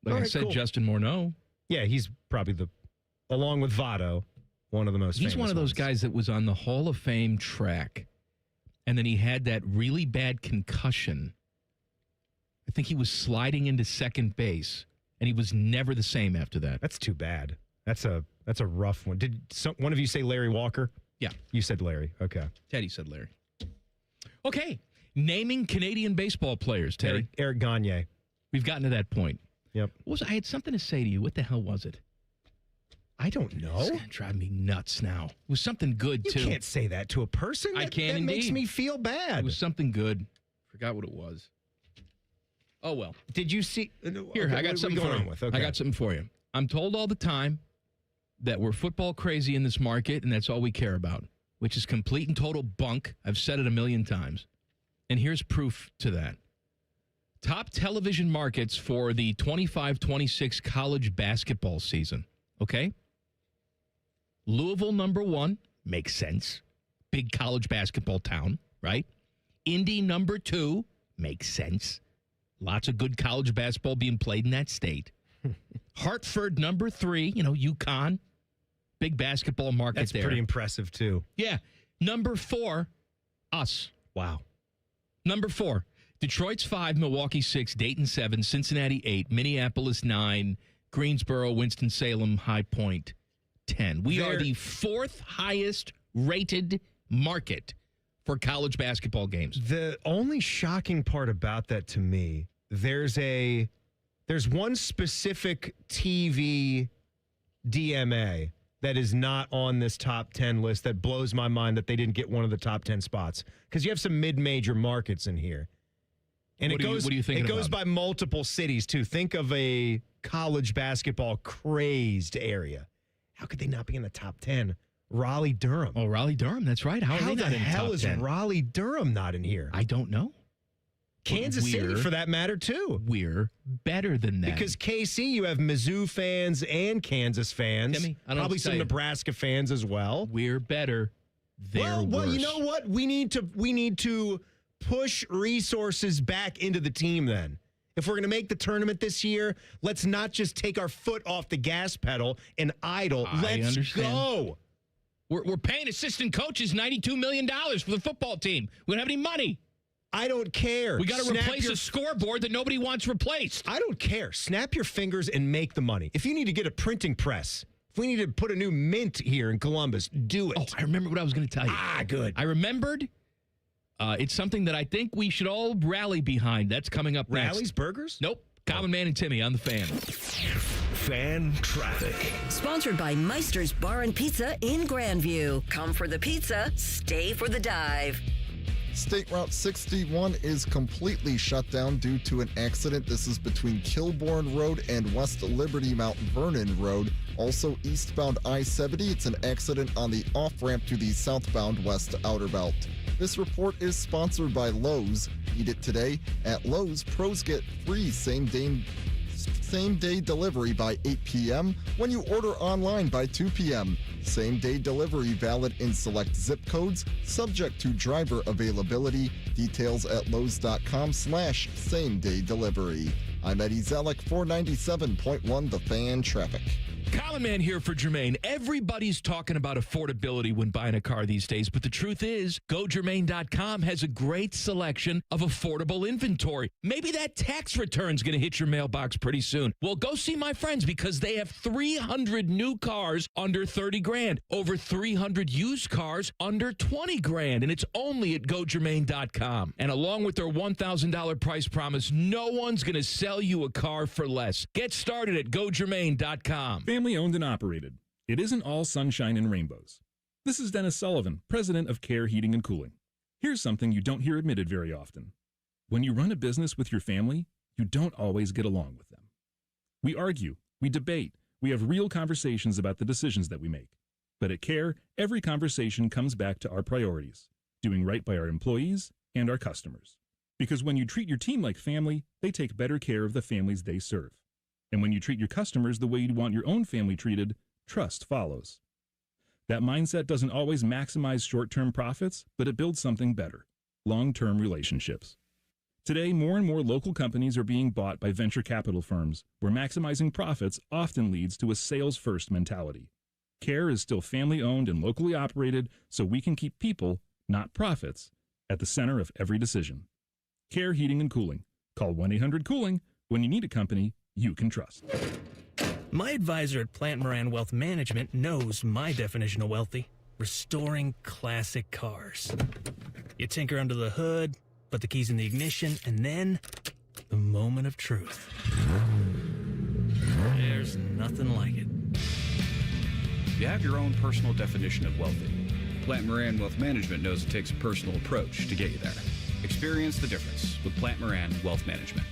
Like All I right, said, cool. Justin Morneau. Yeah, he's probably along with Votto, one of the most He's famous one of those ones. guys that was on the Hall of Fame track, and then he had that really bad concussion. I think he was sliding into second base, and he was never the same after that. That's too bad. That's a rough one. Did one of you say Larry Walker? Yeah. You said Larry. Okay. Teddy said Larry. Okay. Naming Canadian baseball players, Teddy. Eric Gagne. We've gotten to that point. Yep. I had something to say to you. What the hell was it? I don't know. It's going to drive me nuts now. It was something good, You too. can't say that to a person. I can That makes indeed. me feel bad. It was something good. Forgot what it was. Oh, well. Did you see? Here, okay, I got something for you. Okay. I got something for you. I'm told all the time that we're football crazy in this market, and that's all we care about, which is complete and total bunk. I've said it a million times. And here's proof to that. Top television markets for the 25-26 college basketball season. Okay? Louisville, number 1. Makes sense. Big college basketball town, right? Indy, number 2. Makes sense. Lots of good college basketball being played in that state. Hartford, number 3. UConn. Big basketball market That's there. pretty impressive, too. Yeah. Number 4, us. Wow. Number 4, Detroit's 5, Milwaukee 6, Dayton 7, Cincinnati 8, Minneapolis 9, Greensboro, Winston-Salem, High Point 10. We are the 4th highest rated market for college basketball games. The only shocking part about that to me, there's one specific TV DMA that is not on this top 10 list that blows my mind that they didn't get one of the top 10 spots, because you have some mid-major markets in here. And what are you thinking it goes about? by multiple cities, too. Think of a college basketball crazed area. How could they not be in the top 10? Raleigh-Durham. Oh, Raleigh-Durham, that's right. How are they the not in hell top is 10? Raleigh-Durham not in here? I don't know. Kansas City, for that matter, too. We're better than that. Because KC, you have Mizzou fans and Kansas fans. Timmy, I don't probably have to some tell you. Nebraska fans as well. We're better. They're well, worse. you know what? We need to push resources back into the team then. If we're going to make the tournament this year, let's not just take our foot off the gas pedal and idle. Let's understand. go. We're paying assistant coaches $92 million for the football team. We don't have any money. I don't care. We got to replace a scoreboard that nobody wants replaced. I don't care. Snap your fingers and make the money. If you need to get a printing press, if we need to put a new mint here in Columbus, do it. Oh, I remember what I was going to tell you. Good. I remembered. It's something that I think we should all rally behind. That's coming up next. Rallies, burgers? Nope. Common Man and Timmy on the Fan. Fan Traffic. Sponsored by Meister's Bar and Pizza in Grandview. Come for the pizza, stay for the dive. State Route 61 is completely shut down due to an accident. This is between Kilbourne Road and West Liberty Mount Vernon Road. Also eastbound I-70, it's an accident on the off-ramp to the southbound West Outer Belt. This report is sponsored by Lowe's. Eat it today. At Lowe's, pros get free same-day delivery by 8 p.m. when you order online by 2 p.m. Same-day delivery valid in select zip codes, subject to driver availability. Details at lowes.com/same-day delivery. I'm Eddie Zellick, 497.1 The Fan Traffic. Common Man here for Jermaine. Everybody's talking about affordability when buying a car these days, but the truth is, GoJermaine.com has a great selection of affordable inventory. Maybe that tax return's going to hit your mailbox pretty soon. Well, go see my friends because they have 300 new cars under 30 grand, over 300 used cars under 20 grand, and it's only at GoJermaine.com. And along with their $1,000 price promise, no one's going to sell you a car for less. Get started at GoJermaine.com. Family owned and operated. It isn't all sunshine and rainbows. This is Dennis Sullivan, president of Care Heating and Cooling. Here's something you don't hear admitted very often. When you run a business with your family, you don't always get along with them. We argue, we debate, we have real conversations about the decisions that we make. But at Care, every conversation comes back to our priorities, doing right by our employees and our customers. Because when you treat your team like family, they take better care of the families they serve. And when you treat your customers the way you want your own family treated, trust follows. That mindset doesn't always maximize short-term profits, but it builds something better, long-term relationships. Today, more and more local companies are being bought by venture capital firms, where maximizing profits often leads to a sales-first mentality. Care is still family-owned and locally operated, so we can keep people, not profits, at the center of every decision. Care Heating and Cooling. Call 1-800-COOLING when you need a company you can trust. My advisor at Plant Moran Wealth Management knows my definition of wealthy: restoring classic cars. You tinker under the hood, put the keys in the ignition, and then the moment of truth. There's nothing like it. You have your own personal definition of wealthy. Plant Moran Wealth Management knows it takes a personal approach to get you there. Experience the difference with Plant Moran Wealth Management.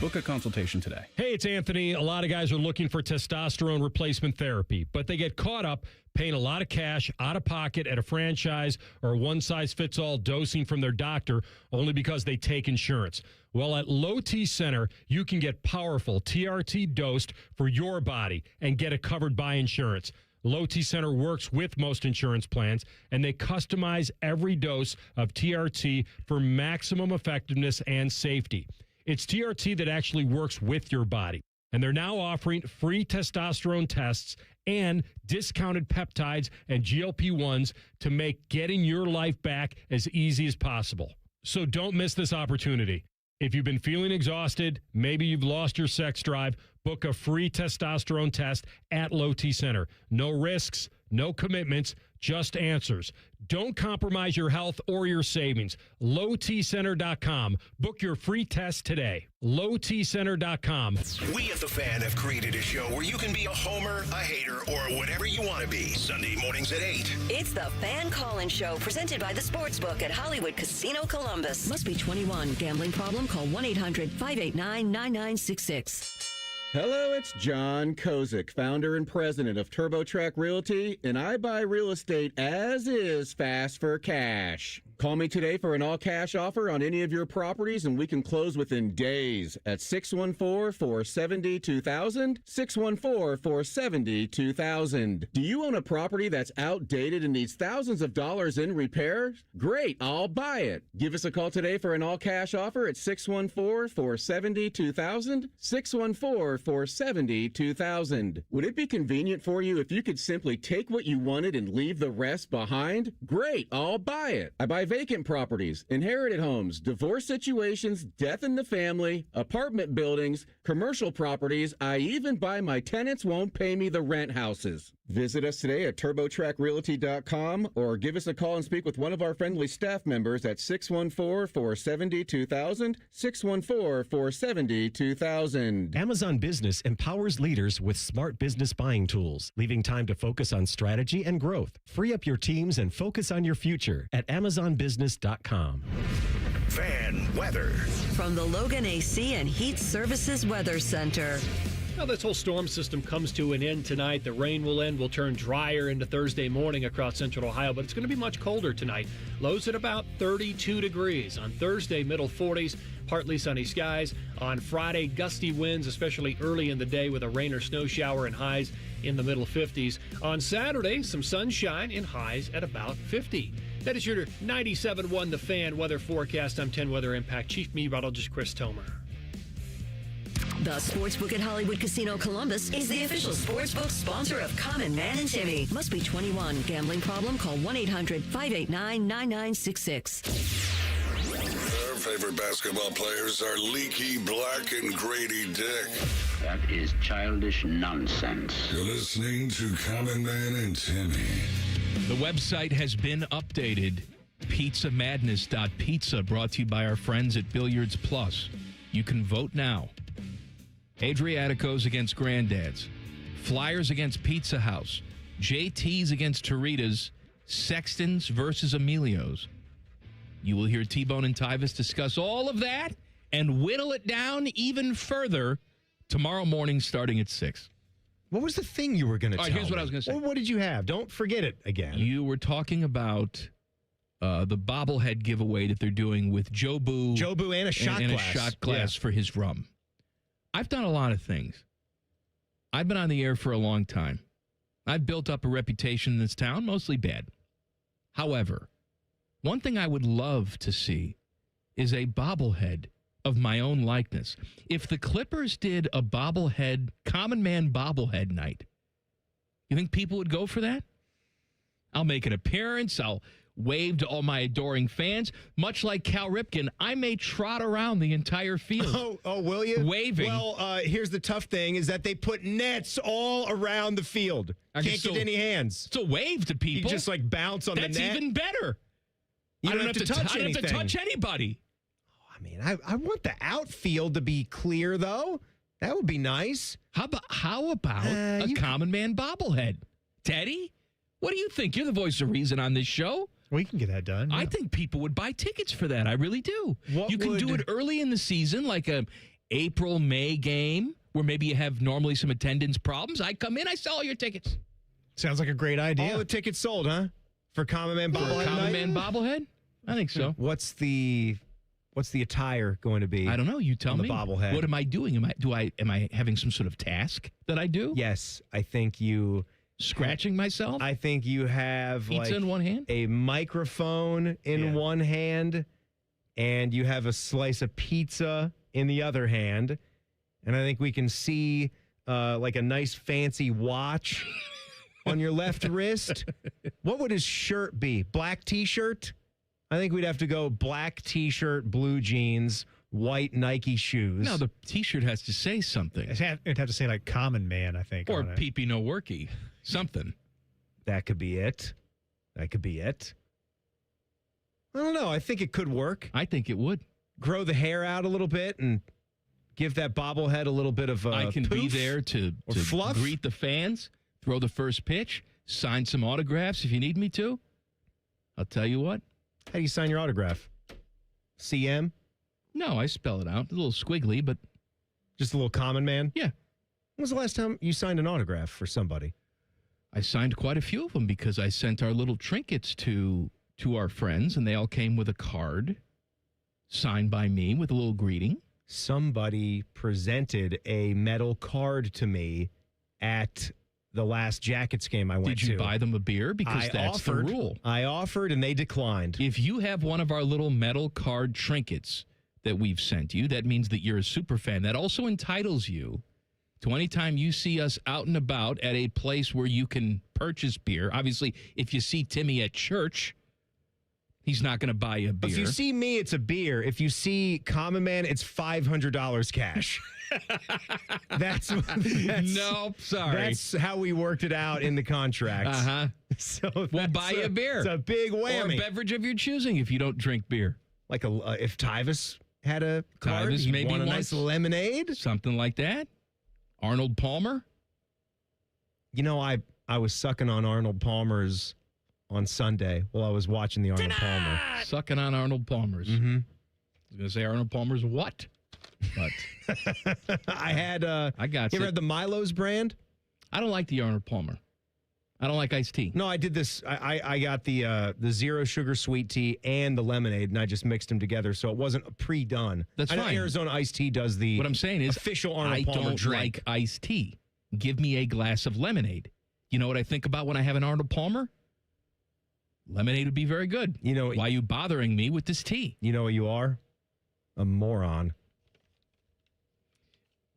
Book a consultation today. Hey, it's Anthony. A lot of guys are looking for testosterone replacement therapy, but they get caught up paying a lot of cash out of pocket at a franchise or one-size-fits-all dosing from their doctor only because they take insurance. Well, at Low T Center, you can get powerful TRT dosed for your body and get it covered by insurance. Low T Center works with most insurance plans, and they customize every dose of TRT for maximum effectiveness and safety. It's TRT that actually works with your body. And they're now offering free testosterone tests and discounted peptides and GLP-1s to make getting your life back as easy as possible. So don't miss this opportunity. If you've been feeling exhausted, maybe you've lost your sex drive, book a free testosterone test at Low T Center. No risks, no commitments, just answers. Don't compromise your health or your savings. LowTCenter.com. Book your free test today. LowTCenter.com. We at The Fan have created a show where you can be a homer, a hater, or whatever you want to be. Sunday mornings at 8. It's the Fan Call-In Show, presented by the Sportsbook at Hollywood Casino Columbus. Must be 21. Gambling problem? Call 1-800-589-9966. Hello, it's John Kozik, founder and president of TurboTrack Realty, and I buy real estate as is, fast for cash. Call me today for an all-cash offer on any of your properties, and we can close within days at 614-470-2000, 614-470-2000. Do you own a property that's outdated and needs thousands of dollars in repairs? Great, I'll buy it. Give us a call today for an all-cash offer at 614-470-2000, 614-470-2000. Would it be convenient for you if you could simply take what you wanted and leave the rest behind? Great, I'll buy it. I buy vacant properties, inherited homes, divorce situations, death in the family, apartment buildings, commercial properties. I even buy my tenants won't pay me the rent houses. Visit us today at TurboTrackRealty.com or give us a call and speak with one of our friendly staff members at 614-470-2000, 614-470-2000. Amazon Business empowers leaders with smart business buying tools, leaving time to focus on strategy and growth. Free up your teams and focus on your future at AmazonBusiness.com. Fan weather. From the Logan AC and Heat Services Weather Center. Now, this whole storm system comes to an end tonight. The rain will end. Will turn drier into Thursday morning across central Ohio, but it's going to be much colder tonight. Lows at about 32 degrees. On Thursday, middle 40s, partly sunny skies. On Friday, gusty winds, especially early in the day with a rain or snow shower and highs in the middle 50s. On Saturday, some sunshine and highs at about 50. That is your 97.1 The Fan weather forecast. I'm 10 Weather Impact Chief Meteorologist Chris Tomer. The Sportsbook at Hollywood Casino Columbus is the official sportsbook sponsor of Common Man and Timmy. Must be 21. Gambling problem? Call 1-800-589-9966. Their favorite basketball players are Leaky Black and Grady Dick. That is childish nonsense. You're listening to Common Man and Timmy. The website has been updated. PizzaMadness.pizza, brought to you by our friends at Billiards Plus. You can vote now. Adriatico's against Granddad's. Flyers against Pizza House. JT's against Torita's. Sexton's versus Emilio's. You will hear T-Bone and Tyvis discuss all of that and whittle it down even further tomorrow morning starting at 6. What was the thing you were going to tell me? Here's what I was going to say. Well, what did you have? Don't forget it again. You were talking about the bobblehead giveaway that they're doing with Jobu. Jobu and a shot and glass. a shot glass for his rum. I've done a lot of things. I've been on the air for a long time. I've built up a reputation in this town, mostly bad. However, one thing I would love to see is a bobblehead of my own likeness. If the Clippers did a bobblehead, Common Man bobblehead night, you think people would go for that? I'll make an appearance. I'll wave to all my adoring fans. Much like Cal Ripken, I may trot around the entire field. Oh, will you? Waving. Well, here's the tough thing is that they put nets all around the field. Can't get any hands. It's a wave to people. You just like bounce on the net. That's even better. You don't have to touch I don't have to touch anybody. I mean, I want the outfield to be clear, though. That would be nice. How about a Common Man bobblehead? Teddy, what do you think? You're the voice of reason on this show. We can get that done. I think people would buy tickets for that. I really do. You can do it early in the season, like a April, May game, where maybe you have normally some attendance problems. I come in, I sell all your tickets. Sounds like a great idea. All the tickets sold, huh? For Common Man bobblehead. Common Man bobblehead? I think so. What's the attire going to be? I don't know. You tell me. The bobblehead. What am I doing? Am I having some sort of task that I do? Yes, I think you scratching myself. I think you have pizza in one hand, a microphone in one hand, and you have a slice of pizza in the other hand. And I think we can see like a nice fancy watch on your left wrist. What would his shirt be? Black T-shirt? I think we'd have to go black T-shirt, blue jeans, white Nike shoes. No, the T-shirt has to say something. It'd have to say like Common Man, I think. Or Pee-Pee No Worky. Something. That could be it. I don't know. I think it could work. I think it would. Grow the hair out a little bit and give that bobblehead a little bit of I can be poof there to fluff. Greet the fans, throw the first pitch, sign some autographs if you need me to. I'll tell you what. How do you sign your autograph? CM? No, I spell it out. A little squiggly, but... Just a little Common Man? Yeah. When was the last time you signed an autograph for somebody? I signed quite a few of them because I sent our little trinkets to our friends, and they all came with a card signed by me with a little greeting. Somebody presented a metal card to me at the last Jackets game I went to. Did you buy them a beer? Because that's the rule. I offered, and they declined. If you have one of our little metal card trinkets that we've sent you, that means that you're a super fan. That also entitles you to any time you see us out and about at a place where you can purchase beer. Obviously, if you see Timmy at church, he's not going to buy you a beer. If you see me, it's a beer. If you see Common Man, it's $500 cash. That's nope, sorry. That's how we worked it out in the contract. Uh-huh. So we'll buy you a beer. It's a big whammy. Or a beverage of your choosing if you don't drink beer. Like if Tyvus had a card, Tyvus he'd maybe want a nice lemonade. Something like that. Arnold Palmer. You know, I was sucking on Arnold Palmer's on Sunday while I was watching the Arnold Palmer. Sucking on Arnold Palmer's. Mm-hmm. I was going to say Arnold Palmer's what? But I had I got you ever had the Milo's brand? I don't like the Arnold Palmer. I don't like iced tea. No, I did this. I got the zero sugar sweet tea and the lemonade, and I just mixed them together, so it wasn't pre-done. That's I know fine. Arizona iced tea does the. What I'm saying is, official Arnold Palmer I don't drink. like iced tea. Give me a glass of lemonade. You know what I think about when I have an Arnold Palmer? Lemonade would be very good. You know, why are you bothering me with this tea? You know what you are? A moron.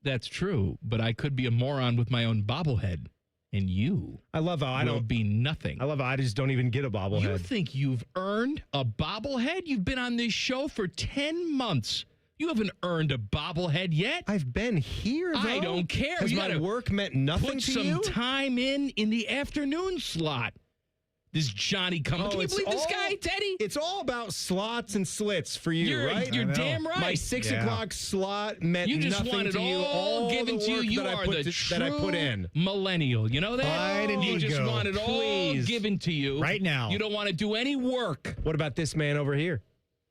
That's true, but I could be a moron with my own bobblehead. And you, I love how I don't be nothing. I love how I just don't even get a bobblehead. You think you've earned a bobblehead? You've been on this show for 10 months. You haven't earned a bobblehead yet. I've been here, though. I don't care. Has You my gotta work meant nothing put to some you? time in the afternoon slot. This Johnny coming. Can you it's believe this all- guy, Teddy? It's all about slots and slits for you, You're- right? you're damn right. My 6 o'clock slot meant You just nothing want it to you. all given the to you. work You that I are put the that I put in. millennial. You know that? Fine, You Indigo. just want it all Please. given to you. Right now. You don't want to do any work. What about this man over here?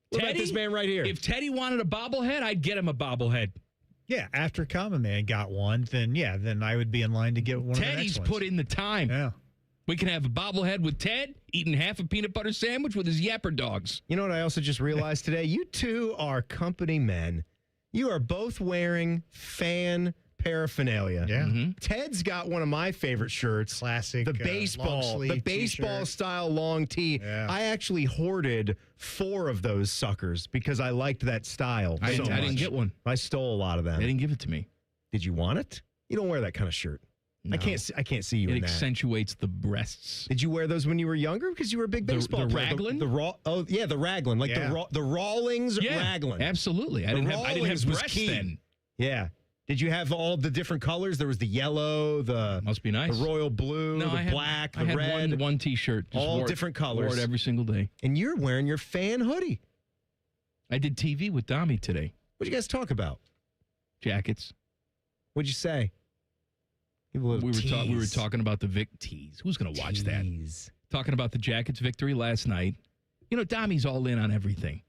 What about this man right here? If Teddy wanted a bobblehead, I'd get him a bobblehead. Yeah, after Common Man got one, then I would be in line to get one of the Teddy's next ones. put in the time. Yeah. We can have a bobblehead with Ted eating half a peanut butter sandwich with his yapper dogs. You know what I also just realized today? You two are company men. You are both wearing fan paraphernalia. Yeah. Mm-hmm. Ted's got one of my favorite shirts. Classic. The baseball t-shirt. style long tee. Yeah. I actually hoarded 4 of those suckers because I liked that style. I so didn't much. get one. I stole a lot of them. They didn't give it to me. Did you want it? You don't wear that kind of shirt. No. I can't see you It in that. accentuates the breasts. Did you wear those when you were younger? Because you were a big baseball the player. Raglan? The Raglan, like Yeah. the Rawlings Yeah, Raglan. absolutely. I didn't have Rawlings was breasts key. then. Yeah. Did you have all the different colors? There was the yellow, Must be nice. the royal blue, No, the I had, black, I the had red. one T-shirt. Just all wore it- different Wore colors. it every single day. And you're wearing your fan hoodie. I did TV with Dami today. What'd you guys talk about? Jackets. What'd you say? Give a little We were tease. talking about the Vic tease. Who's going to watch that? Tease. Talking about the Jackets' victory last night. You know, Dami's all in on everything.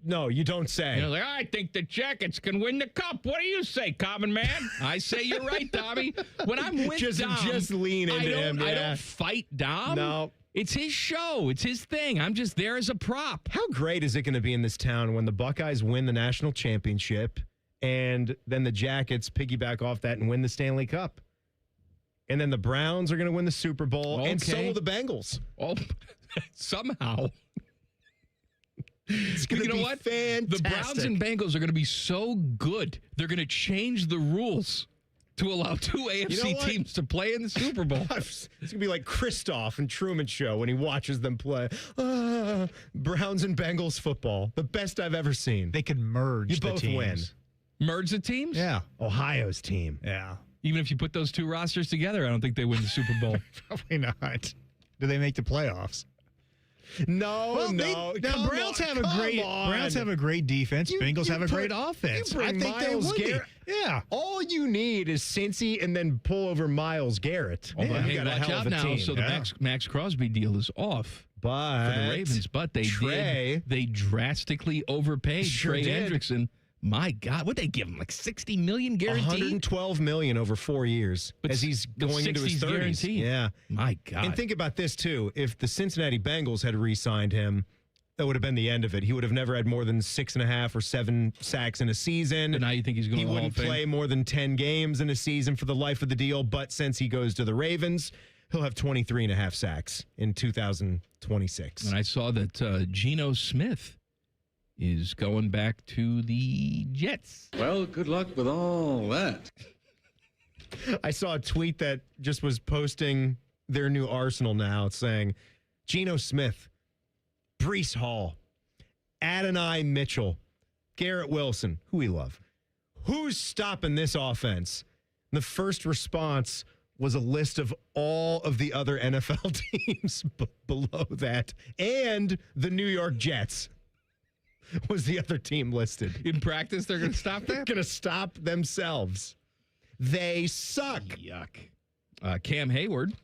No, you don't say. You know, like, I think the Jackets can win the cup. What do you say, Common Man? I say you're right, Dami. When I'm with Dom, just lean into him. I Yeah. don't fight Dom. No. It's his show. It's his thing. I'm just there as a prop. How great is it going to be in this town when the Buckeyes win the national championship and then the Jackets piggyback off that and win the Stanley Cup? And then the Browns are going to win the Super Bowl, and so Okay. will the Bengals. Oh, somehow. It's going to You know be what? fantastic. The Browns and Bengals are going to be so good. They're going to change the rules to allow 2 AFC what? teams to play in the Super Bowl. It's going to be like Kristoff and Truman Show when he watches them play. Browns and Bengals football. The best I've ever seen. They could merge You the both teams. win. Merge the teams? Yeah. Ohio's team. Yeah. Even if you put those two rosters together, I don't think they win the Super Bowl. Probably not. Do they make the playoffs? No, Now come Browns on, have a come great on. Browns have a great defense. Bengals have a great offense. You bring I think they Myles would be. Garrett. Yeah. All you need is Cincy and then pull over Myles Garrett. Although, You hey, got a watch hell out of a now. team. So the Max Crosby deal is off But for the Ravens, but they drastically overpaid Sure Trey did. Hendrickson. My God, what'd they give him? Like $60 million guaranteed? $112 million over 4 years But as he's going into his 60's 30s. guaranteed. Yeah. My God. And think about this, too. If the Cincinnati Bengals had re-signed him, that would have been the end of it. He would have never had more than 6.5 or 7 sacks in a season. But now you think he's going to He Hall of wouldn't Fame? play more than 10 games in a season for the life of the deal. But since he goes to the Ravens, he'll have 23.5 sacks in 2026. And I saw that Geno Smith is going back to the Jets. Well, good luck with all that. I saw a tweet that just was posting their new arsenal now. It's saying Geno Smith, Breece Hall, Adonai Mitchell, Garrett Wilson, who we love, who's stopping this offense? The first response was a list of all of the other NFL teams below that, and the New York Jets was the other team listed. In practice, they're going to stop that? Going to stop themselves. They suck. Yuck. Cam Hayward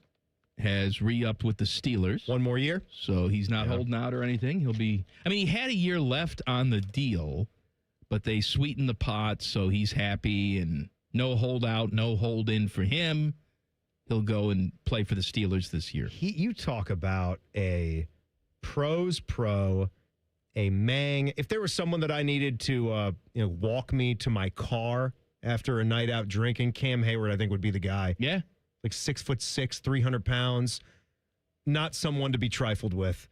has re-upped with the Steelers. One more year? So he's not holding out or anything. He had a year left on the deal, but they sweetened the pot, so he's happy, and no holdout, no hold in for him. He'll go and play for the Steelers this year. You talk about a pro's pro, a Mang. If there was someone that I needed to walk me to my car after a night out drinking, Cam Hayward, I think, would be the guy. Yeah. Like 6'6", 300 pounds. Not someone to be trifled with.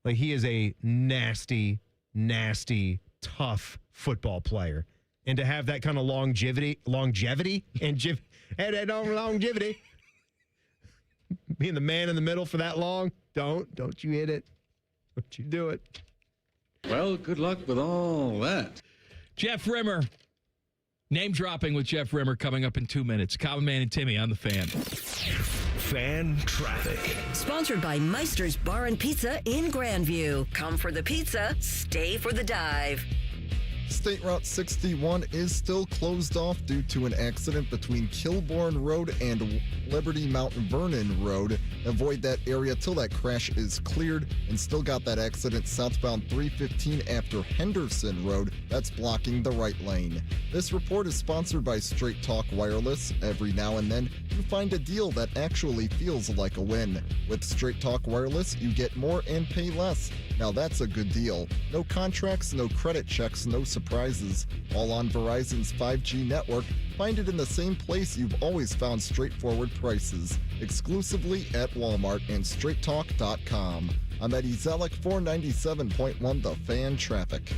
Like, he is a nasty, nasty, tough football player. And to have that kind of longevity, being the man in the middle for that long, don't you hit it. Don't you do it. Well, good luck with all that. Jeff Rimmer. Name dropping with Jeff Rimmer coming up in 2 minutes. Common Man and Timmy on the Fan. Fan traffic. Sponsored by Meister's Bar and Pizza in Grandview. Come for the pizza, stay for the dive. State Route 61 is still closed off due to an accident between Kilbourne Road and Liberty Mount Vernon Road. Avoid that area till that crash is cleared, and still got that accident southbound 315 after Henderson Road. That's blocking the right lane. This report is sponsored by Straight Talk Wireless. Every now and then, you find a deal that actually feels like a win. With Straight Talk Wireless, you get more and pay less. Now that's a good deal. No contracts, no credit checks, no surprises. All on Verizon's 5G network. Find it in the same place you've always found straightforward prices. Exclusively at Walmart and straighttalk.com. I'm Eddie Zellick, 497.1 The Fan Traffic.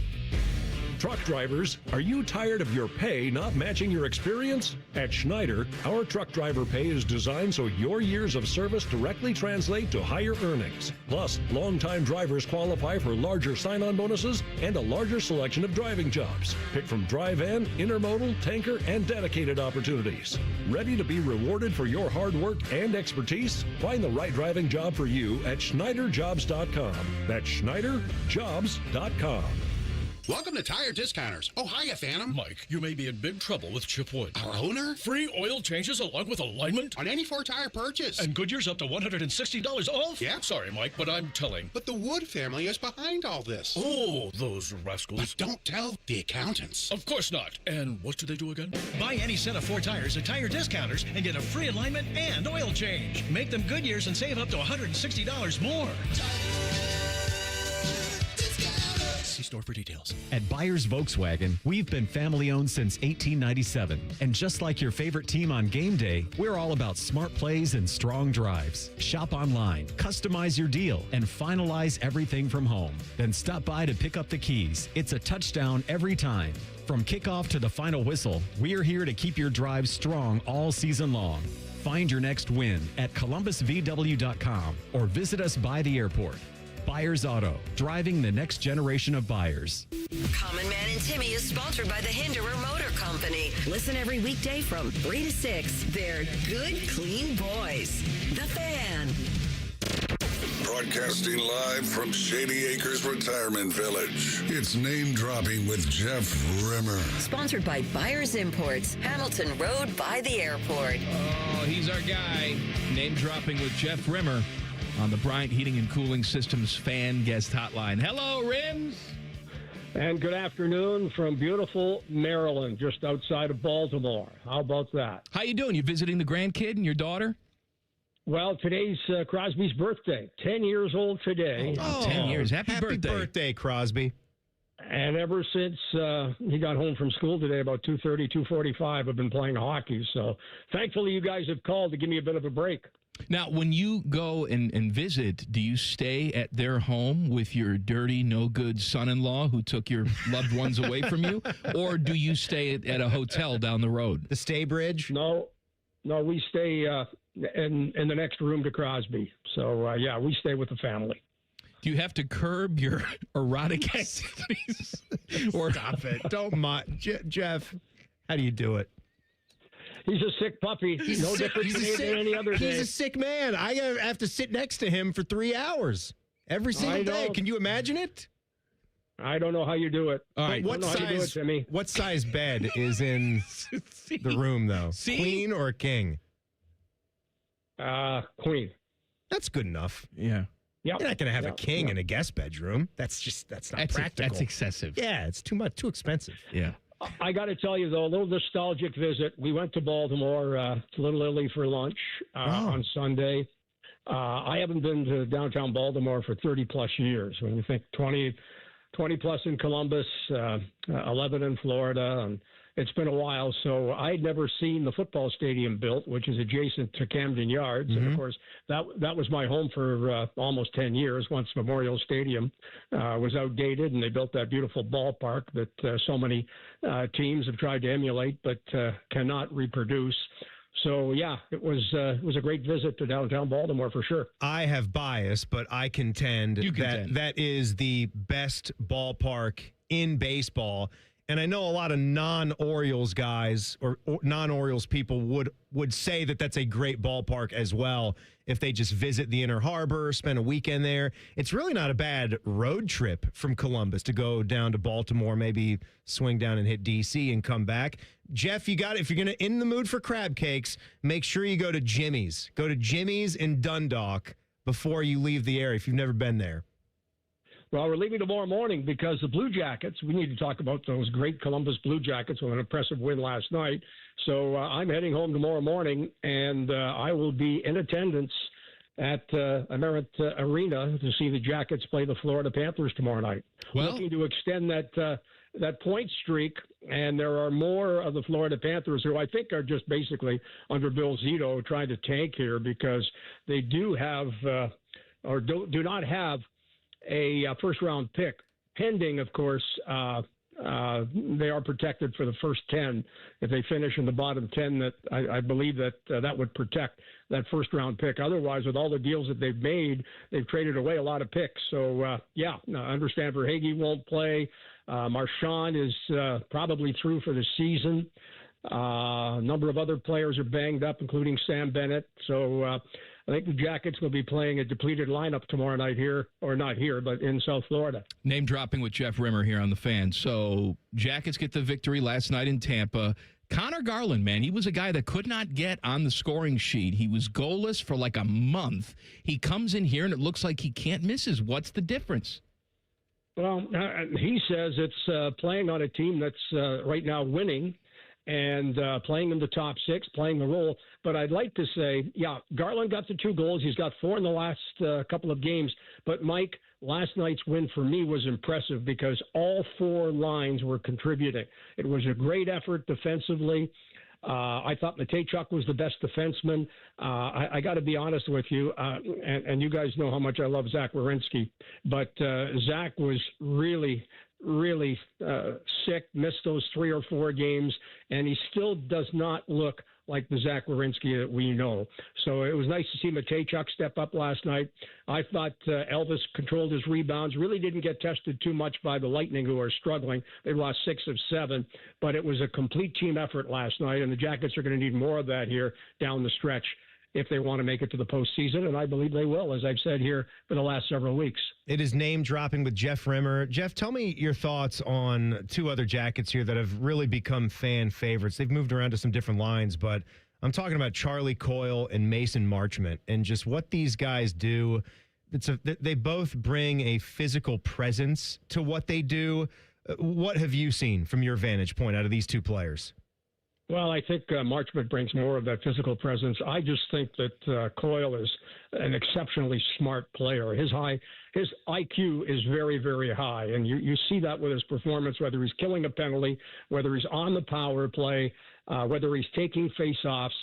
Truck drivers, are you tired of your pay not matching your experience? At Schneider, our truck driver pay is designed so your years of service directly translate to higher earnings. Plus, longtime drivers qualify for larger sign-on bonuses and a larger selection of driving jobs. Pick from dry-van, intermodal, tanker, and dedicated opportunities. Ready to be rewarded for your hard work and expertise? Find the right driving job for you at SchneiderJobs.com. That's SchneiderJobs.com. Welcome to Tire Discounters. Oh, hiya, Phantom. Mike, you may be in big trouble with Chip Wood. Our owner? Free oil changes along with alignment? On any 4-tire purchase. And Goodyear's up to $160 off? Yeah. Sorry, Mike, but I'm telling. But the Wood family is behind all this. Oh, those rascals. But don't tell the accountants. Of course not. And what do they do again? Buy any set of 4 tires at Tire Discounters and get a free alignment and oil change. Make them Goodyear's and save up to $160 more. See store for details. At Byers Volkswagen, we've been family-owned since 1897. And just like your favorite team on game day, we're all about smart plays and strong drives. Shop online, customize your deal, and finalize everything from home. Then stop by to pick up the keys. It's a touchdown every time. From kickoff to the final whistle, we're here to keep your drive strong all season long. Find your next win at columbusvw.com or visit us by the airport. Byers Auto, driving the next generation of buyers. Common Man and Timmy is sponsored by the Hinderer Motor Company. Listen every weekday from 3 to 6. They're good, clean boys. The Fan. Broadcasting live from Shady Acres Retirement Village. It's Name Dropping with Jeff Rimmer. Sponsored by Byers Imports, Hamilton Road by the airport. Oh, he's our guy. Name dropping with Jeff Rimmer on the Bryant Heating and Cooling Systems Fan Guest Hotline. Hello, Rims. And good afternoon from beautiful Maryland, just outside of Baltimore. How about that? How you doing? You visiting the grandkid and your daughter? Well, today's Crosby's birthday. 10 years old today. Oh, 10 years. Happy birthday. Happy birthday, Crosby. And ever since he got home from school today, about 2:30, 2:45, I've been playing hockey. So thankfully you guys have called to give me a bit of a break. Now, when you go and visit, do you stay at their home with your dirty, no-good son-in-law who took your loved ones away from you? Or do you stay at a hotel down the road? The Staybridge? No, we stay in the next room to Crosby. So, yeah, we stay with the family. Do you have to curb your erotic activities? Stop it. Don't Jeff. How do you do it? He's a sick puppy. No different than any other day. He's a sick man. I have to sit next to him for 3 hours every single day. Can you imagine it? I don't know how you do it. All right. What size bed is in the room, though? Queen or king? Queen. That's good enough. Yeah. Yep. You're not going to have a king in a guest bedroom. That's not practical. That's excessive. Yeah, it's too much, too expensive. Yeah. I got to tell you, though, a little nostalgic visit. We went to Baltimore, to Little Italy for lunch on Sunday. I haven't been to downtown Baltimore for 30-plus years. When you think 20-plus in Columbus, 11 in Florida, and it's been a while. So I'd never seen the football stadium built, which is adjacent to Camden Yards. And, of course, that was my home for almost 10 years once Memorial Stadium was outdated, and they built that beautiful ballpark that so many teams have tried to emulate but cannot reproduce. So, yeah, it was a great visit to downtown Baltimore for sure. I have bias, but I contend that is the best ballpark in baseball. And I know a lot of non-Orioles guys or non-Orioles people would say that that's a great ballpark as well if they just visit the Inner Harbor, spend a weekend there. It's really not a bad road trip from Columbus to go down to Baltimore, maybe swing down and hit D.C. and come back. Jeff, if you're going to in the mood for crab cakes, make sure you go to Jimmy's. Go to Jimmy's in Dundalk before you leave the area if you've never been there. Well, we're leaving tomorrow morning because the Blue Jackets, we need to talk about those great Columbus Blue Jackets with an impressive win last night. So I'm heading home tomorrow morning, and I will be in attendance at Amerit Arena to see the Jackets play the Florida Panthers tomorrow night. Well, looking to extend that point streak, and there are more of the Florida Panthers who I think are just basically under Bill Zito trying to tank here because they do have or do not have a first-round pick, pending, of course, they are protected for the first 10. If they finish in the bottom 10, that I believe that would protect that first-round pick. Otherwise, with all the deals that they've made, they've traded away a lot of picks. So, I understand Verhaeghe won't play. Marchand is probably through for the season. A number of other players are banged up, including Sam Bennett. So I think the Jackets will be playing a depleted lineup tomorrow night here, or not here, but in South Florida. Name dropping with Jeff Rimmer here on the Fan. So Jackets get the victory last night in Tampa. Connor Garland, man, he was a guy that could not get on the scoring sheet. He was goalless for like a month. He comes in here and it looks like he can't miss his. What's the difference? Well, he says it's playing on a team that's right now winning and playing in the top six, playing the role. But I'd like to say, Garland got the 2 goals. He's got 4 in the last couple of games. But, Mike, last night's win for me was impressive because all 4 lines were contributing. It was a great effort defensively. I thought Matejchuk was the best defenseman. I got to be honest with you, and you guys know how much I love Zach Werenski, but Zach was really sick, missed those 3 or 4 games, and he still does not look like the Zach Werenski that we know. So it was nice to see Matejchuk step up last night. I thought Elvis controlled his rebounds, really didn't get tested too much by the Lightning, who are struggling. They lost 6 of 7, but it was a complete team effort last night, and the Jackets are going to need more of that here down the stretch if they want to make it to the postseason, and I believe they will, as I've said here for the last several weeks. It is name dropping with Jeff Rimmer. Jeff, tell me your thoughts on 2 other Jackets here that have really become fan favorites. They've moved around to some different lines, but I'm talking about Charlie Coyle and Mason Marchment and just what these guys do. They both bring a physical presence to what they do. What have you seen from your vantage point out of these 2 players? Well, I think Marchment brings more of that physical presence. I just think that Coyle is an exceptionally smart player. His IQ is very, very high, and you see that with his performance, whether he's killing a penalty, whether he's on the power play, whether he's taking face-offs.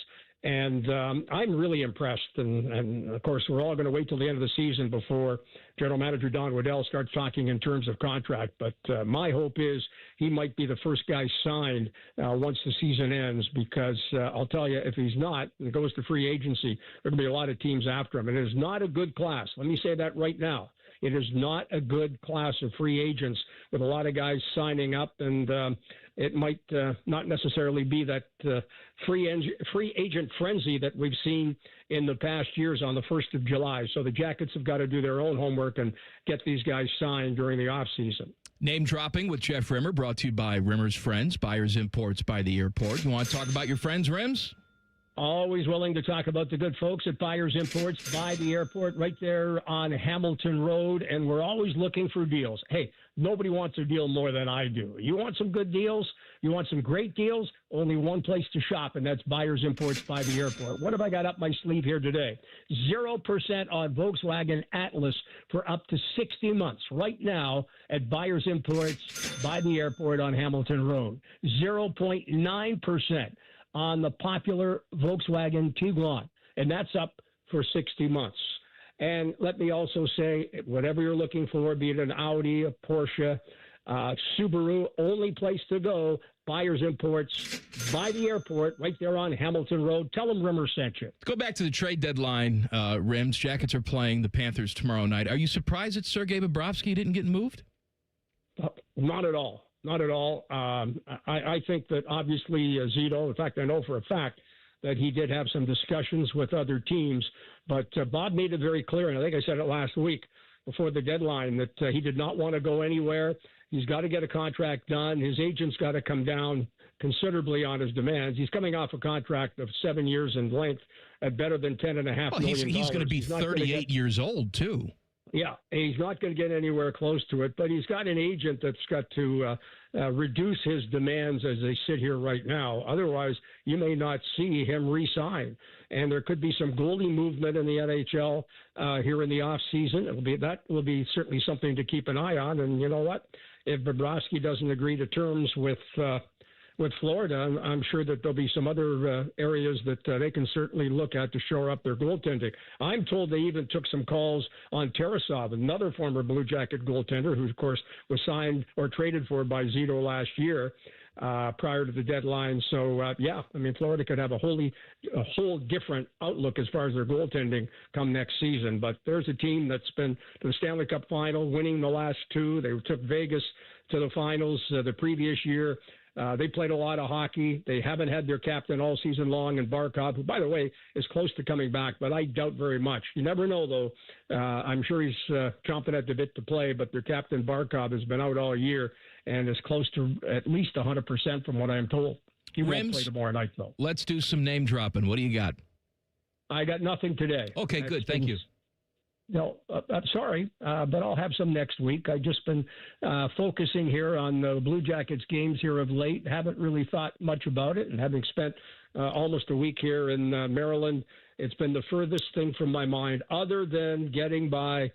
And I'm really impressed. And, of course, we're all going to wait till the end of the season before General Manager Don Waddell starts talking in terms of contract. But my hope is he might be the first guy signed once the season ends because I'll tell you, if he's not and it goes to free agency, there are going to be a lot of teams after him. And it is not a good class. Let me say that right now. It is not a good class of free agents with a lot of guys signing up, and it might not necessarily be that free agent frenzy that we've seen in the past years on the 1st of July. So the Jackets have got to do their own homework and get these guys signed during the offseason. Name dropping with Jeff Rimmer, brought to you by Rimmer's Friends, Buyers Imports by the Airport. You want to talk about your friends, Rims? Always willing to talk about the good folks at Buyers Imports by the Airport, right there on Hamilton Road, and we're always looking for deals. Hey, nobody wants a deal more than I do. You want some good deals? You want some great deals? Only one place to shop, and that's Buyers Imports by the Airport. What have I got up my sleeve here today? 0% on Volkswagen Atlas for up to 60 months right now at Buyers Imports by the Airport on Hamilton Road. 0.9% on the popular Volkswagen Tiguan, and that's up for 60 months. And let me also say, whatever you're looking for, be it an Audi, a Porsche, Subaru, only place to go, Buyers Imports by the Airport, right there on Hamilton Road. Tell them Rimmer sent you. Go back to the trade deadline, Rims. Jackets are playing the Panthers tomorrow night. Are you surprised that Sergei Bobrovsky didn't get moved? Not at all. Not at all. I think that obviously Zito, in fact, I know for a fact that he did have some discussions with other teams, but Bob made it very clear, and I think I said it last week before the deadline, that he did not want to go anywhere. He's got to get a contract done. His agent's got to come down considerably on his demands. He's coming off a contract of 7 years in length at better than $10.5 million. He's going to be 38 years old, too. Yeah, he's not going to get anywhere close to it, but he's got an agent that's got to reduce his demands as they sit here right now. Otherwise, you may not see him re-sign. And there could be some goalie movement in the NHL here in the offseason. That will be certainly something to keep an eye on. And you know what? If Bobrovsky doesn't agree to terms with Florida, I'm sure that there'll be some other areas that they can certainly look at to shore up their goaltending. I'm told they even took some calls on Tarasov, another former Blue Jacket goaltender who, of course, was signed or traded for by Zito last year prior to the deadline. So, Florida could have a whole different outlook as far as their goaltending come next season. But there's a team that's been to the Stanley Cup final, winning the last two. They took Vegas to the finals the previous year. They played a lot of hockey. They haven't had their captain all season long, and Barkov, who, by the way, is close to coming back, but I doubt very much. You never know, though. I'm sure he's chomping at the bit to play, but their captain, Barkov, has been out all year and is close to at least 100% from what I'm told. He won't play tomorrow night, though. Let's do some name dropping. What do you got? I got nothing today. Okay, good. Thank you. No, I'm sorry, but I'll have some next week. I've just been focusing here on the Blue Jackets games here of late. Haven't really thought much about it, and having spent almost a week here in Maryland, it's been the furthest thing from my mind other than getting by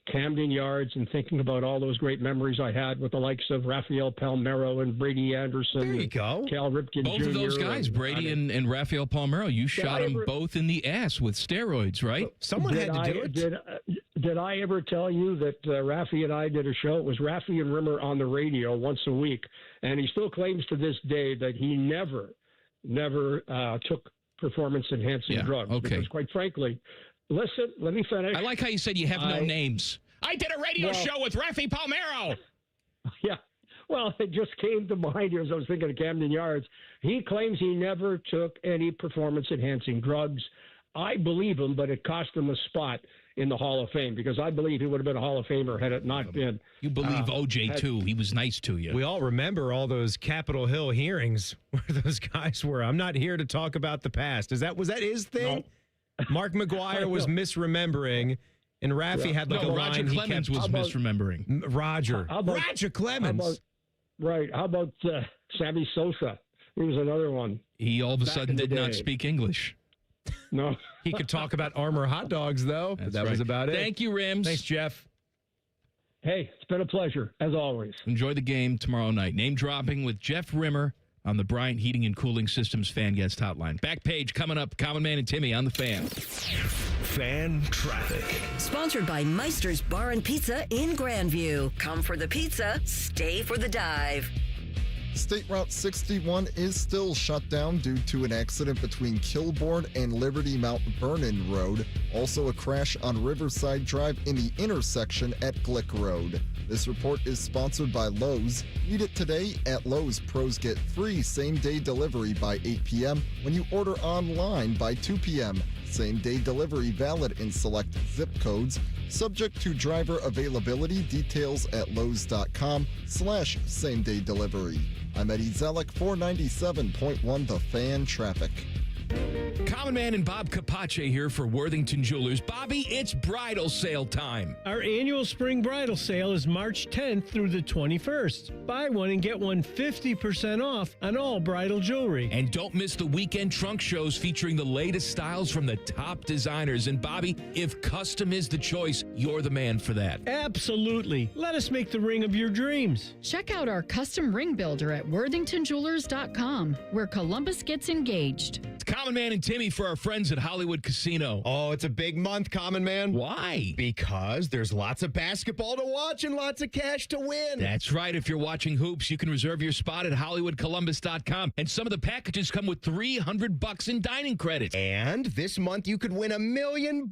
Camden Yards and thinking about all those great memories I had with the likes of Rafael Palmeiro and Brady Anderson. There you go. Cal Ripken Both Jr. of those guys, Brady and Rafael Palmeiro, you shot them both in the ass with steroids, right? Someone had to do it. Did I ever tell you that Rafi and I did a show? It was Rafi and Rimmer on the radio once a week, and he still claims to this day that he never took performance-enhancing drugs. Okay. Because quite frankly, listen, let me finish. I like how you said you have no names. I did a radio show with Rafi Palmeiro. Yeah. Well, it just came to mind here as I was thinking of Camden Yards. He claims he never took any performance-enhancing drugs. I believe him, but it cost him a spot in the Hall of Fame because I believe he would have been a Hall of Famer had it not been. You believe OJ, too. He was nice to you. We all remember all those Capitol Hill hearings where those guys were, I'm not here to talk about the past. Was that his thing? No. Mark McGuire was misremembering, and Rafi had like a line. Roger Clemens was misremembering. Roger Clemens. How about Sammy Sosa? He was another one. He all of a sudden did not speak English. No. He could talk about Armour hot dogs, though. That was about it. Thank you, Rims. Thanks, Jeff. Hey, it's been a pleasure, as always. Enjoy the game tomorrow night. Name dropping with Jeff Rimmer on the Bryant Heating and Cooling Systems Fan Guest Hotline. Back page coming up. Common Man and Timmy on the Fan. Fan traffic. Sponsored by Meister's Bar and Pizza in Grandview. Come for the pizza, stay for the dive. State Route 61 is still shut down due to an accident between Kilbourne and Liberty Mount Vernon Road. Also a crash on Riverside Drive in the intersection at Glick Road. This report is sponsored by Lowe's. Need it today at Lowe's. Pros get free same-day delivery by 8 p.m. when you order online by 2 p.m. Same-day delivery valid in select zip codes. Subject to driver availability. Details at lowes.com/same-day delivery. I'm Eddie Zellick, 497.1 The Fan Traffic. Common Man and Bob Capace here for Worthington Jewelers. Bobby, it's bridal sale time. Our annual spring bridal sale is March 10th through the 21st. Buy one and get one 50% off on all bridal jewelry. And don't miss the weekend trunk shows featuring the latest styles from the top designers. And Bobby, if custom is the choice, you're the man for that. Absolutely. Let us make the ring of your dreams. Check out our custom ring builder at worthingtonjewelers.com, where Columbus gets engaged. It's Common Man and Timmy for our friends at Hollywood Casino. Oh, it's a big month, Common Man. Why? Because there's lots of basketball to watch and lots of cash to win. That's right. If you're watching hoops, you can reserve your spot at HollywoodColumbus.com. And some of the packages come with $300 in dining credits. And this month you could win $1 million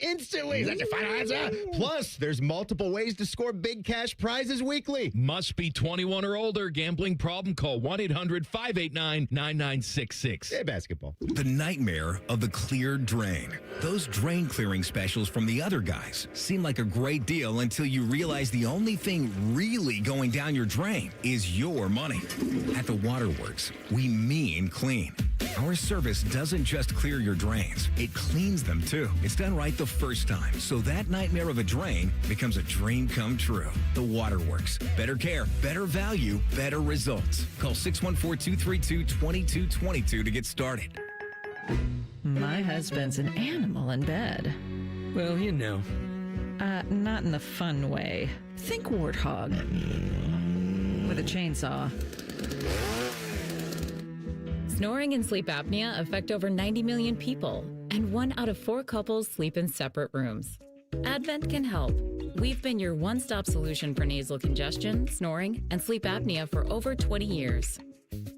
instantly. That's your final answer. Plus, there's multiple ways to score big cash prizes weekly. Must be 21 or older. Gambling problem? Call 1-800-589-9966. Hey, basketball. The nightmare of the cleared drain. Those drain clearing specials from the other guys seem like a great deal until you realize the only thing really going down your drain is your money. At the Waterworks, we mean clean. Our service doesn't just clear your drains, it cleans them too. It's done right the first time, so that nightmare of a drain becomes a dream come true. The Waterworks. Better care, better value, better results. Call 614-232-2222 to get started. My husband's an animal in bed. Well, you know. Not in the fun way. Think warthog. With a chainsaw. Snoring and sleep apnea affect over 90 million people, and 1 out of 4 couples sleep in separate rooms. Advent can help. We've been your one-stop solution for nasal congestion, snoring, and sleep apnea for over 20 years.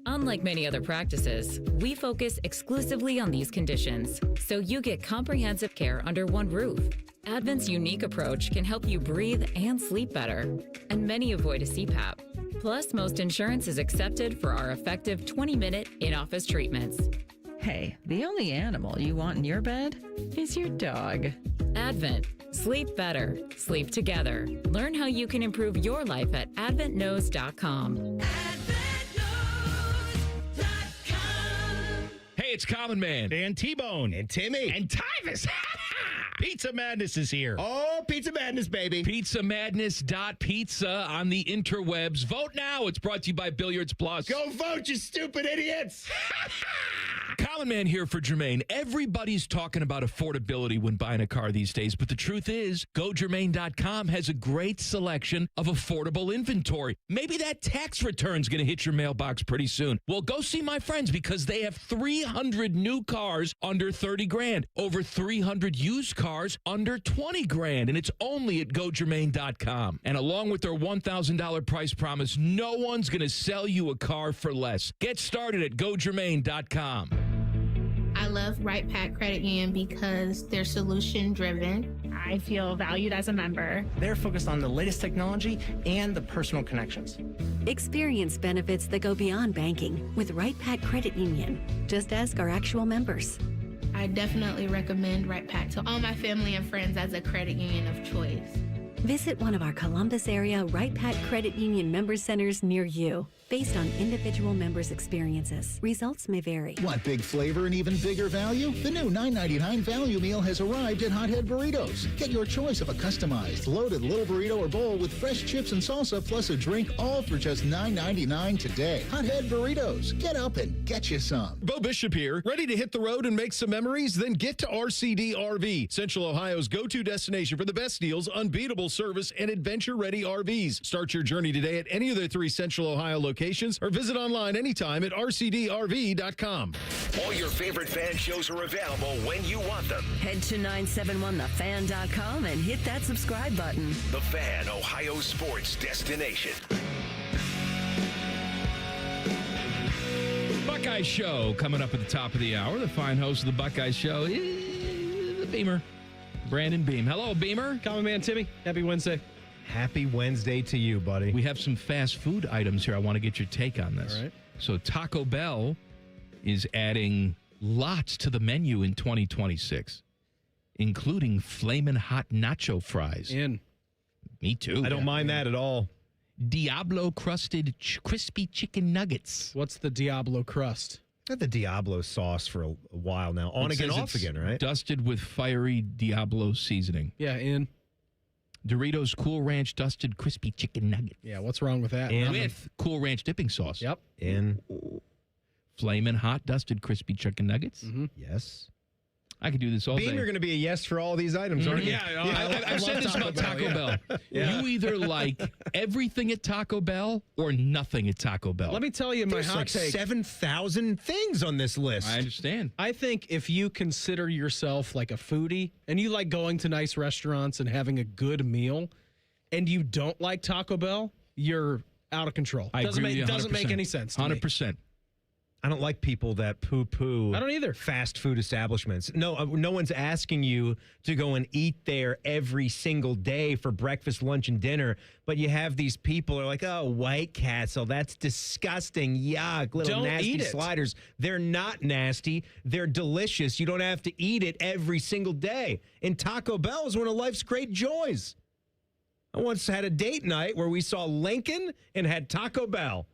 Unlike many other practices, we focus exclusively on these conditions, so you get comprehensive care under one roof. Advent's unique approach can help you breathe and sleep better, and many avoid a CPAP. Plus, most insurance is accepted for our effective 20-minute in-office treatments. Hey, the only animal you want in your bed is your dog. Advent. Sleep better. Sleep together. Learn how you can improve your life at adventknows.com. Hey, it's Common Man. Dan T-Bone. And Timmy. And Tyvis. Pizza Madness is here. Oh, Pizza Madness, baby. PizzaMadness.pizza on the interwebs. Vote now. It's brought to you by Billiards Plus. Go vote, you stupid idiots. Common Man here for Jermaine. Everybody's talking about affordability when buying a car these days, but the truth is, GoJermaine.com has a great selection of affordable inventory. Maybe that tax return's going to hit your mailbox pretty soon. Well, go see my friends because they have 300 new cars under 30 grand, over 300 used cars under 20 grand, and it's only at GoJermaine.com. And along with their $1,000 price promise, no one's going to sell you a car for less. Get started at GoJermaine.com. I love Right Pack Credit Union because they're solution driven. I feel valued as a member. They're focused on the latest technology and the personal connections. Experience benefits that go beyond banking with Right Pack Credit Union. Just ask our actual members. I definitely recommend Right Pack to all my family and friends as a credit union of choice. Visit one of our Columbus area Right Pack Credit Union member centers near you. Based on individual members' experiences, results may vary. Want big flavor and even bigger value? The new $9.99 value meal has arrived at Hothead Burritos. Get your choice of a customized, loaded little burrito or bowl with fresh chips and salsa plus a drink, all for just $9.99 today. Hothead Burritos. Get up and get you some. Bo Bishop here. Ready to hit the road and make some memories? Then get to RCD RV, Central Ohio's go-to destination for the best deals, unbeatable service, and adventure-ready RVs. Start your journey today at any of their 3 Central Ohio locations or visit online anytime at rcdrv.com. All your favorite fan shows are available when you want them. Head to 971thefan.com and hit that subscribe button. The Fan, Ohio sports destination. Buckeye Show coming up at the top of the hour. The fine host of the Buckeye Show is the Beamer, Brandon Beam. Hello, Beamer. Common Man Timmy. Happy Wednesday. Happy Wednesday to you, buddy. We have some fast food items here. I want to get your take on this. All right. So Taco Bell is adding lots to the menu in 2026, including flamin' hot nacho fries. In. Me too. I don't mind that at all. Diablo crusted crispy chicken nuggets. What's the Diablo crust? Had the Diablo sauce for a while now. On It again, says off it's again, right? Dusted with fiery Diablo seasoning. Yeah, in. Doritos Cool Ranch dusted crispy chicken nuggets. Yeah, what's wrong with that? With Cool Ranch dipping sauce. Yep. In. Flamin' hot dusted crispy chicken nuggets. Mm-hmm. Yes. I could do this all Beam, day. you're going to be a yes for all these items, aren't you? Yeah, I've said this about Taco Bell. Yeah. You either like everything at Taco Bell or nothing at Taco Bell. Let me tell you my There's hot like take. 7,000 things on this list. I understand. I think if you consider yourself like a foodie and you like going to nice restaurants and having a good meal and you don't like Taco Bell, you're out of control. I agree with you 100%. Doesn't make any sense to me. 100%. I don't like people that poo-poo. I don't either. Fast food establishments. No, no one's asking you to go and eat there every single day for breakfast, lunch, and dinner. But you have these people who are like, oh, White Castle, that's disgusting. Yuck, little Don't nasty eat it. sliders. They're not nasty. They're delicious. You don't have to eat it every single day. And Taco Bell is one of life's great joys. I once had a date night where we saw Lincoln and had Taco Bell.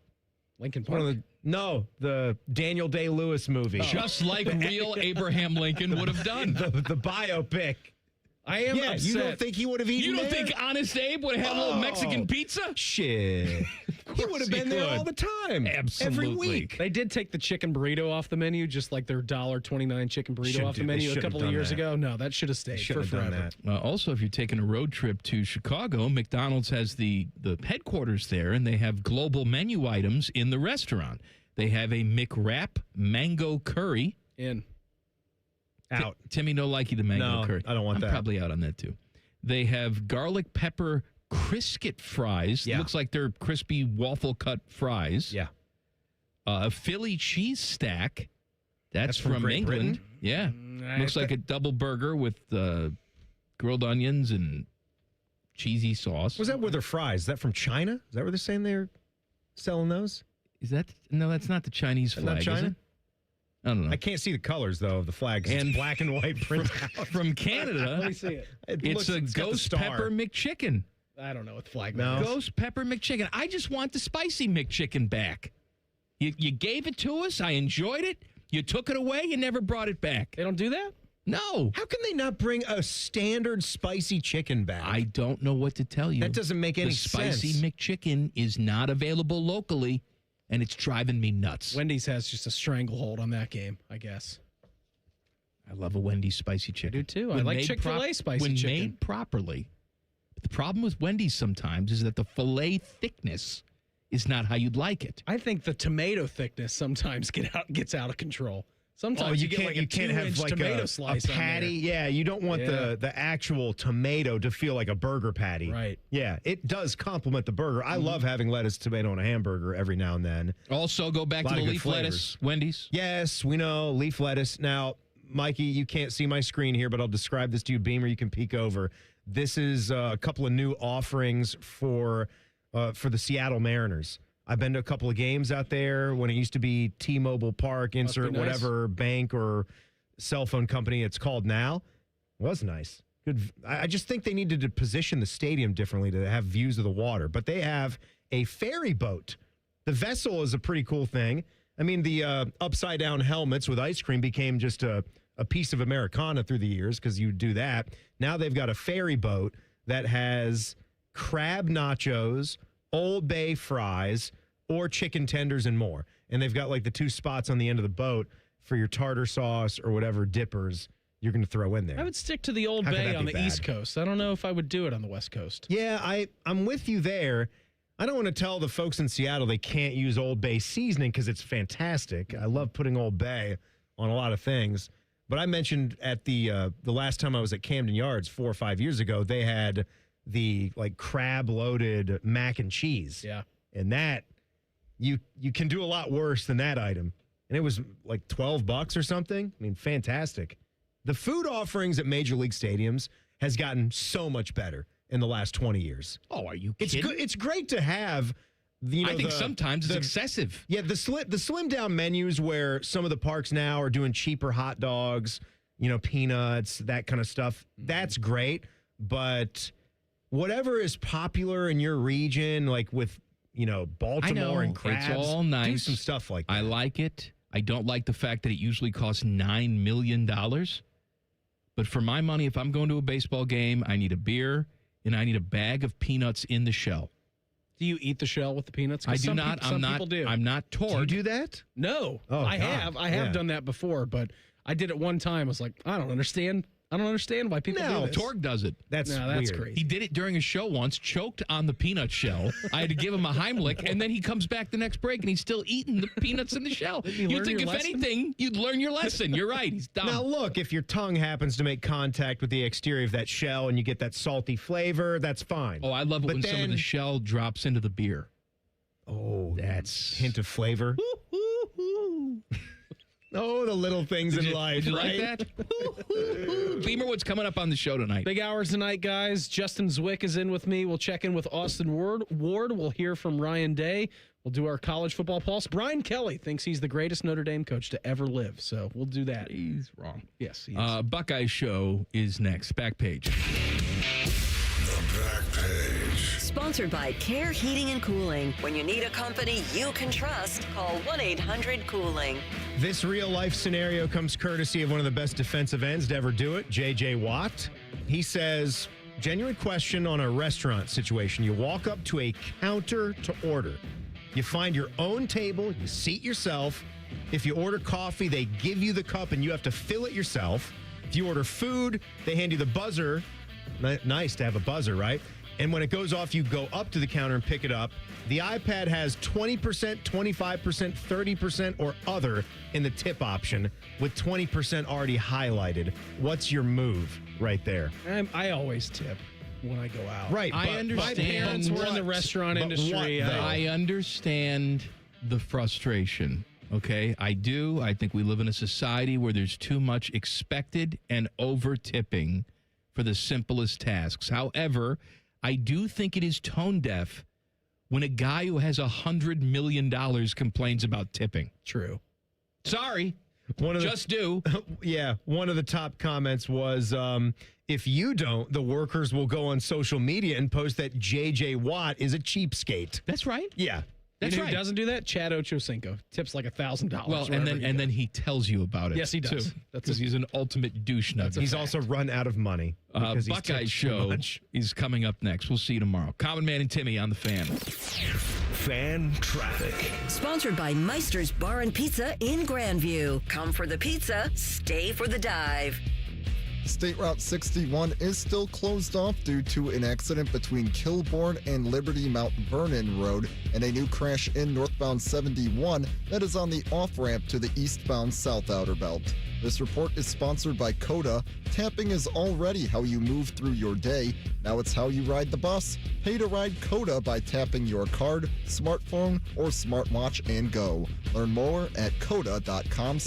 Lincoln One Park. of the Daniel Day-Lewis movie. Just like real Abraham Lincoln would have done. The biopic. I am Yeah, upset. you don't think he would have eaten You don't there? think Honest Abe would have had a little Mexican pizza? Shit. He would have been there all the time. Absolutely. Every week. They did take the chicken burrito off the menu, just like their $1.29 chicken burrito Shouldn't off the do- they menu a shouldn't couple have of done years that. ago. No, that should have stayed for Shouldn't have done forever. that. Also, if you're taking a road trip to Chicago, McDonald's has the headquarters there, and they have global menu items in the restaurant. They have a McWrap mango curry. In. Out. Timmy, no likey the mango No, curry. I don't want I'm that. probably out on that too. They have garlic pepper Crisket fries. Yeah. Looks like they're crispy waffle cut fries. Yeah. A Philly cheese stack. That's from from Great England. Britain? Yeah. Looks like a double burger with grilled onions and cheesy sauce. Was that with their fries? Is that from China? Is that where they're saying they're selling those? Is that no? That's not the Chinese Is that flag. not China? Is it? I don't know. I can't see the colors, though, of the flag. 'Cause And it's black and white print out. From Canada, Let me see it. it's a got the ghost star. pepper McChicken. I don't know what the flag No. is. Ghost pepper McChicken. I just want the spicy McChicken back. You gave it to us. I enjoyed it. You took it away. You never brought it back. They don't do that? No. How can they not bring a standard spicy chicken back? I don't know what to tell you. That doesn't make any The spicy sense. McChicken is not available locally, and it's driving me nuts. Wendy's has just a stranglehold on that game, I guess. I love a Wendy's spicy chicken. I do too. I When like made Chick-fil-A spicy when chicken. made properly. The problem with Wendy's sometimes is that the filet thickness is not how you'd like it. I think the tomato thickness sometimes gets out of control. Sometimes you get like a can't have 2-inch like tomato a slice patty. on there. Yeah, you don't want Yeah. the actual tomato to feel like a burger patty. Right. Yeah, it does complement the burger. I love having lettuce, tomato, and a hamburger every now and then. Also, go back Lot to the of good leaf flavors. lettuce, Wendy's. Yes, we know leaf lettuce. Now, Mikey, you can't see my screen here, but I'll describe this to you. Beamer, you can peek over. This is a couple of new offerings for the Seattle Mariners. I've been to a couple of games out there when it used to be T-Mobile Park, insert nice. whatever bank or cell phone company it's called now. It was nice. Good. I just think they needed to position the stadium differently to have views of the water. But they have a ferry boat. The vessel is a pretty cool thing. I mean, the upside-down helmets with ice cream became just a piece of Americana through the years because you do that. Now they've got a ferry boat that has crab nachos, Old Bay fries, or chicken tenders and more. And they've got like the two spots on the end of the boat for your tartar sauce or whatever dippers you're going to throw in there. I would stick to the Old How could Bay that on be the bad? East Coast. I don't know if I would do it on the West Coast. Yeah, I'm with you there. I don't want to tell the folks in Seattle they can't use Old Bay seasoning because it's fantastic. I love putting Old Bay on a lot of things. But I mentioned at the last time I was at Camden Yards 4 or 5 years ago, they had the like crab loaded mac and cheese. Yeah. And that you can do a lot worse than that item. and it was like $12 or something. I mean, fantastic. The food offerings at major league stadiums has gotten so much better in the last 20 years. Oh, are you It's kidding? good. It's great to have. I think sometimes it's excessive. Yeah, the slim down menus where some of the parks now are doing cheaper hot dogs, peanuts, that kind of stuff. That's great, but whatever is popular in your region, like with Baltimore and crabs, it's all nice. do some stuff like that. I like it. I don't like the fact that it usually costs $9 million. But for my money, if I'm going to a baseball game, I need a beer and I need a bag of peanuts in the shell. Do you eat the shell with the peanuts? I do not. Some people do. I'm not Torg. Do you do that? No. Oh, I God. have done that before, but I did it one time. I was like, I don't understand why people do this. Torg does it. That's weird. crazy. He did it during a show once, choked on the peanut shell. I had to give him a Heimlich, and then he comes back the next break, and he's still eating the peanuts in the shell. You'd think, if anything, you'd learn your lesson. You're right. He's dumb. Now, look, if your tongue happens to make contact with the exterior of that shell and you get that salty flavor, that's fine. Oh, I love it when some of the shell drops into the beer. Oh, that's hint of flavor. Oh, the little things in life, Did you right? like that? Beamer, what's coming up on the show tonight? Big hours tonight, guys. Justin Zwick is in with me. We'll check in with Austin Ward. We'll hear from Ryan Day. We'll do our college football pulse. Brian Kelly thinks he's the greatest Notre Dame coach to ever live, so we'll do that. He's wrong. Yes, he is. Buckeye Show is next. Back page. The Back Page. Sponsored by Care Heating and Cooling. When you need a company you can trust, call 1-800-COOLING. This real-life scenario comes courtesy of one of the best defensive ends to ever do it, J.J. Watt. He says, genuine question on a restaurant situation. You walk up to a counter to order. You find your own table. You seat yourself. If you order coffee, they give you the cup and you have to fill it yourself. If you order food, they hand you the buzzer. Nice to have a buzzer, right? And when it goes off, you go up to the counter and pick it up. The iPad has 20%, 25%, 30%, or other in the tip option, with 20% already highlighted. What's your move right there? I always tip when I go out. Right. I understand. My parents were in the restaurant industry. I understand the frustration. Okay, I do. I think we live in a society where there's too much expected and over tipping for the simplest tasks. However, I do think it is tone deaf when a guy who has $100 million complains about tipping. True. Sorry. Just do. Yeah. One of the top comments was, if you don't, the workers will go on social media and post that J.J. Watt is a cheapskate. That's right. Yeah. That's right. Who doesn't do that? Chad Ochocinco tips like $1,000. Well, and then he tells you about it. Yes, he does. Too, because he's an ultimate douche nut. He's also run out of money. Because he's Buckeye tipped Show too much. is coming up next. We'll see you tomorrow. Common Man and Timmy on the Fan. Fan traffic. Sponsored by Meister's Bar and Pizza in Grandview. Come for the pizza, stay for the dive. State Route 61 is still closed off due to an accident between Kilbourne and Liberty Mount Vernon Road and a new crash in northbound 71 that is on the off-ramp to the eastbound South Outer Belt. This report is sponsored by Coda. Tapping is already how you move through your day. Now it's how you ride the bus. Pay to ride Coda by tapping your card, smartphone, or smartwatch and go. Learn more at coda.com.